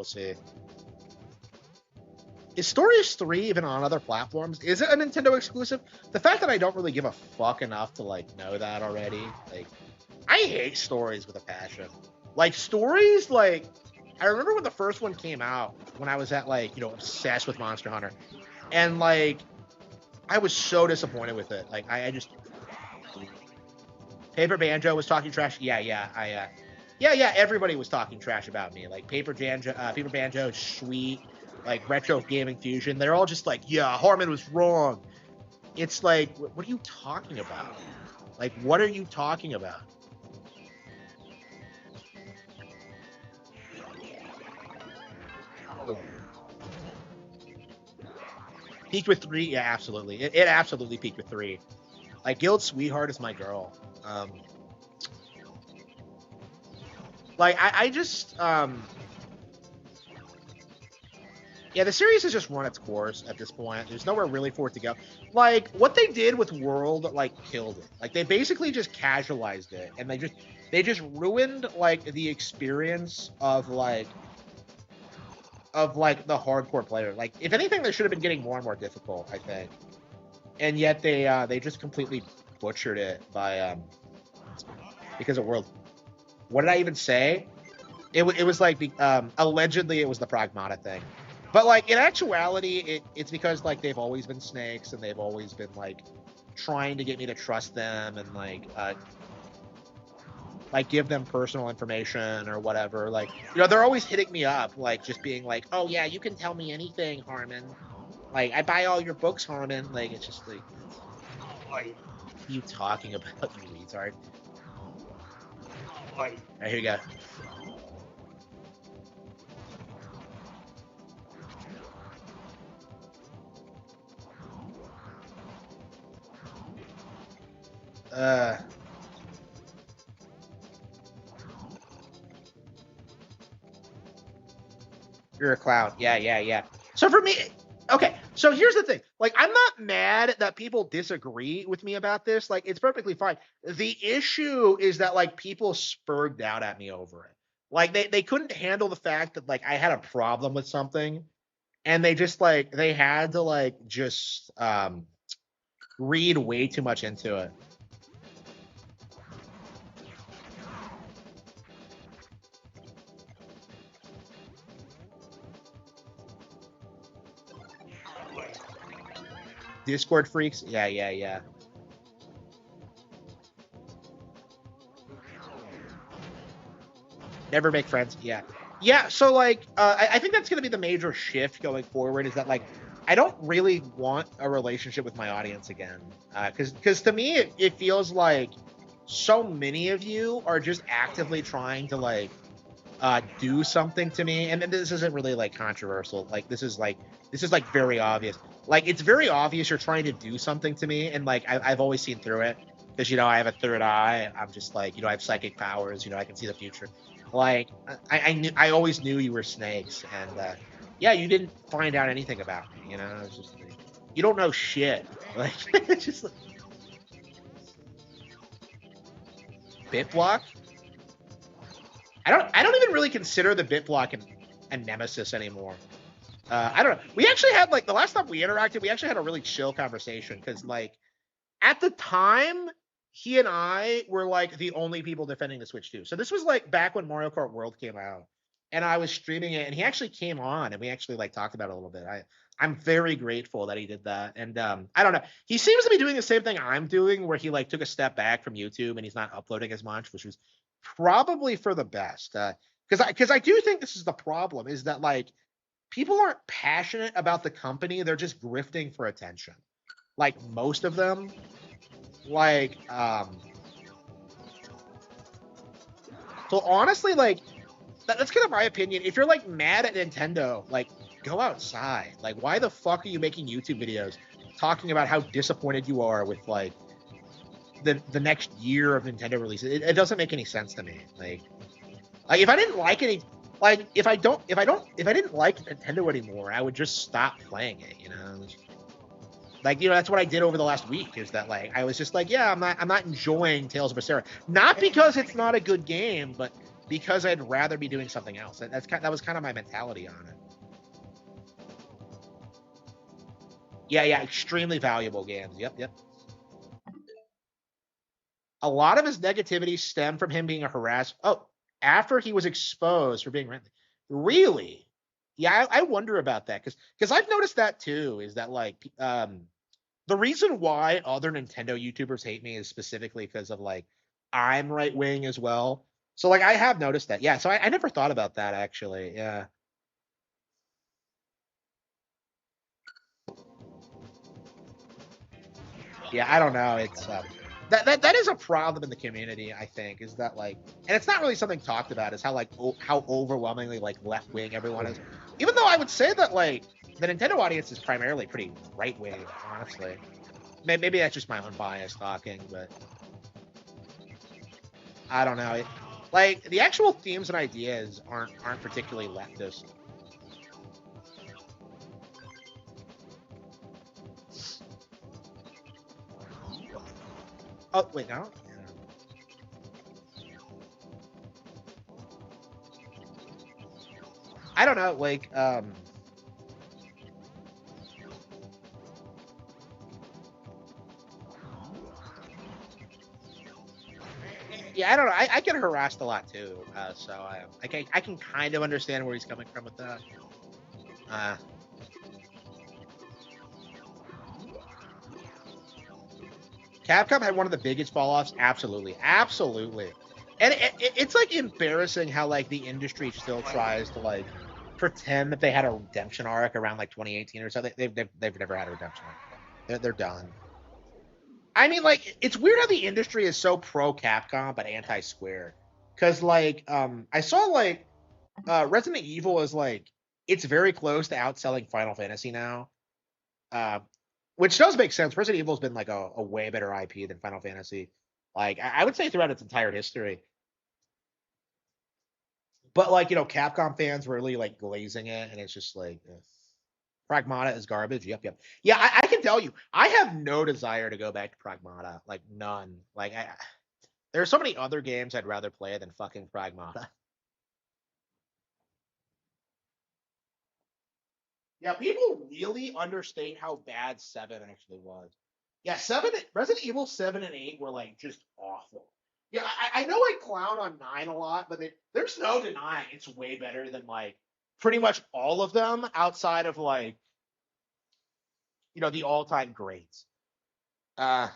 Is Stories 3 even on other platforms? Is it a Nintendo exclusive? The fact that I don't really give a fuck enough to like know that already, like, I hate Stories with a passion. Like Stories, like, I remember when the first one came out, when I was at like, you know, obsessed with Monster Hunter, and like, I was so disappointed with it. Like, I just Paper Banjo was talking trash. Yeah, everybody was talking trash about me. Like Paper Banjo, Sweet, like Retro Gaming Fusion. They're all just like, yeah, Harman was wrong. It's like, what are you talking about? Like, what are you talking about? Peaked with 3? Yeah, absolutely. It absolutely peaked with 3. Like, Guild Sweetheart is my girl. Like, I just, yeah, the series has just run its course at this point. There's nowhere really for it to go. Like, what they did with World, like, killed it. Like, they basically just casualized it, and they just ruined, like, the experience of the hardcore player. Like, if anything, they should have been getting more and more difficult, I think. And yet they just completely butchered it by because of World. What did I even say? It was like the allegedly it was the Pragmata thing, but like in actuality it's because like they've always been snakes and they've always been like trying to get me to trust them and like give them personal information or whatever. Like, you know, they're always hitting me up like just being like, oh yeah, you can tell me anything, Harman. Like, I buy all your books, Harman. Like, it's just like, what are you talking about, you retard? All right, here you go. You're a clown. Yeah. So for me, okay. So here's the thing. Like, I'm not mad that people disagree with me about this. Like, it's perfectly fine. The issue is that like people spurred out at me over it. Like they couldn't handle the fact that like I had a problem with something, and they just like they had to like just read way too much into it. Discord freaks. Yeah. Never make friends. Yeah. So like, I think that's gonna be the major shift going forward. Is that like, I don't really want a relationship with my audience again, because to me it feels like so many of you are just actively trying to like do something to me, and this isn't really like controversial. Like this is like very obvious. Like, it's very obvious you're trying to do something to me, and like I've always seen through it because, you know, I have a third eye. I'm just like, you know, I have psychic powers. You know, I can see the future. Like, I always knew you were snakes, and yeah, you didn't find out anything about me. You know, it's just like, you don't know shit. Like, it's just like, bit block. I don't even really consider the bit block a nemesis anymore. I don't know. We actually had like the last time we interacted, we actually had a really chill conversation because like at the time he and I were like the only people defending the Switch 2. So this was like back when Mario Kart World came out, and I was streaming it, and he actually came on, and we actually like talked about it a little bit. I'm very grateful that he did that, and I don't know. He seems to be doing the same thing I'm doing, where he like took a step back from YouTube and he's not uploading as much, which was probably for the best. Because I do think this is the problem, is that like people aren't passionate about the company; they're just grifting for attention. Like most of them, like so honestly, like that's kind of my opinion. If you're like mad at Nintendo, like go outside. Like, why the fuck are you making YouTube videos talking about how disappointed you are with like the next year of Nintendo releases? It doesn't make any sense to me. Like if I didn't like any, like if I didn't like Nintendo anymore, I would just stop playing it. You know, like, you know, that's what I did over the last week. Is that like I was just like, yeah, I'm not enjoying Tales of Berseria, not because it's not a good game, but because I'd rather be doing something else. That was kind of my mentality on it. Yeah, extremely valuable games. Yep. A lot of his negativity stemmed from him being a harassed. Oh, after he was exposed for being really. Yeah, I wonder about that because I've noticed that too. Is that like the reason why other Nintendo YouTubers hate me is specifically because of like I'm right wing as well. So like I have noticed that. Yeah, so I never thought about that actually. Yeah. Yeah, I don't know. It's that is a problem in the community. I think is that like, and it's not really something talked about. Is how like how overwhelmingly like left wing everyone is. Even though I would say that like the Nintendo audience is primarily pretty right wing, honestly. Maybe that's just my own bias talking, but I don't know. Like the actual themes and ideas aren't particularly leftist. Oh wait, no. I don't know. Like yeah, I don't know. I get harassed a lot too, so I can kind of understand where he's coming from with that. Uh, Capcom had one of the biggest fall offs. Absolutely, absolutely, and it's like embarrassing how like the industry still tries to like pretend that they had a redemption arc around like 2018 or so. They've never had a redemption arc. They're done. I mean, like, it's weird how the industry is so pro Capcom but anti Square. Cause like, I saw like Resident Evil is like it's very close to outselling Final Fantasy now. Uh, which does make sense. Resident Evil's been like a way better IP than Final Fantasy. Like I would say throughout its entire history. But like, Capcom fans really like glazing it, and it's just like Pragmata is garbage. Yep, yep. Yeah, I can tell you, I have no desire to go back to Pragmata. Like none. Like there are so many other games I'd rather play than fucking Pragmata. Yeah, people really understate how bad 7 actually was. Yeah, 7, Resident Evil 7 and 8 were like just awful. Yeah, I know I clown on 9 a lot, but there's no denying it's way better than like pretty much all of them outside of like, the all time greats. Uh,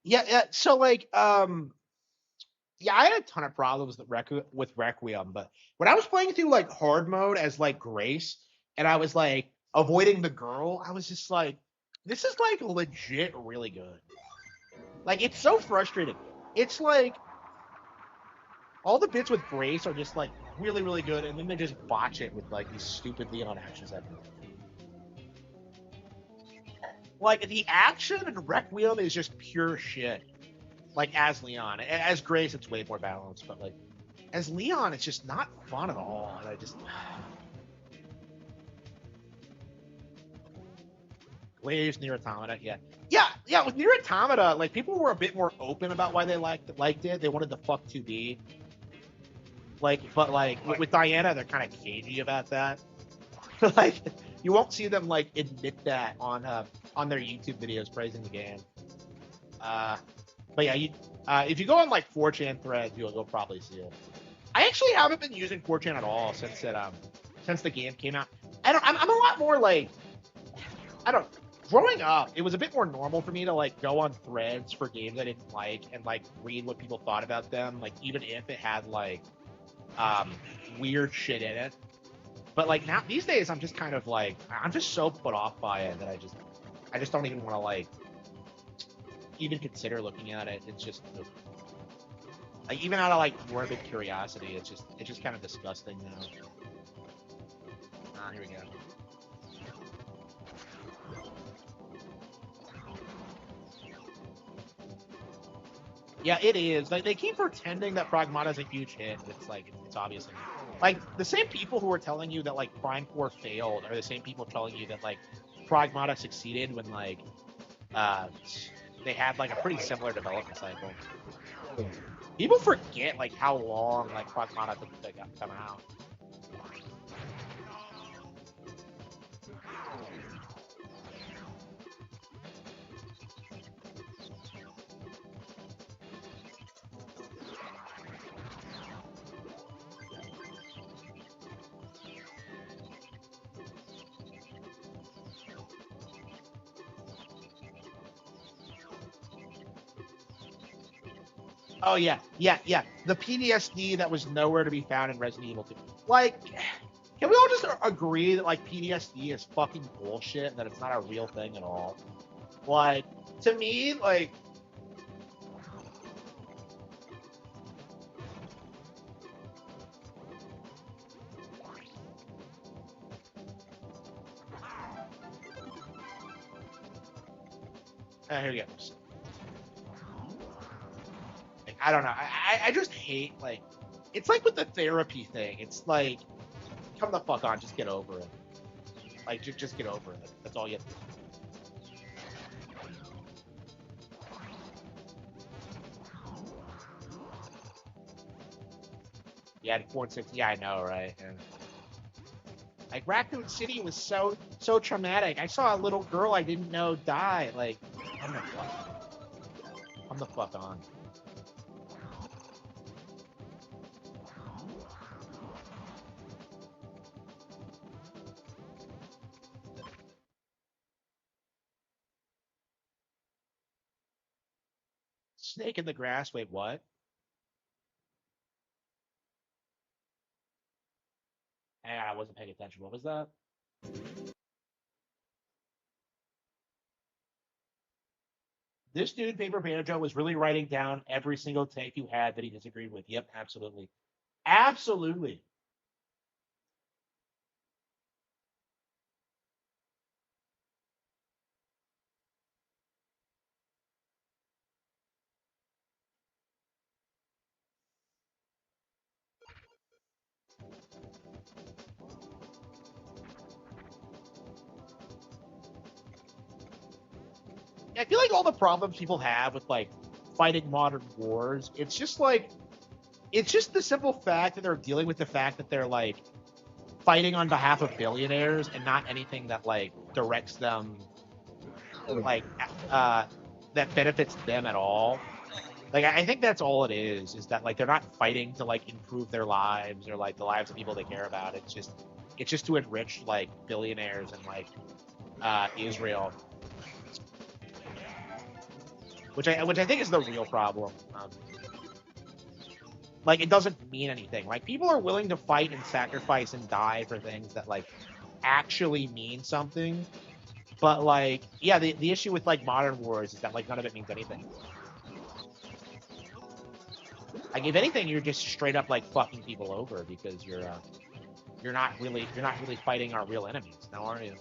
yeah, yeah. So like, yeah, I had a ton of problems with Requiem, but when I was playing through like hard mode as like Grace, and I was like avoiding the girl, I was just like, this is like legit really good. Like it's so frustrating. It's like all the bits with Grace are just like really really good, and then they just botch it with like these stupid Leon actions everywhere. Like the action in Requiem is just pure shit. Like as Leon, as Grace, it's way more balanced, but like as Leon, it's just not fun at all. And I just Glaze, Near Automata, yeah. Yeah, yeah, with Near Automata, like people were a bit more open about why they liked it. They wanted to fuck 2D. Like, but like with Diana, they're kind of cagey about that. Like, you won't see them like admit that on their YouTube videos praising the game. Uh, but yeah, if you go on like 4chan threads, you'll probably see it. I actually haven't been using 4chan at all since the game came out. I'm a lot more like I don't. Growing up, it was a bit more normal for me to like go on threads for games I didn't like and like read what people thought about them, like even if it had like um weird shit in it. But like now these days, I'm just kind of like I'm just so put off by it that I just don't even want to like even consider looking at it. It's just like even out of like morbid curiosity, it's just kind of disgusting now. Here we go. Yeah, it is. Like they keep pretending that Pragmata is a huge hit. It's like it's obviously like the same people who are telling you that like Prime Core failed are the same people telling you that like Pragmata succeeded when like uh they had like a pretty similar development cycle. People forget like how long like Pragmata took to come out. Oh yeah, yeah, yeah. The PTSD that was nowhere to be found in Resident Evil 2. Like, can we all just agree that like PTSD is fucking bullshit and that it's not a real thing at all? Like, to me, like. Here he goes. Like, I don't know. I just hate, like, it's like with the therapy thing. It's like, come the fuck on, just get over it. Like, just get over it. That's all you have to do. Yeah, 4 and 6. Yeah, I know, right? And, like, Raccoon City was so traumatic. I saw a little girl I didn't know die. Like, come the fuck on. Snake in the grass. Wait, what? I wasn't paying attention. What was that? This dude, Paper Banjo, was really writing down every single take you had that he disagreed with. Yep, absolutely. Absolutely. I feel like all the problems people have with like fighting modern wars, it's just like it's just the simple fact that they're dealing with the fact that they're like fighting on behalf of billionaires and not anything that like directs them like that benefits them at all. Like I think that's all it is that like they're not fighting to like improve their lives or like the lives of people they care about. It's just to enrich like billionaires and like Israel, which I think is the real problem. Like it doesn't mean anything. Like people are willing to fight and sacrifice and die for things that like actually mean something. But like, yeah, the issue with like modern wars is that like none of it means anything. Like if anything, you're just straight up like fucking people over because you're not really fighting our real enemies, now are you?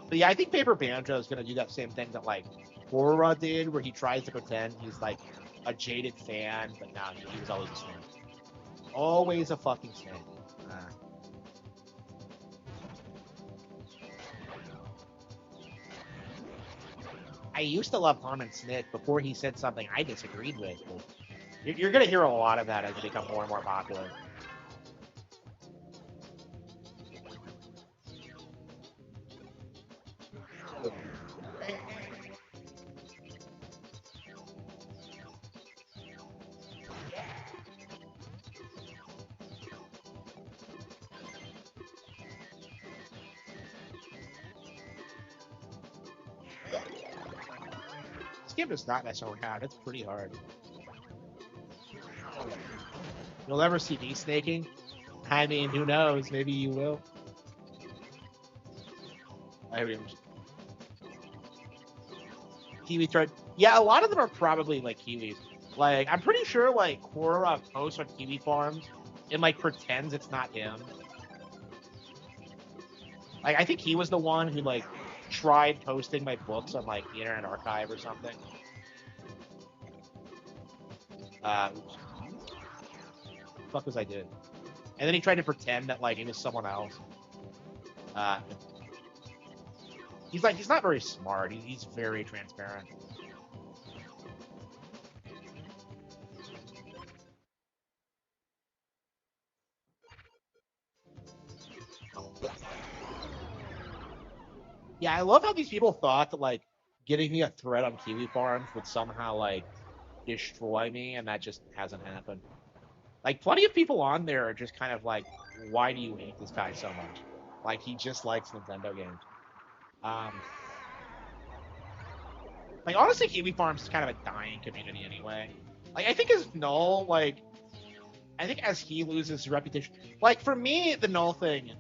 But yeah, I think Paper Banjo is gonna do that same thing that like Bora did, where he tries to pretend he's like a jaded fan, but no, he was always a snake. Always a fucking snake. Uh, I used to love Harman before he said something I disagreed with. But you're gonna hear a lot of that as they become more and more popular. This game is not necessarily hard. It's pretty hard. You'll never see me snaking. I mean, who knows? Maybe you will. I mean, Kiwi thread. Yeah, a lot of them are probably like Kiwis. Like, I'm pretty sure like Quora posts on Kiwi farms and like pretends it's not him. Like, I think he was the one who like tried posting my books on like the Internet Archive or something. Oops. Fuck was I doing? And then he tried to pretend that like it was someone else. Uh, he's not very smart. He's very transparent. Yeah, I love how these people thought that like getting me a thread on Kiwi Farms would somehow like destroy me, and that just hasn't happened. Like plenty of people on there are just kind of like, why do you hate this guy so much? Like he just likes Nintendo games. Um, like honestly, Kiwi Farms is kind of a dying community anyway. Like I think as Null, like I think as he loses his reputation, like for me, the Null thing,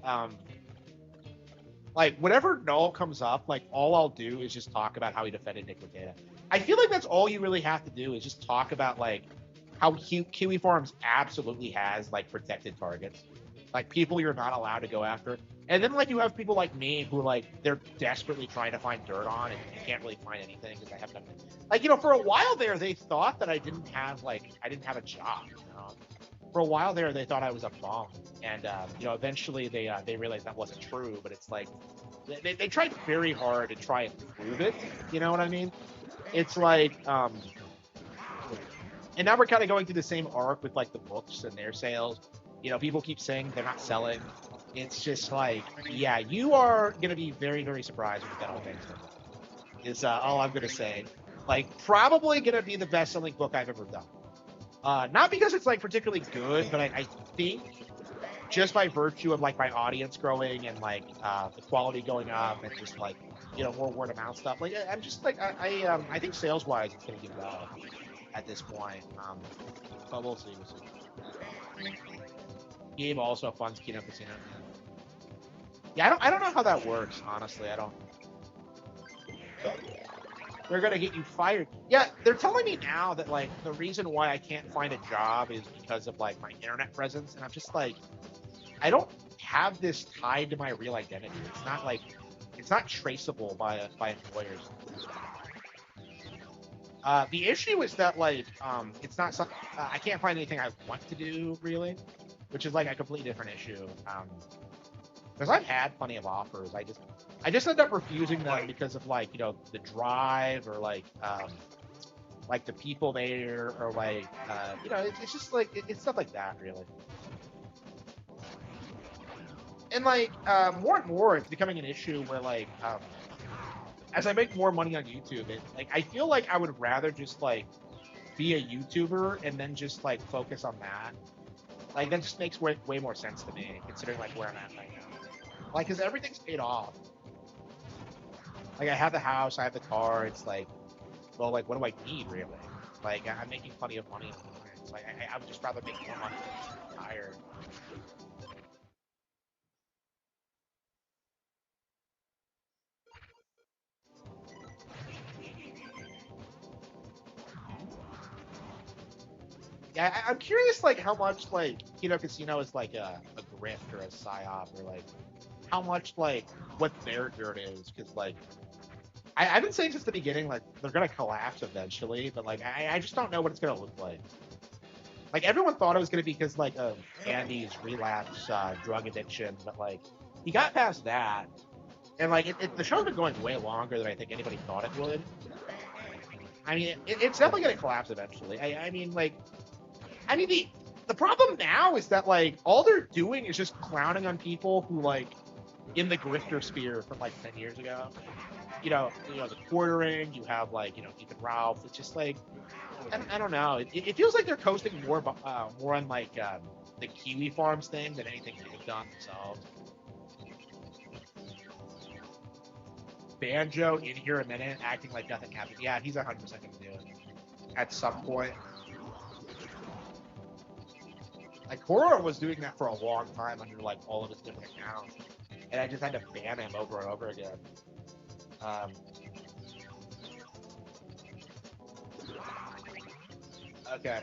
like whenever Null comes up, like all I'll do is just talk about how he defended Nick Data. I feel like that's all you really have to do is just talk about like how Kiwi Farms absolutely has like protected targets, like people you're not allowed to go after. And then like you have people like me who like they're desperately trying to find dirt on and you can't really find anything because I have nothing. Like for a while there they thought that I didn't have a job. For a while there they thought I was a bum, and eventually they realized that wasn't true. But it's like they tried very hard to try and prove it. You know what I mean? It's like and now we're kind of going through the same arc with like the books and their sales. People keep saying they're not selling. It's just like, yeah, you are gonna be very, very surprised when that whole thing's done. Is all I'm gonna say. Like, probably gonna be the best-selling book I've ever done. Not because it's like particularly good, but I think just by virtue of like my audience growing and like the quality going up and just like more word of mouth stuff. Like I'm just like I think sales wise it's gonna do well at this point. But we'll see. Gabe also funds Kino Casino. Yeah, I don't know how that works, honestly. I don't. They're gonna get you fired. Yeah, they're telling me now that like the reason why I can't find a job is because of like my internet presence, and I'm just like, I don't have this tied to my real identity. It's not traceable by employers. The issue is that like it's not something I can't find anything I want to do really, which is like a completely different issue. Because I've had plenty of offers. I just end up refusing them because of like the drive or like the people there or like it's just like it's stuff like that really. And like more and more it's becoming an issue where like as I make more money on YouTube, I feel like I would rather just like be a YouTuber and then just like focus on that. Like that just makes way more sense to me considering like where I'm at right now. Like, cause everything's paid off. Like I have the house, I have the car. It's like, well, like what do I need really? Like I'm making plenty of money. So I would just rather make more money than retire. Yeah, I'm curious, like how much like Kino Casino is like a grift or a psyop, or like how much like what their dirt is, because like I've been saying since the beginning, like they're gonna collapse eventually, but like I just don't know what it's gonna look like. Like everyone thought it was gonna be because like of Andy's relapse drug addiction, but like he got past that, and like the show's been going way longer than I think anybody thought it would. I mean, it's definitely gonna collapse eventually. I mean, the problem now is that like all they're doing is just clowning on people who like in the grifter sphere from like 10 years ago. The quartering. You have like Ethan Ralph. It's just like I don't know. It feels like they're coasting more on like the Kiwi Farms thing than anything they've done themselves. Banjo in here a minute, acting like nothing happened. Yeah, he's 100% gonna do it at some point. Like Korra was doing that for a long time under like all of his different accounts, and I just had to ban him over and over again. Okay.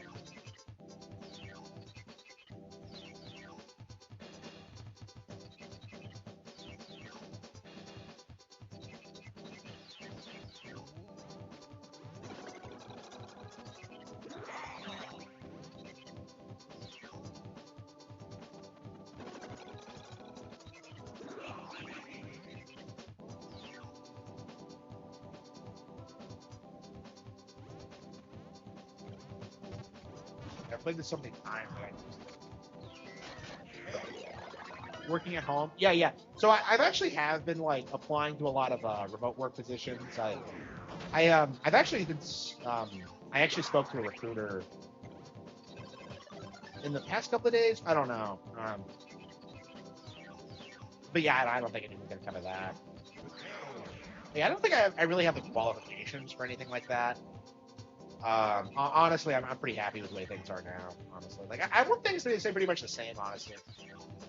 I've played this so many times that working at home. Yeah. So I've actually have been like applying to a lot of remote work positions. I've actually been I actually spoke to a recruiter in the past couple of days. I don't know. But yeah, I don't think anyone's gonna come of that. Yeah, I don't think I really have the qualifications for anything like that. Honestly, I'm pretty happy with the way things are now. Honestly, like I want things to stay pretty much the same. Honestly,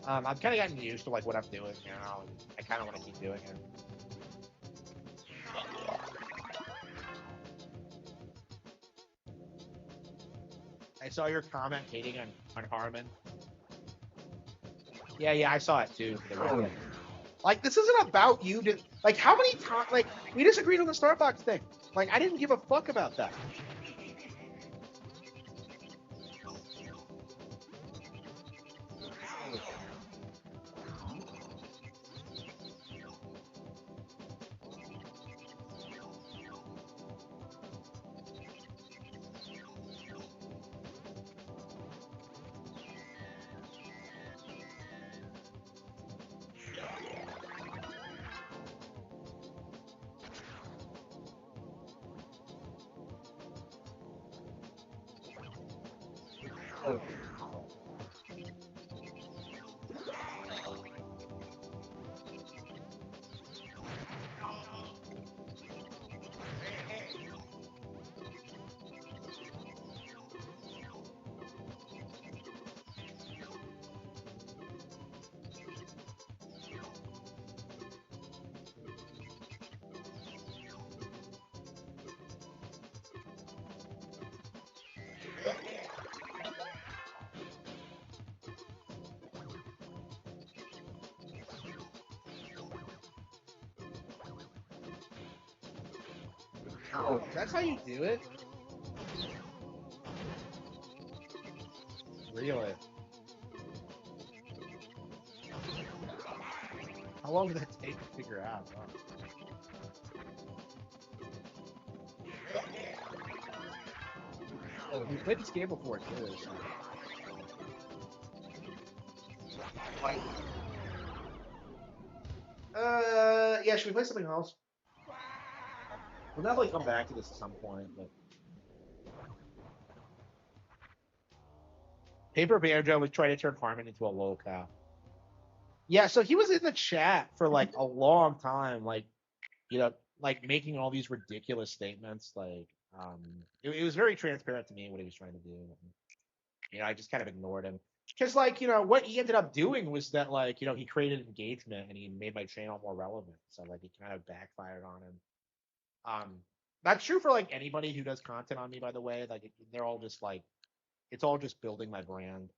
I've kind of gotten used to like what I'm doing now, and I kind of want to keep doing it. I saw your comment hating on Harman. Yeah, I saw it too. Like, this isn't about you. Like, how many times? Like, we disagreed on the Starbucks thing. Like, I didn't give a fuck about that. That's how you do it? Really? How long did that take to figure out? Oh, we played this game before too. So. Yeah, should we play something else? We'll definitely come back to this at some point, but Paper Banjo was trying to turn Harman into a lolcow. Yeah, so he was in the chat for like a long time, like like making all these ridiculous statements. Like, it was very transparent to me what he was trying to do. I just kind of ignored him because, like, what he ended up doing was that, like, he created engagement and he made my channel more relevant. So like, it kind of backfired on him. That's true for like anybody who does content on me, by the way. Like, they're all just like, it's all just building my brand.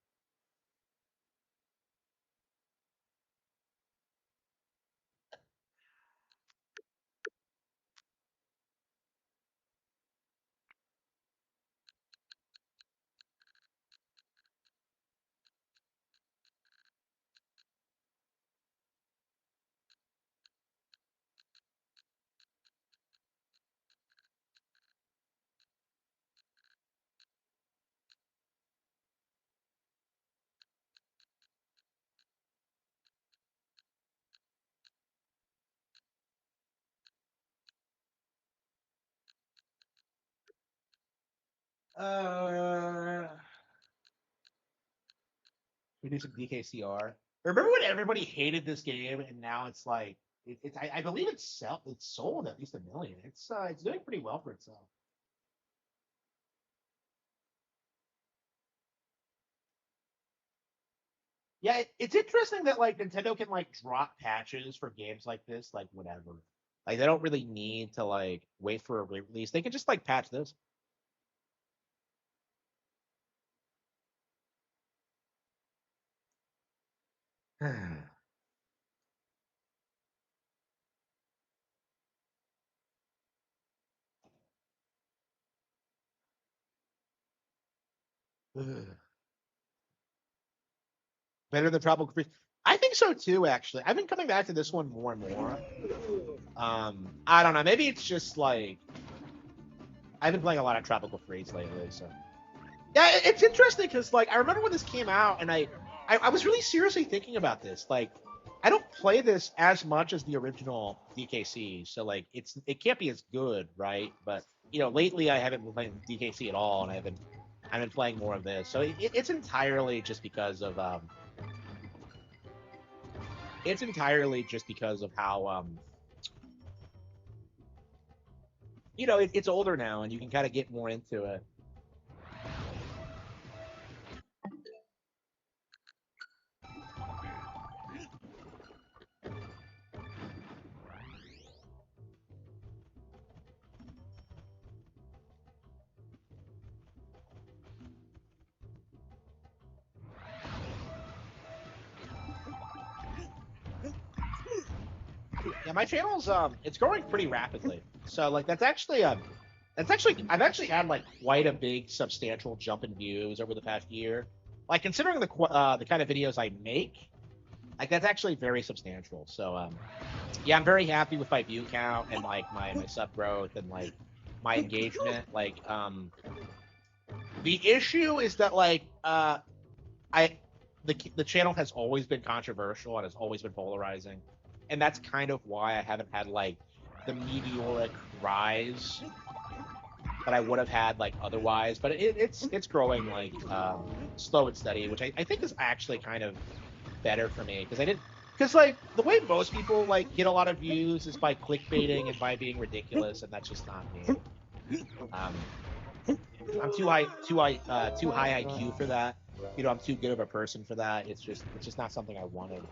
Uh, we do some DKCR. Remember when everybody hated this game, and now it's like it's I believe it's sold at least 1 million. It's doing pretty well for itself. Yeah, it's interesting that like Nintendo can like drop patches for games like this, like whatever. Like they don't really need to like wait for a release. They can just like patch this. Better than Tropical Freeze. I think so too. Actually, I've been coming back to this one more and more. I don't know. Maybe it's just like I've been playing a lot of Tropical Freeze lately, so yeah, it's interesting because like I remember when this came out, and I was really seriously thinking about this. Like, I don't play this as much as the original DKC, so like it can't be as good, right? But lately I haven't been playing DKC at all, and I've been playing more of this. So it's entirely just because of how it's older now, and you can kind of get more into it. Yeah, my channel's it's growing pretty rapidly. So like I've actually had like quite a big substantial jump in views over the past year. Like considering the kind of videos I make, like that's actually very substantial. So yeah, I'm very happy with my view count and like my sub growth and like my engagement. Like the issue is that like I the channel has always been controversial and has always been polarizing, and that's kind of why I haven't had like the meteoric rise that I would have had like otherwise. But it's growing like slow and steady, which I think is actually kind of better for me because like the way most people like get a lot of views is by clickbaiting and by being ridiculous, and that's just not me. Um, I'm too high IQ for that. I'm too good of a person for that. It's just not something I wanted.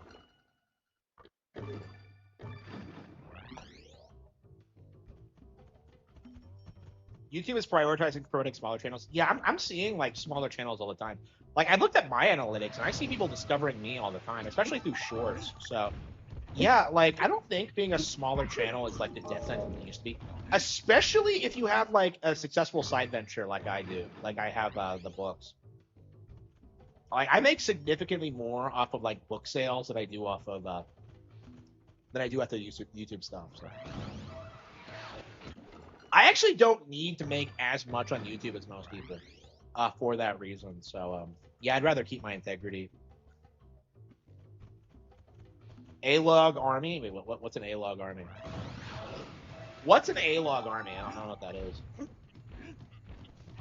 YouTube is prioritizing promoting smaller channels. Yeah, I'm seeing like smaller channels all the time. Like I looked at my analytics and I see people discovering me all the time, especially through shorts. So yeah, like I don't think being a smaller channel is like the death sentence it used to be. Especially if you have like a successful side venture like I do. Like I have the books. Like I make significantly more off of like book sales than I do off of than I do at the YouTube stuff. So I actually don't need to make as much on YouTube as most people for that reason. So yeah, I'd rather keep my integrity. A-log army? Wait, what's an A-log army? What's an A-log army? I don't know what that is.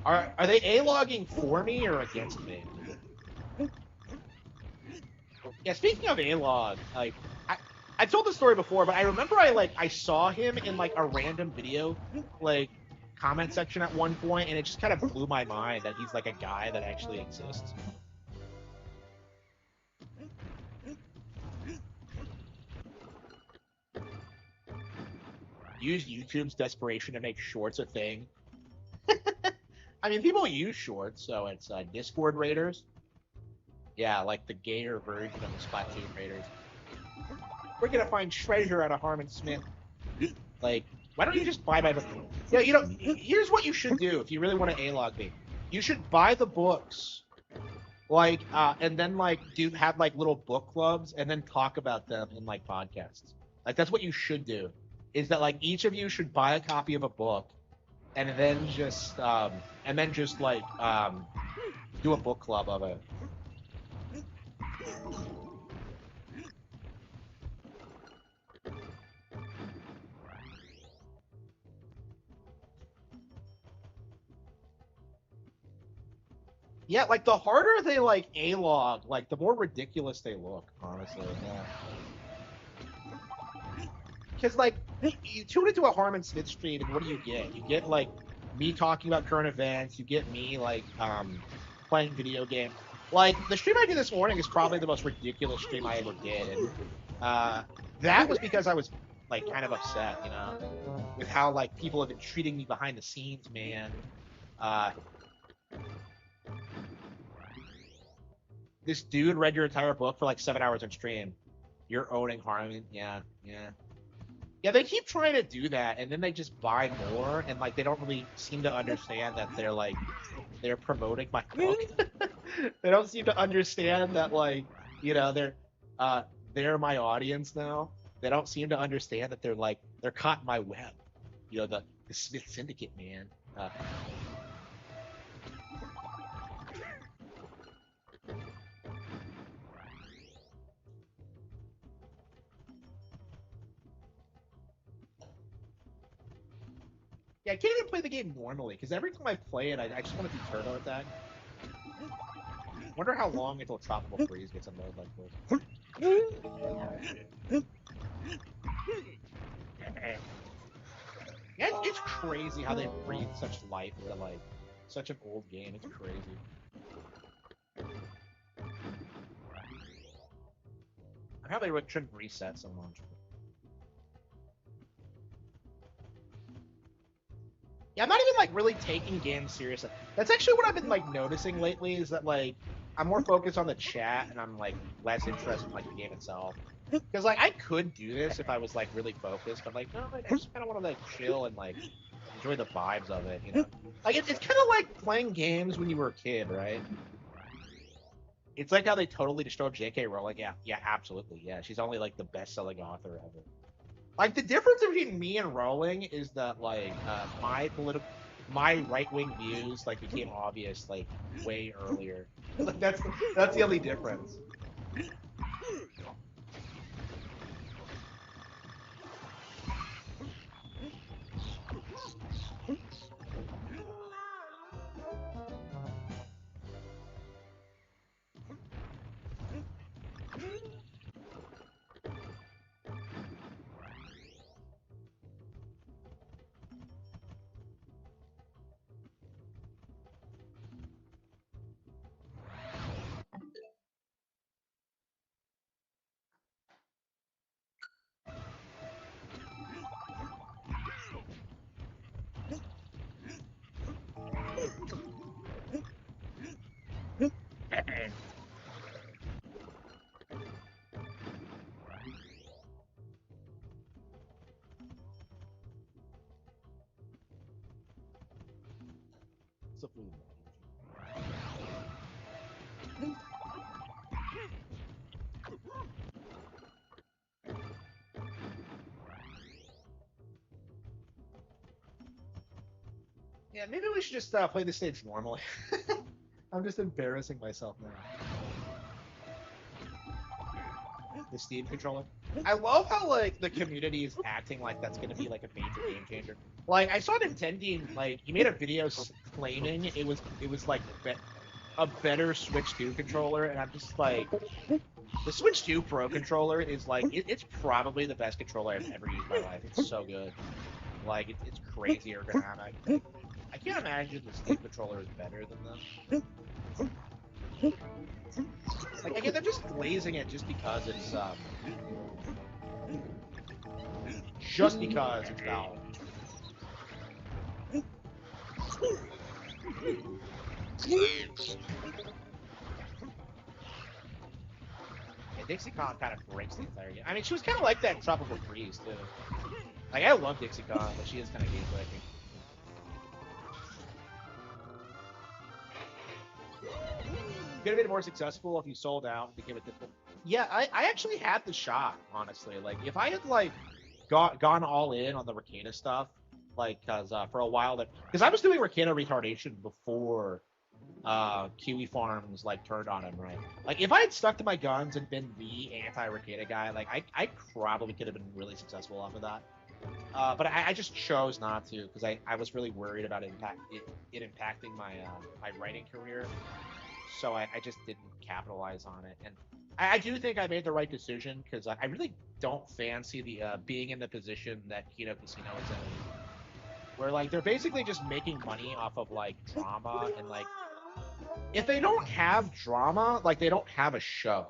Are they A-logging for me or against me? Yeah, speaking of A-log, like I told the story before, but I remember I saw him in like a random video like comment section at one point, and it just kind of blew my mind that he's like a guy that actually exists. Use YouTube's desperation to make shorts a thing. I mean, people use shorts, so it's Discord raiders. Yeah, like the gayer version of the Splatoon raiders. We're gonna find treasure out of Harman Smith. Like, why don't you just buy my book? Yeah, here's what you should do if you really want to A-log me. You should buy the books, like, and then like have like little book clubs, and then talk about them in like podcasts. Like that's what you should do. Is that like each of you should buy a copy of a book, and then just like do a book club of it. Yeah, like the harder they like A-log, like the more ridiculous they look, honestly. Yeah. Because like you tune into a Harman Smith stream, and what do you get? You get like me talking about current events. You get me like playing video games. Like the stream I did this morning is probably the most ridiculous stream I ever did, and that was because I was like kind of upset, with how like people have been treating me behind the scenes, man. This dude read your entire book for like 7 hours on stream. You're owning Harman. Yeah, yeah. Yeah, they keep trying to do that, and then they just buy more, and like they don't really seem to understand that they're promoting my book. They don't seem to understand that they're my audience now. They don't seem to understand that they're caught in my web. The Smith Syndicate, man. Yeah, I can't even play the game normally because every time I play it, I just want to do turtle attack. Wonder how long until Tropical Freeze gets unloaded like this. Yeah, it's crazy how they breathe such life into like such an old game. It's crazy. I probably shouldn't reset so much. Yeah, I'm not even like really taking games seriously. That's actually what I've been like noticing lately is that like I'm more focused on the chat and I'm like less interested in like the game itself. Because like I could do this if I was like really focused, but like no, like, I just kind of want to like chill and like enjoy the vibes of it, you know. Like it's kind of like playing games when you were a kid, right? It's like how they totally destroyed J.K. Rowling. Yeah, absolutely. Yeah, she's only like the best-selling author ever. Like the difference between me and Rowling is that like my right-wing views like became obvious like way earlier. Like that's the only difference. So really yeah, maybe we should just play the stage normally. I'm just embarrassing myself now. The Steam controller. I love how like the community is acting like that's gonna be like a major game changer. Like I saw Nintendo like he made a video claiming it was like a better Switch 2 controller, and I'm just like the Switch 2 Pro controller is like it's probably the best controller I've ever used in my life. It's so good. Like it's crazy ergonomic. I can't imagine the Steam controller is better than them. Like again, they're just glazing it just because it's Valve. Yeah, Dixie Kong kind of breaks the entire game. I mean, she was kind of like that in Tropical Freeze too. Like I love Dixie Kong, but she is kind of game breaking. Could have been more successful if you sold out and became a difficult. Yeah, I actually had the shot, honestly. Like if I had like gone all in on the Ricana stuff, like because for a while that because I was doing Ricana retardation before Kiwi Farms like turned on him, right? Like if I had stuck to my guns and been the anti-Ricana guy, like I probably could have been really successful off of that. But I just chose not to because I was really worried about it impacting my my writing career. So I just didn't capitalize on it. And I do think I made the right decision because I really don't fancy the being in the position that Kino Casino is in, where like they're basically just making money off of like drama and like if they don't have drama, like they don't have a show.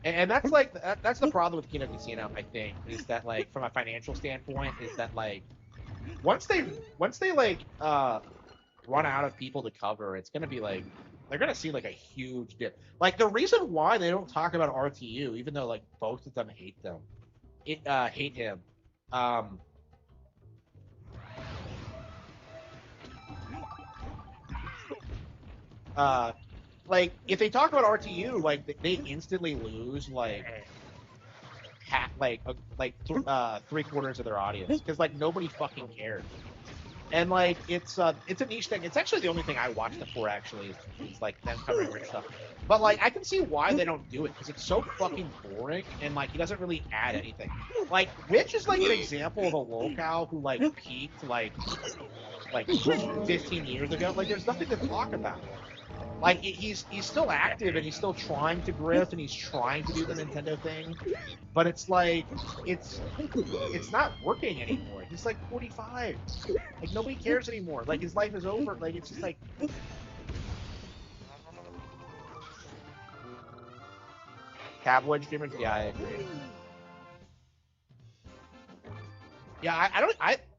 And that's like that's the problem with Kino Casino, I think, is that like from a financial standpoint, is that like once they like run out of people to cover, it's gonna be like they're gonna see like a huge dip. Like the reason why they don't talk about RTU, even though like both of them hate hate him. Um, uh, like if they talk about RTU, like they instantly lose like like 3/4 of their audience because like nobody fucking cares. And like it's a niche thing. It's actually the only thing I watch them for. Actually, is like them covering rich stuff. But like I can see why they don't do it because it's so fucking boring and like he doesn't really add anything. Like Rich is like an example of a locale who like peaked like 15 years ago. Like there's nothing to talk about. Like he's still active and he's still trying to grift and he's trying to do the Nintendo thing, but it's like it's not working anymore. He's like 45. Like nobody cares anymore. Like his life is over. Like it's just like tabloid streamers. Yeah, I agree. Yeah,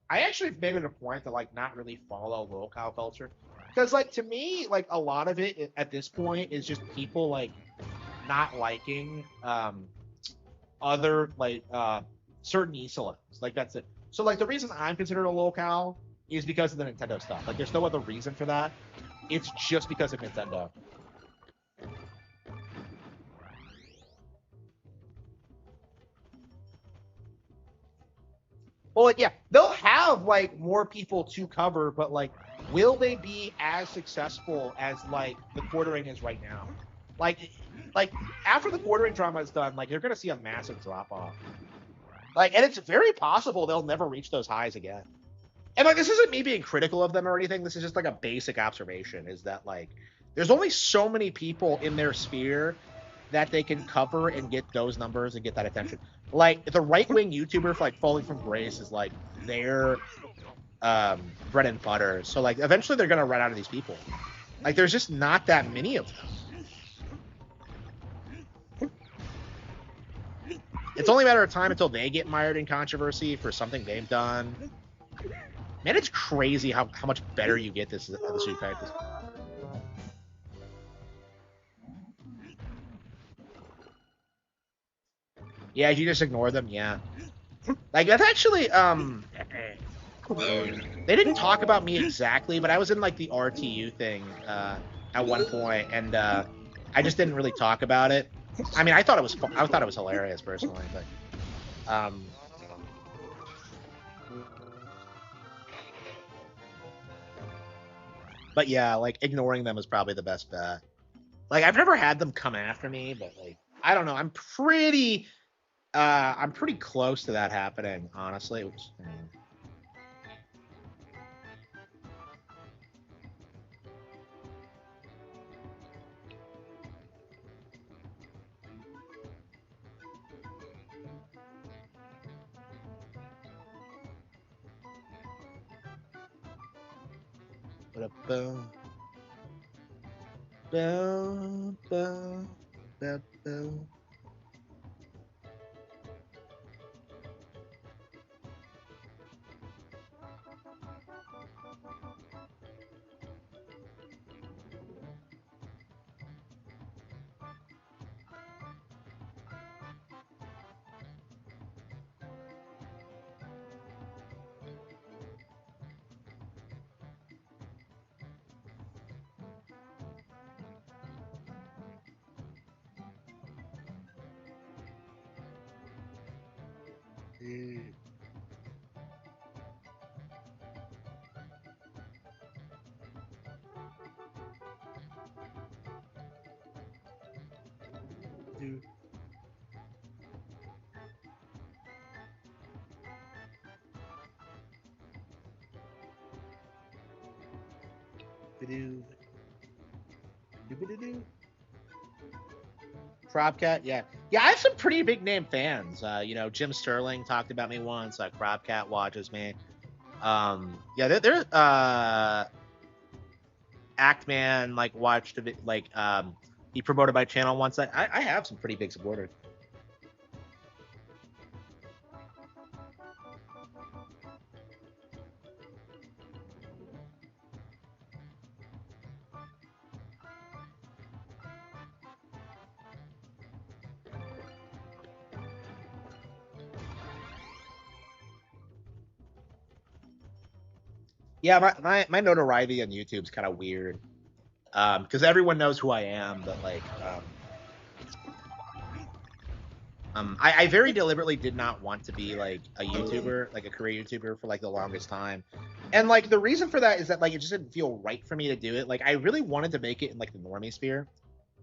I actually made it a point to like not really follow locale culture because like to me like a lot of it at this point is just people like not liking other like certain e-selects. Like that's it. So like the reason I'm considered a locale is because of the Nintendo stuff. Like there's no other reason for that. It's just because of Nintendo. Well, like, yeah, they'll have like more people to cover, but like, will they be as successful as like the quartering is right now? Like, like after the quartering drama is done, like you're gonna see a massive drop off. Like, and it's very possible they'll never reach those highs again. And like, this isn't me being critical of them or anything. This is just like a basic observation: is that like, there's only so many people in their sphere that they can cover and get those numbers and get that attention. Like the right wing YouTuber for like Falling from Grace is like their bread and butter. So like eventually they're gonna run out of these people. Like there's just not that many of them. It's only a matter of time until they get mired in controversy for something they've done. Man, it's crazy how much better you get this at the Street Fighter. Yeah, you just ignore them. Yeah, like that's actually they didn't talk about me exactly, but I was in like the RTU thing at one point, and I just didn't really talk about it. I mean, I thought it was hilarious personally, but yeah, like ignoring them is probably the best bet. Like I've never had them come after me, but like I don't know, I'm pretty close to that happening, honestly. Oops. Boom, boom, boom, boom, boom. Dude. Cropcat, yeah. Yeah, I have some pretty big name fans. You know, Jim Sterling talked about me once. Cropcat watches me. Yeah, they're Actman like watched a bit like he promoted my channel once. I have some pretty big supporters. Yeah, my notoriety on YouTube's kind of weird. Because everyone knows who I am, but like I very deliberately did not want to be like a YouTuber, like a career YouTuber for like the longest time. And like the reason for that is that like it just didn't feel right for me to do it. Like I really wanted to make it in like the normie sphere.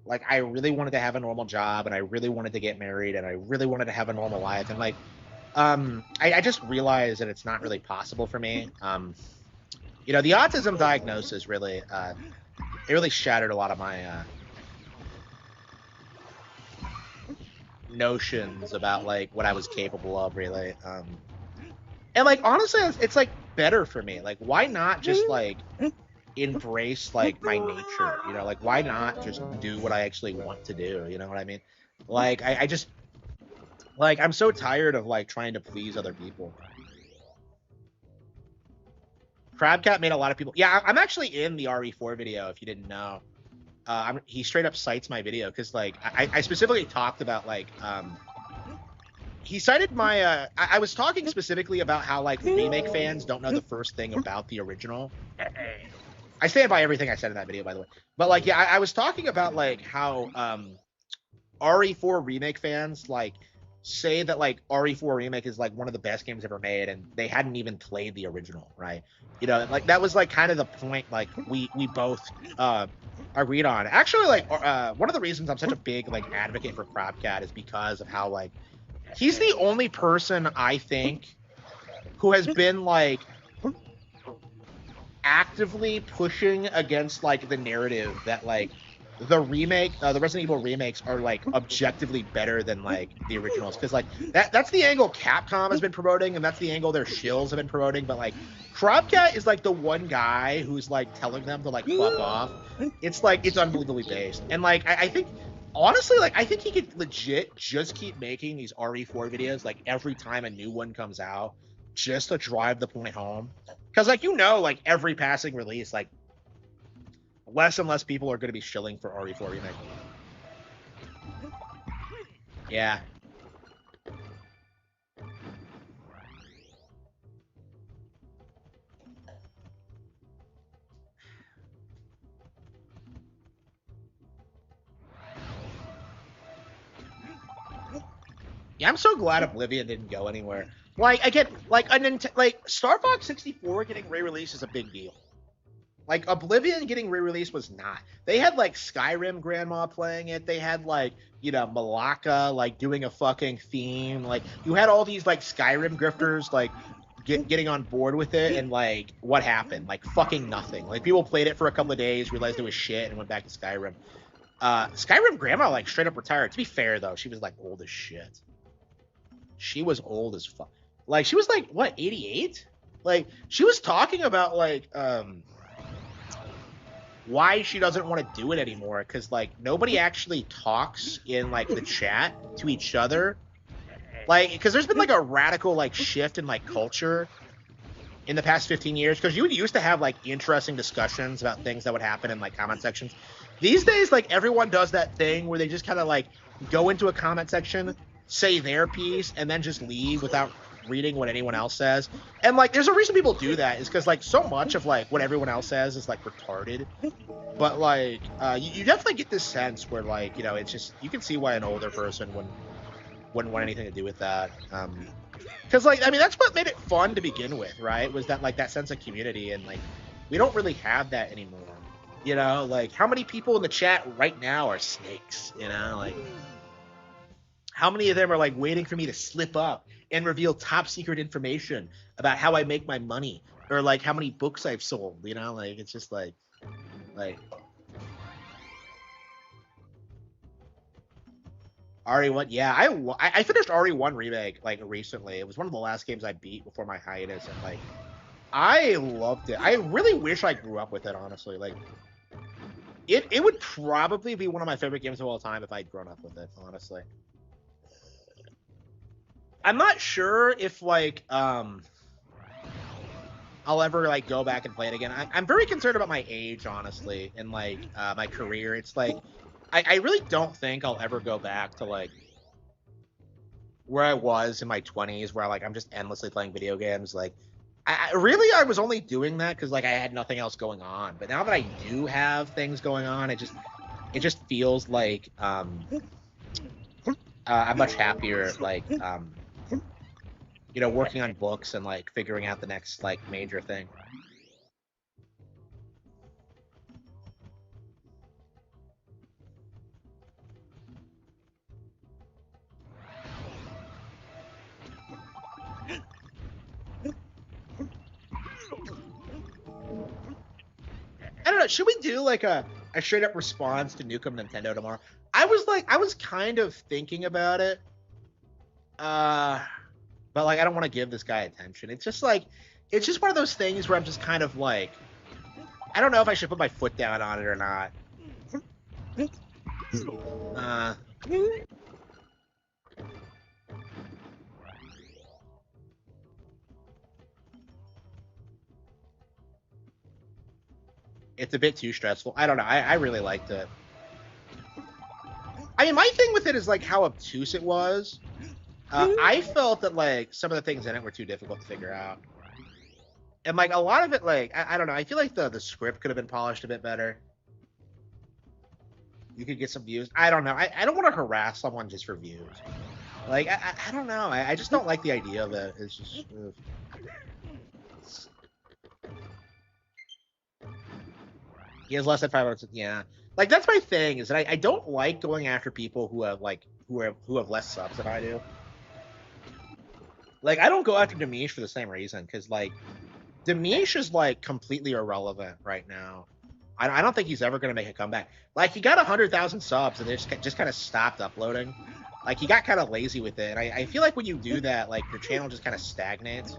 Like I really wanted to have a normal job, and I really wanted to get married, and I really wanted to have a normal life. And like I just realized that it's not really possible for me. You know, the autism diagnosis really it really shattered a lot of my notions about like what I was capable of, really. And like honestly, it's like better for me. Like why not just like embrace like my nature, you know? Like why not just do what I actually want to do, you know what I mean? Like I just like I'm so tired of like trying to please other people. Crabcat made a lot of people. Yeah, I'm actually in the RE4 video. If you didn't know, he straight up cites my video because like I specifically talked about like he cited my I was talking specifically about how like remake fans don't know the first thing about the original. I stand by everything I said in that video, by the way. But like, yeah, I was talking about like how RE4 remake fans like say that like RE4 remake is like one of the best games ever made, and they hadn't even played the original, right? You know, like that was like kind of the point like we both agreed on. Actually, like one of the reasons I'm such a big like advocate for Crabcat is because of how like he's the only person I think who has been like actively pushing against like the narrative that like the remake, the Resident Evil remakes are like objectively better than like the originals, because like that's the angle Capcom has been promoting, and that's the angle their shills have been promoting. But like Crabcat is like the one guy who's like telling them to like fuck off. It's like it's unbelievably based, and like I think honestly, like I think he could legit just keep making these RE4 videos like every time a new one comes out, just to drive the point home. Because like you know, like every passing release, like less and less people are going to be shilling for RE4 remake. Yeah. Yeah, I'm so glad Oblivion didn't go anywhere. Like, again, like like Star Fox 64 getting re-released is a big deal. Like Oblivion getting re-released was not. They had like Skyrim grandma playing it. They had like, you know, Malaka like doing a fucking theme. Like you had all these like Skyrim grifters like getting on board with it, and like what happened? Like fucking nothing. Like people played it for a couple of days, realized it was shit, and went back to Skyrim. Skyrim grandma like straight up retired. To be fair though, she was like old as shit. She was old as fuck. Like she was like what, 88? Like she was talking about like why she doesn't want to do it anymore, because like nobody actually talks in like the chat to each other, like because there's been like a radical like shift in like culture in the past 15 years, because you used to have like interesting discussions about things that would happen in like comment sections. These days like everyone does that thing where they just kind of like go into a comment section, say their piece, and then just leave without reading what anyone else says. And like there's a reason people do that, is because like so much of like what everyone else says is like retarded. But like you definitely get this sense where like, you know, it's just you can see why an older person wouldn't want anything to do with that, because like I mean that's what made it fun to begin with, right? Was that like that sense of community, and like we don't really have that anymore, you know? Like how many people in the chat right now are snakes, you know? Like how many of them are like waiting for me to slip up and reveal top secret information about how I make my money, or like how many books I've sold, you know? Like it's just like RE1. Yeah, I finished RE1 remake like recently. It was one of the last games I beat before my hiatus, and like I loved it. I really wish I grew up with it, honestly. Like it would probably be one of my favorite games of all time if I'd grown up with it, honestly. I'm not sure if like I'll ever like go back and play it again. I'm very concerned about my age, honestly, and like my career. It's like I really don't think I'll ever go back to like where I was in my 20s, where like I'm just endlessly playing video games. Like I was only doing that because like I had nothing else going on. But now that I do have things going on, it just feels like I'm much happier. Like you know, working on books and like figuring out the next like major thing. I don't know. Should we do like a straight up response to Nukem Nintendo tomorrow? I was kind of thinking about it. But like I don't want to give this guy attention. It's just one of those things where I'm just kind of like, I don't know if I should put my foot down on it or not. It's a bit too stressful. I don't know. I really liked it. I mean, my thing with it is like how obtuse it was. I felt that like some of the things in it were too difficult to figure out, and like a lot of it, like I don't know. I feel like the script could have been polished a bit better. You could get some views. I don't know. I don't want to harass someone just for views. Like I don't know. I just don't like the idea of it. It's just. He has less than 500. Yeah, like that's my thing. Is that I don't like going after people who have like who have less subs than I do. Like I don't go after Demish for the same reason, because like Demish is like completely irrelevant right now. I don't think he's ever gonna make a comeback. Like he got 100,000 subs and they just kind of stopped uploading. Like he got kind of lazy with it. And I feel like when you do that, like your channel just kind of stagnates.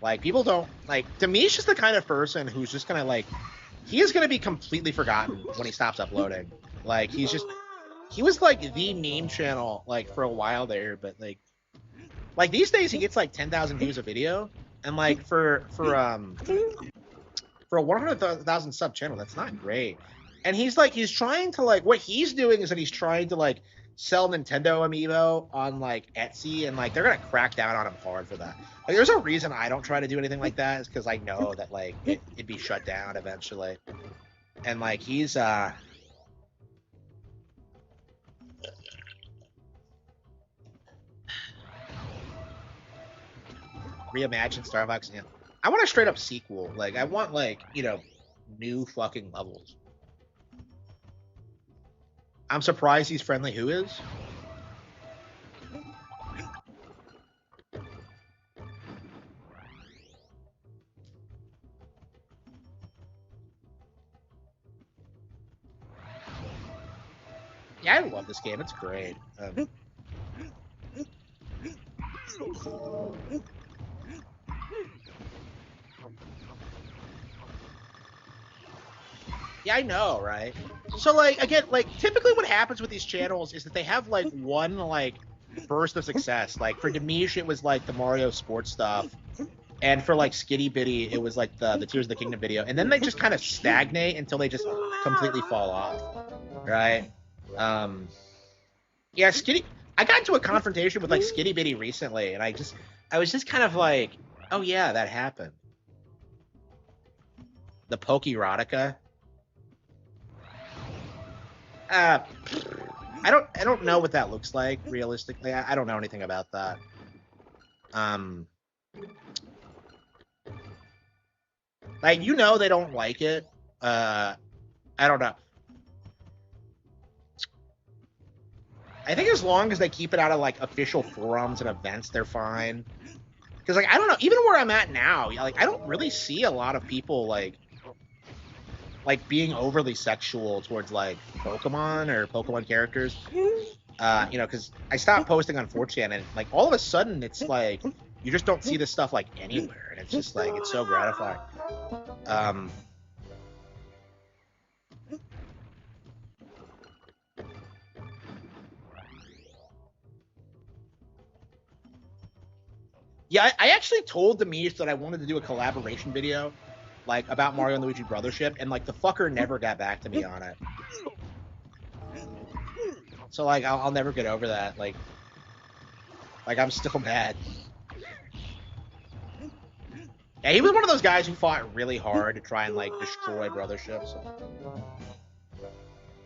Like people don't like Demish is the kind of person who's just gonna like. He is going to be completely forgotten when he stops uploading. Like, he was like the meme channel, like, for a while there, but like these days he gets like 10,000 views a video, and like for a 100,000 sub channel, that's not great. And he's trying to like, what he's doing is that he's trying to like sell Nintendo Amiibo on like Etsy, and like they're gonna crack down on him hard for that. Like, there's a reason I don't try to do anything like that, is because I know that like it'd be shut down eventually. And like he's reimagine Star Fox. Yeah, I want a straight up sequel. Like I want like, you know, new fucking levels. I'm surprised he's friendly. Who is? Yeah, I love this game. It's great. Yeah, I know, right? So, like, again, like, typically what happens with these channels is that they have, like, one, like, burst of success. Like, for Demish, it was, like, the Mario sports stuff. And for, like, Skitty Bitty, it was, like, the Tears of the Kingdom video. And then they just kind of stagnate until they just completely fall off, right? Yeah, Skitty... I got into a confrontation with, like, Skitty Bitty recently, and I was just kind of like, oh, yeah, that happened. The Poke-erotica. I don't know what that looks like realistically. I don't know anything about that. Like, you know, they don't like it. I don't know. I think as long as they keep it out of like official forums and events, they're fine. Because like I don't know, even where I'm at now, like I don't really see a lot of people like being overly sexual towards like Pokemon or Pokemon characters. You know, because I stopped posting on 4chan, and like all of a sudden it's like you just don't see this stuff like anywhere, and it's just like it's so gratifying. Yeah, I actually told Demish that I wanted to do a collaboration video, like, about Mario and Luigi Brothership, and, like, the fucker never got back to me on it. So, like, I'll never get over that. Like, I'm still mad. Yeah, he was one of those guys who fought really hard to try and, like, destroy Brothership. So.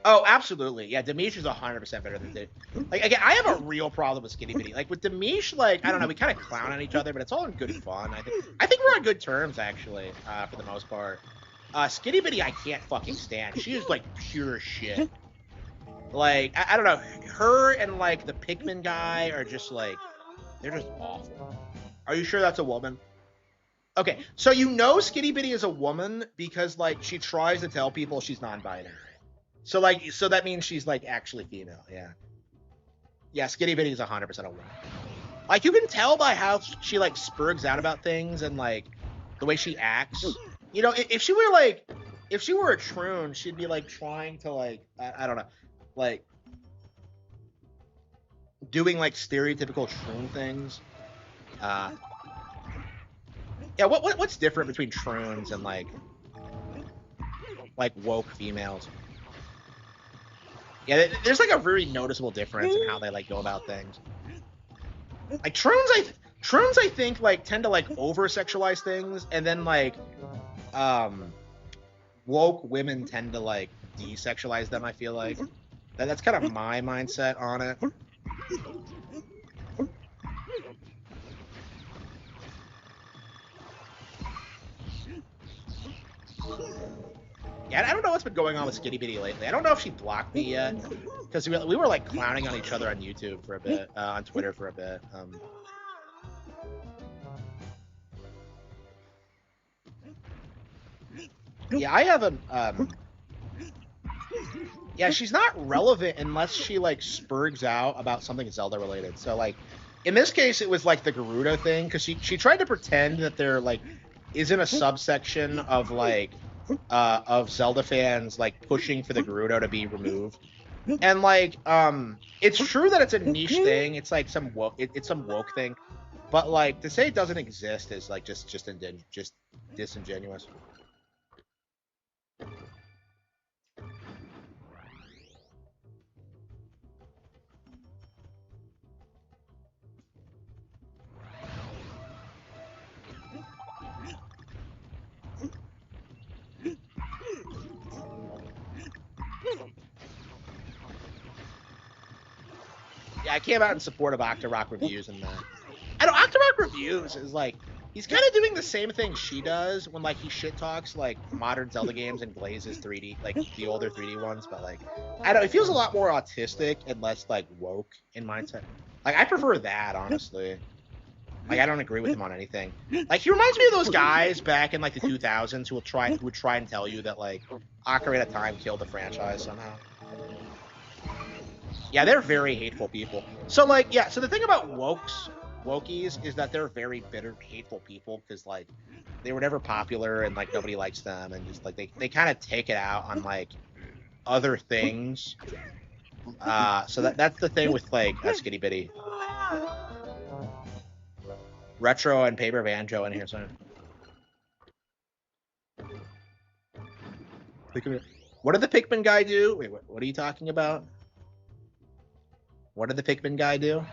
Oh, absolutely. Yeah, Demish is 100% better than Dave. Like, again, I have a real problem with Skinny Bitty. Like, with Demish, like, I don't know, we kind of clown on each other, but it's all in good fun. I think we're on good terms, actually, for the most part. Skinny Bitty, I can't fucking stand. She is, like, pure shit. Like, I don't know. Her and, like, the Pikmin guy are just, like, they're just awful. Are you sure that's a woman? Okay, so you know Skinny Bitty is a woman because, like, she tries to tell people she's non-binary. So, like, so that means she's, like, actually female, yeah. Yeah, Skinny Bitty is 100% a woman. Like, you can tell by how she, like, spurgs out about things and, like, the way she acts. You know, if she were a troon, she'd be, like, trying to, like, I don't know, like, doing, like, stereotypical troon things. Yeah, what's different between troons and, like woke females? Yeah, there's like a very noticeable difference in how they like go about things. Like troons, I think like tend to like over sexualize things, and then like woke women tend to like desexualize them. I feel like that's kind of my mindset on it. Yeah, I don't know what's been going on with Skinny Bitty lately. I don't know if she blocked me yet, because we were like clowning on each other on YouTube for a bit, on Twitter for a bit. Yeah, I haven't. Yeah, she's not relevant unless she like spurgs out about something Zelda related. So like, in this case, it was like the Gerudo thing, because she tried to pretend that there like isn't a subsection of like of Zelda fans like pushing for the Gerudo to be removed. And like, it's true that it's a niche thing. It's like some woke, it's some woke thing, but like to say it doesn't exist is like just disingenuous. Yeah, I came out in support of Octorok Reviews and that. I know Octorok Reviews is like, he's kind of doing the same thing she does when like he shit talks like modern Zelda games and glazes 3D, like the older 3D ones, but like I don't know, it feels a lot more autistic and less like woke in mindset. Like I prefer that, honestly. Like I don't agree with him on anything. Like he reminds me of those guys back in like the 2000s who would try and tell you that like Ocarina of Time killed the franchise somehow. Yeah, they're very hateful people. So like, yeah, so the thing about wokies is that they're very bitter, hateful people because like they were never popular and like nobody likes them, and just like they kind of take it out on like other things. So that's the thing with like Skinny Bitty. Retro and Paper Banjo in here, so. What did the Pikmin guy do? Wait, what are you talking about? What did the Pikmin guy do?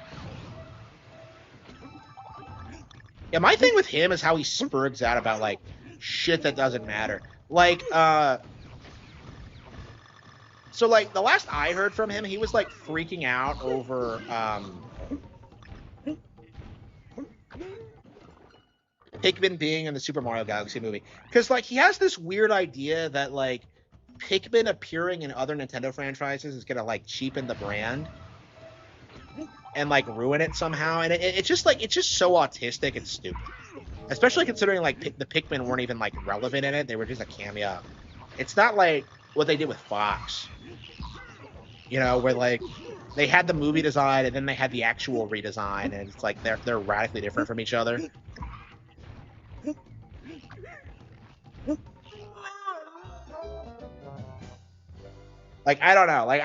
Yeah, my thing with him is how he spurgs out about like shit that doesn't matter. Like, so like the last I heard from him, he was like freaking out over Pikmin being in the Super Mario Galaxy movie, because like he has this weird idea that like Pikmin appearing in other Nintendo franchises is gonna like cheapen the brand and like ruin it somehow, and it's just so autistic and stupid, especially considering like the Pikmin weren't even like relevant in it; they were just a cameo. It's not like what they did with Fox, you know, where like they had the movie design and then they had the actual redesign, and it's like they're radically different from each other. Like I don't know, like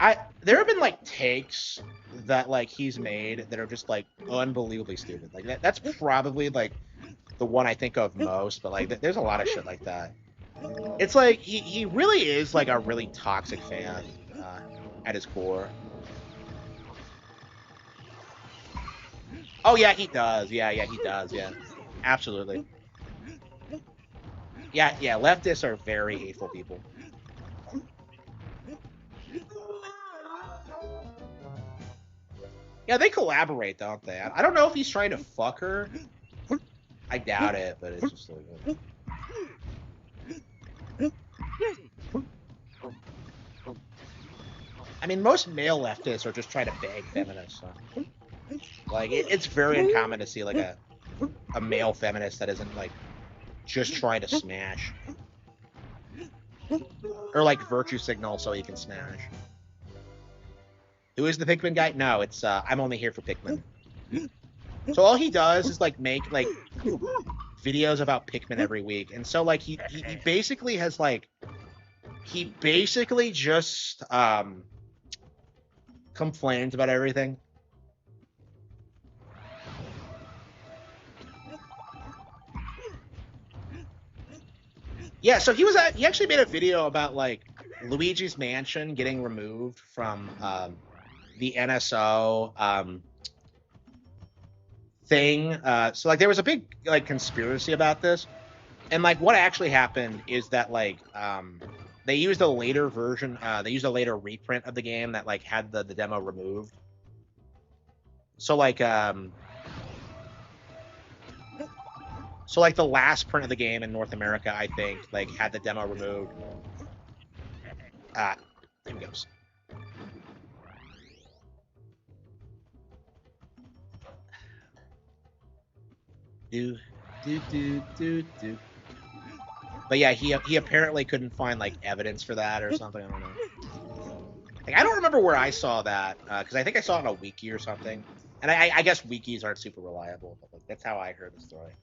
I there have been like takes that like he's made that are just like unbelievably stupid. Like that's probably like the one I think of most, but like there's a lot of shit like that. It's like he really is like a really toxic fan at his core. Oh yeah, he does. Yeah, he does. Yeah, absolutely. Yeah, leftists are very hateful people. Yeah, they collaborate, don't they? I don't know if he's trying to fuck her. I doubt it, but it's just like... I mean, most male leftists are just trying to bag feminists. So. Like, it's very uncommon to see, like, a male feminist that isn't, like, just trying to smash. Or, like, virtue signal so he can smash. Who is the Pikmin guy? No, it's, I'm only here for Pikmin. So all he does is, like, make, like, videos about Pikmin every week. And so, like, he basically has, like, he basically just, complains about everything. Yeah, so he actually made a video about, like, Luigi's Mansion getting removed from the NSO thing. So, like, there was a big, like, conspiracy about this. And, like, what actually happened is that, like, they used a later version, they used a later reprint of the game that, like, had the demo removed. So, like, the last print of the game in North America, I think, like, had the demo removed. There he goes. Do. But yeah, he apparently couldn't find, like, evidence for that or something. I don't know. Like, I don't remember where I saw that, because I think I saw it on a wiki or something. And I guess wikis aren't super reliable, but, like, that's how I heard the story.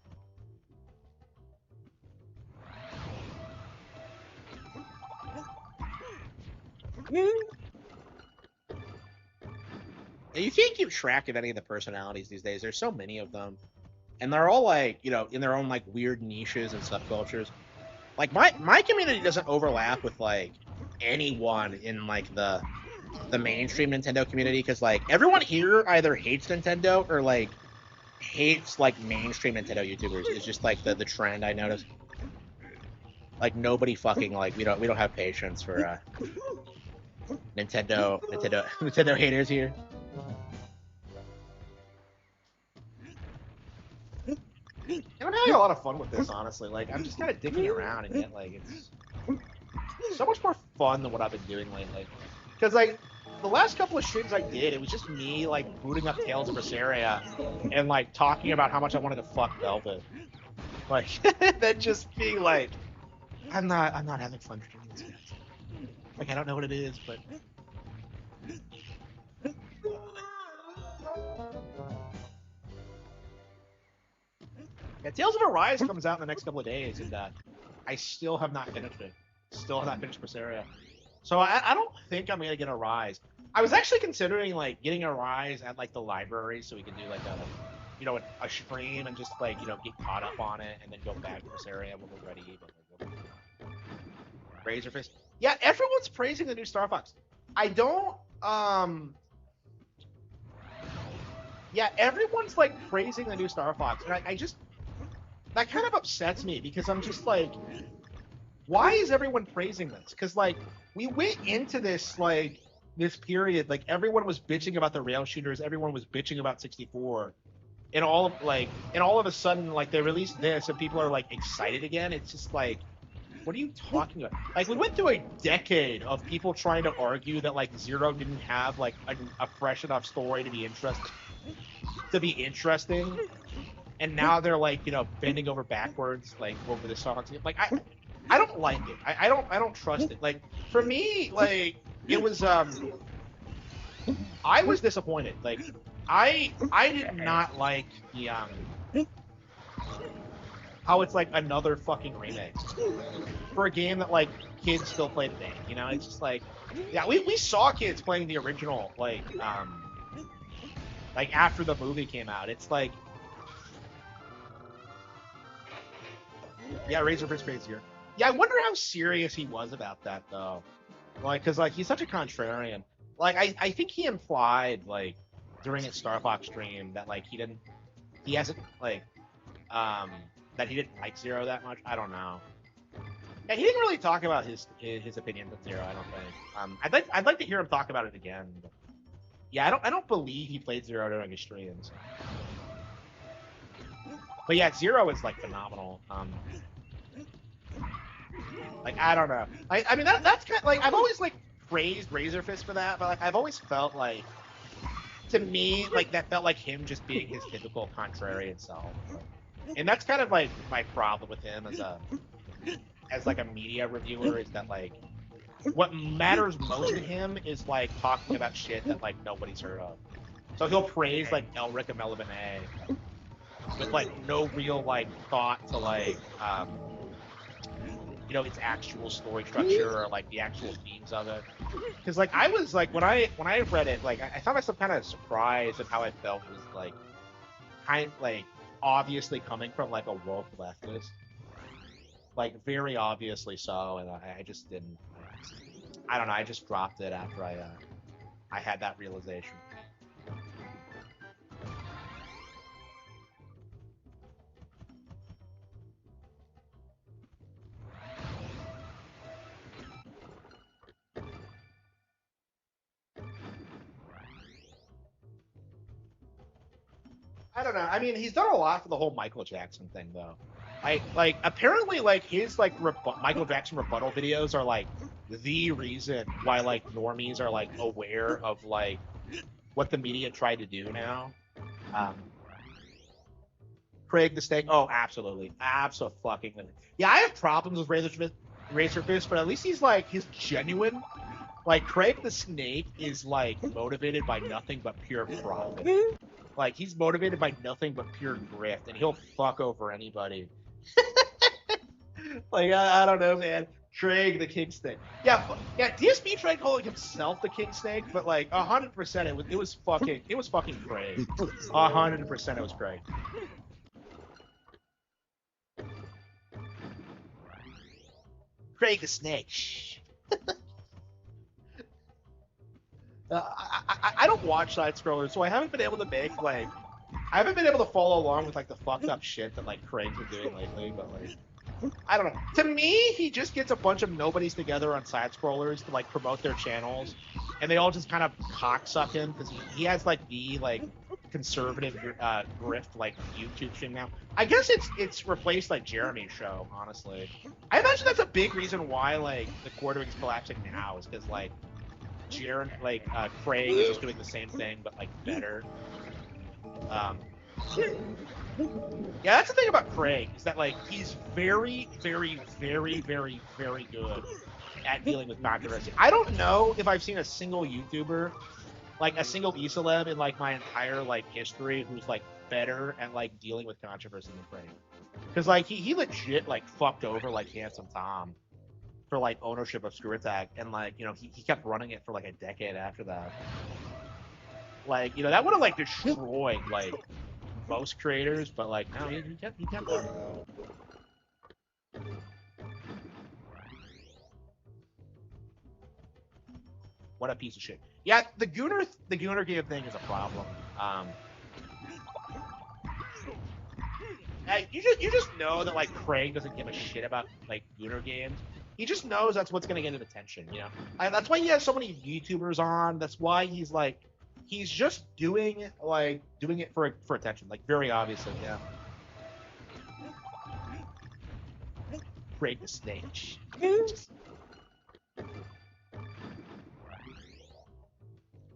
You can't keep track of any of the personalities these days. There's so many of them. And they're all, like, you know, in their own, like, weird niches and subcultures. Like, my community doesn't overlap with, like, anyone in, like, the mainstream Nintendo community, because, like, everyone here either hates Nintendo or, like, hates, like, mainstream Nintendo YouTubers. It's just, like, the trend I noticed. Like, nobody fucking, like, we don't have patience for Nintendo haters here. I'm having a lot of fun with this, honestly. Like, I'm just kind of dicking around, and yet, like, it's so much more fun than what I've been doing lately. Because, like, the last couple of streams I did, it was just me, like, booting up Tales of Berseria and, like, talking about how much I wanted to fuck Velvet. Like, then just being like, I'm not having fun streaming this, guys. Like, I don't know what it is, but... Yeah, Tales of Arise comes out in the next couple of days, and I still have not finished it. Still have not finished Berseria. So I don't think I'm gonna get Arise. I was actually considering, like, getting Arise at, like, the library so we could do, like, a stream and just, like, get caught up on it and then go back to Berseria when we're ready. But, like, Razorfist. Yeah, everyone's praising the new Star Fox. I don't. Yeah, everyone's, like, praising the new Star Fox, and I just. That kind of upsets me because I'm just like, why is everyone praising this? Because, like, we went into this, like, this period, like, everyone was bitching about the rail shooters, everyone was bitching about 64, and all of a sudden, like, they released this and people are, like, excited again. It's just like, what are you talking about? Like, we went through a decade of people trying to argue that, like, Zero didn't have, like, a fresh enough story to be interesting. And now they're, like, bending over backwards, like, over the Star Fox. Like, I don't like it. I don't trust it. Like, for me, like, it was I was disappointed. Like, I did not like the how it's like another fucking remake for a game that, like, kids still play today. It's just like, yeah, we saw kids playing the original, like after the movie came out. It's like, yeah, Razorfist crazier. Yeah, I wonder how serious he was about that, though. Like, because, like, he's such a contrarian. Like, I think he implied, like, during his Star Fox stream that, like, he hasn't, like, that he didn't like Zero that much. I don't know. Yeah, he didn't really talk about his opinions of Zero, I don't think. I'd like to hear him talk about it again. But Yeah, I don't believe he played Zero during his streams. But yeah, Zero is like phenomenal. Like I don't know. I mean that's kind of, like I've always like praised Razorfist for that, but like I've always felt like to me like that felt like him just being his typical contrarian self. And that's kind of like my problem with him as like a media reviewer is that like what matters most to him is like talking about shit that like nobody's heard of. So he'll praise like Elric and Melvin with like no real like thought to like you know its actual story structure or like the actual themes of it. Because like I was like when I read it, like I found myself kind of surprised at how I felt was like kind like obviously coming from like a woke leftist, like very obviously so, and I just didn't. I don't know. I just dropped it after I had that realization. I don't know. I mean, he's done a lot for the whole Michael Jackson thing, though. Like apparently like his like Michael Jackson rebuttal videos are like the reason why like normies are like aware of like what the media tried to do now. Um, Craig the Snake. Oh, absolutely, absolutely. Yeah, I have problems with Razorfist, but at least he's genuine. Like Craig the Snake is like motivated by nothing but pure profit. Like he's motivated by nothing but pure grift, and he'll fuck over anybody. Like I don't know, man. Craig the King Snake. Yeah, DSP tried calling himself the King Snake, but like 100% it was fucking Craig. 100% it was Craig. Craig the Snake. Shh. I don't watch side scrollers, so I haven't been able to make like I haven't been able to follow along with like the fucked up shit that like Craig's been doing lately, but like I don't know. To me, he just gets a bunch of nobodies together on side scrollers to like promote their channels, and they all just kind of cocksuck him because he has like the like conservative grift like YouTube thing now. I guess it's replaced like Jeremy's show. Honestly, I imagine that's a big reason why like the Quarterwing's collapsing now is because like Craig is just doing the same thing but like better. Yeah, that's the thing about Craig is that like he's very, very, very, very, very good at dealing with controversy. I don't know if I've seen a single YouTuber, like a single e-celeb in like my entire like history who's like better at like dealing with controversy than Craig. Because like he legit like fucked over like Handsome Tom for like ownership of Screw Attack, and like you know he kept running it for like a decade after that. Like you know that would have like destroyed like most creators, but like no, he kept running. What a piece of shit. Yeah, the Gooner game thing is a problem. You just know that like Craig doesn't give a shit about like Gooner games. He just knows that's what's gonna get his attention, you know. That's why he has so many YouTubers on. That's why he's just doing it for attention, like very obviously, yeah. Craig the Snake.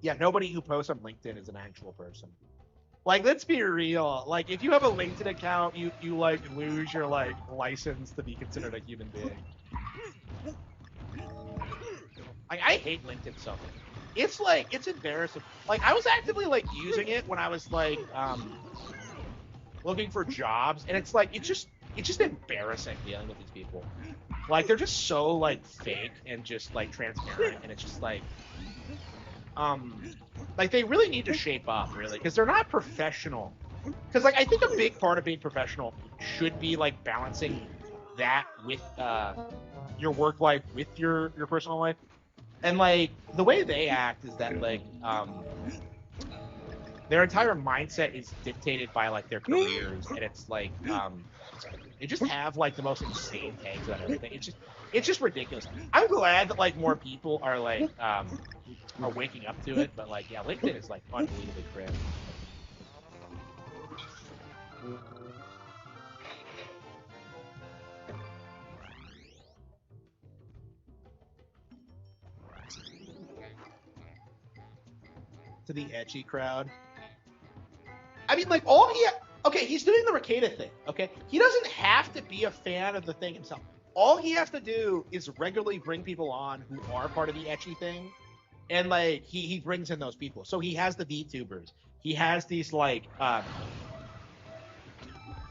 Yeah, nobody who posts on LinkedIn is an actual person. Like, let's be real. Like, if you have a LinkedIn account, you like lose your like license to be considered a human being. Like, I hate LinkedIn so much. It's embarrassing. Like, I was actively like using it when I was like looking for jobs, and it's just embarrassing dealing with these people. Like, they're just so like fake and just like transparent, and it's just like they really need to shape up, really, because they're not professional. Because like I think a big part of being professional should be like balancing that with your work life with your personal life. And like the way they act is that like their entire mindset is dictated by like their careers, and it's like They just have like the most insane takes about everything. It's just ridiculous. I'm glad that like more people are like are waking up to it, but like yeah, LinkedIn is like unbelievably cringe. To the edgy crowd. I mean, like okay, he's doing the Ricada thing. Okay, he doesn't have to be a fan of the thing himself. All he has to do is regularly bring people on who are part of the etchy thing, and like he brings in those people. So he has the VTubers. He has these like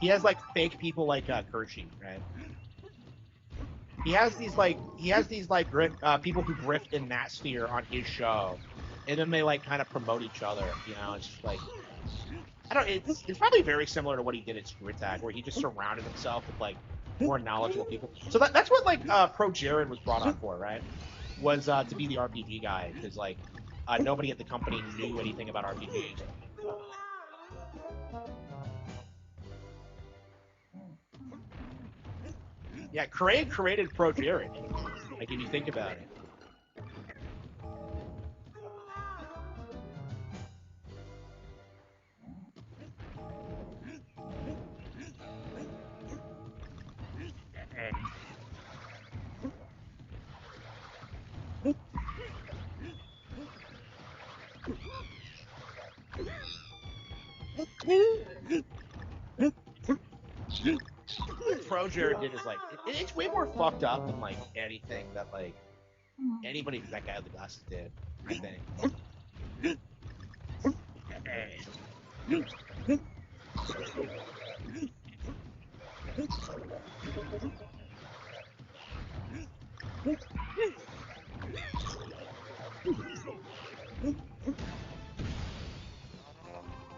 he has like fake people like Kershey, right? He has these people who grift in that sphere on his show, and then they like kind of promote each other. You know, it's just like I don't. It's probably very similar to what he did at Screw Attack, where he just surrounded himself with like more knowledgeable people. So that's what like Pro Jared was brought on for, right? Was to be the RPG guy, because like nobody at the company knew anything about RPGs. Yeah, Craig created Pro Jared. Like if you think about it. Pro Jared did is like it's way more fucked up than like anything that like anybody that guy with the glasses did, I think.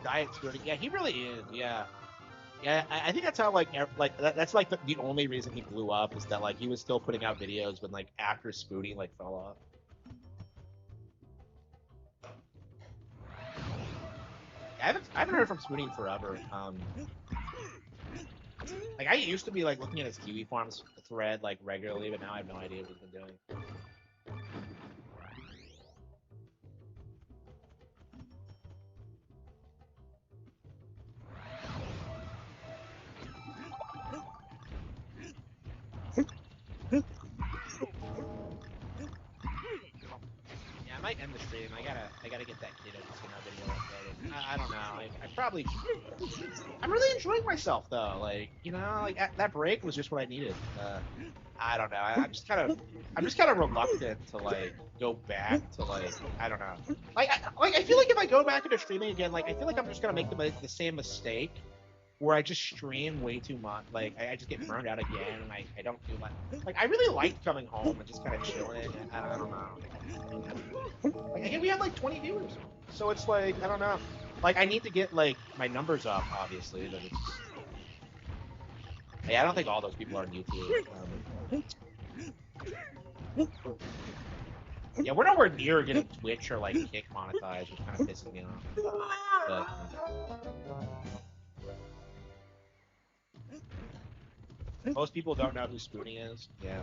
Diet Scooty, yeah, he really is, yeah. Yeah, I think that's how like that's like the only reason he blew up is that like he was still putting out videos when like after Spoonie like fell off. I haven't heard from Spoonie in forever. Like I used to be like looking at his Kiwi Farms thread like regularly, but now I have no idea what he's been doing. Yeah, I might end the stream. I gotta get that kid in a video uploaded. I don't know. I probably. I'm really enjoying myself though. Like you know, like that break was just what I needed. I don't know. I'm just kind of reluctant to like go back to like I don't know. I feel like if I go back into streaming again, like I feel like I'm just gonna make the same mistake where I just stream way too much. Like I just get burned out again, and I don't do much. Like I really liked coming home and just kind of chilling. And I don't know. Like again, we had like 20 viewers, so it's like I don't know. Like I need to get like my numbers up, obviously, but it's. Yeah, I don't think all those people are on YouTube. Yeah, we're nowhere near getting Twitch or like Kick monetized, which kind of pisses me off. But most people don't know who Spoonie is. Yeah.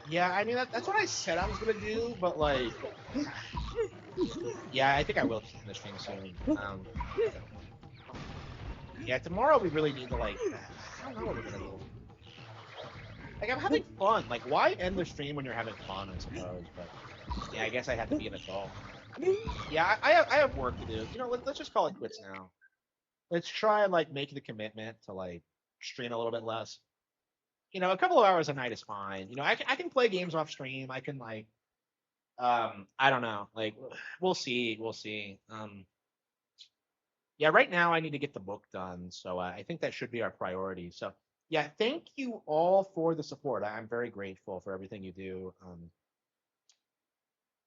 Yeah, I mean that's what I said I was gonna do, but like, yeah, I think I will keep the stream soon. Yeah, tomorrow we really need to like, I don't know what we're gonna do. Like I'm having fun. Like why end the stream when you're having fun? I suppose, but yeah, I guess I have to be an adult. Yeah, I have work to do. You know, let's just call it quits now. Let's try and like make the commitment to like stream a little bit less. You know, a couple of hours a night is fine. You know, I can play games off stream. I can like, I don't know. Like, we'll see. Yeah, right now I need to get the book done, so I think that should be our priority. So, yeah, thank you all for the support. I'm very grateful for everything you do.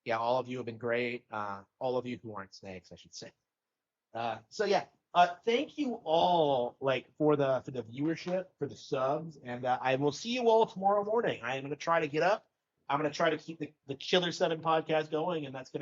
Yeah, all of you have been great. All of you who aren't snakes, I should say. So yeah, thank you all like for the viewership, for the subs, and I will see you all tomorrow morning. I am going to try to get up. I'm gonna try to keep the Killer 7 podcast going, and that's gonna